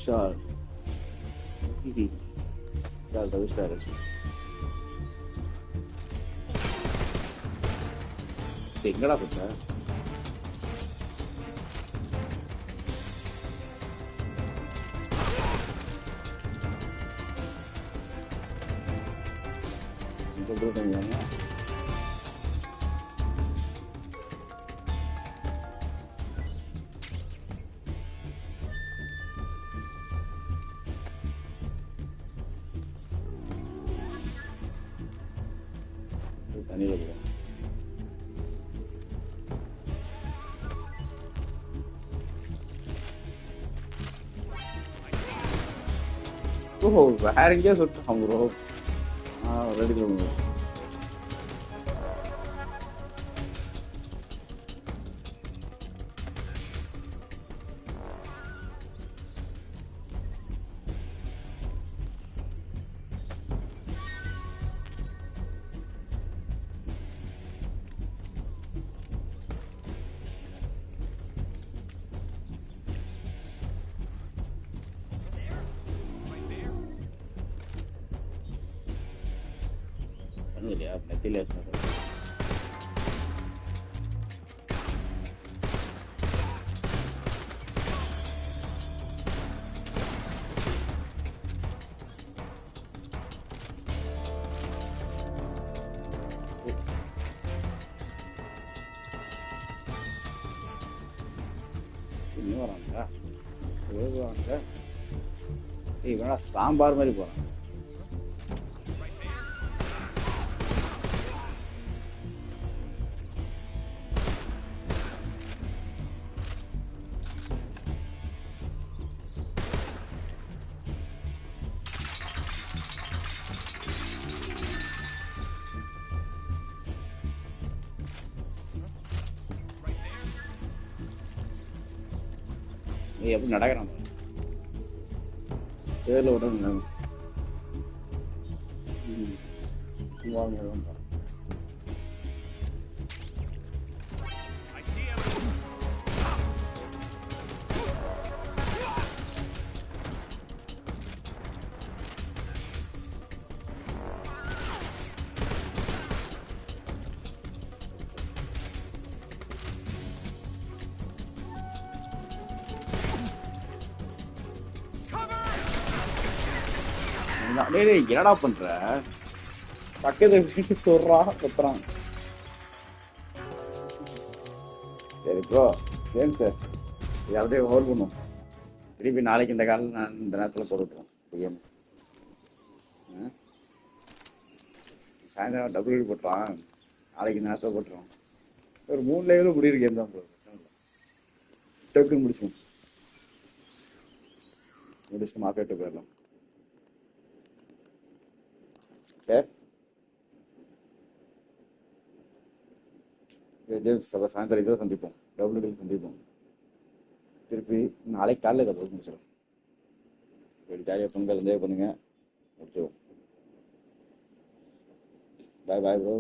Sure. Sure, தவிர்த்தாரு. எங்கடா போச்சா? தண்ணியில போகிறேன். ஓஹோ வேற எங்கேயோ சொல்லிட்டான் ப்ரோ. ரெடி சொல்லுங்க. இல்லையா நெத்திலே இன்னும் வராங்க இவனா சாம்பார் மாதிரி போறான். நீ எப்படி நடக்கிறான் சேல விட என்னடா பண்ற பக்கத்து வீட்டு சொல்றா குத்துறான். சரி ப்ரோ கேம் சார் இது அப்படியே ஹோல்ட் பண்ணும். திருப்பி நாளைக்கு இந்த காலம் நான் இந்த நேரத்தில் போட்டுருவோம் கேம். சாயந்தரம் டபுள் போட்டுறான் நாளைக்கு இந்த நேரத்தில் போட்டுருவோம். ஒரு 3 லெவலும் முடியிற கேம் தான் ப்ரோ. பிரச்சனை இல்லை டக்குன்னு முடிச்சுட்டு மார்க்கெட்டு போயிடலாம். சாயந்தரம் இதில் சந்திப்போம் டபுள் சந்திப்போம். திருப்பி நாளைக்கு காலையில் இதை போய் முடிச்சிடும். ஜாலியாக பொங்கல் என்ஜாய் பண்ணுங்க. முடிச்சிடுவோம். பாய் பாய் ப்ரோ.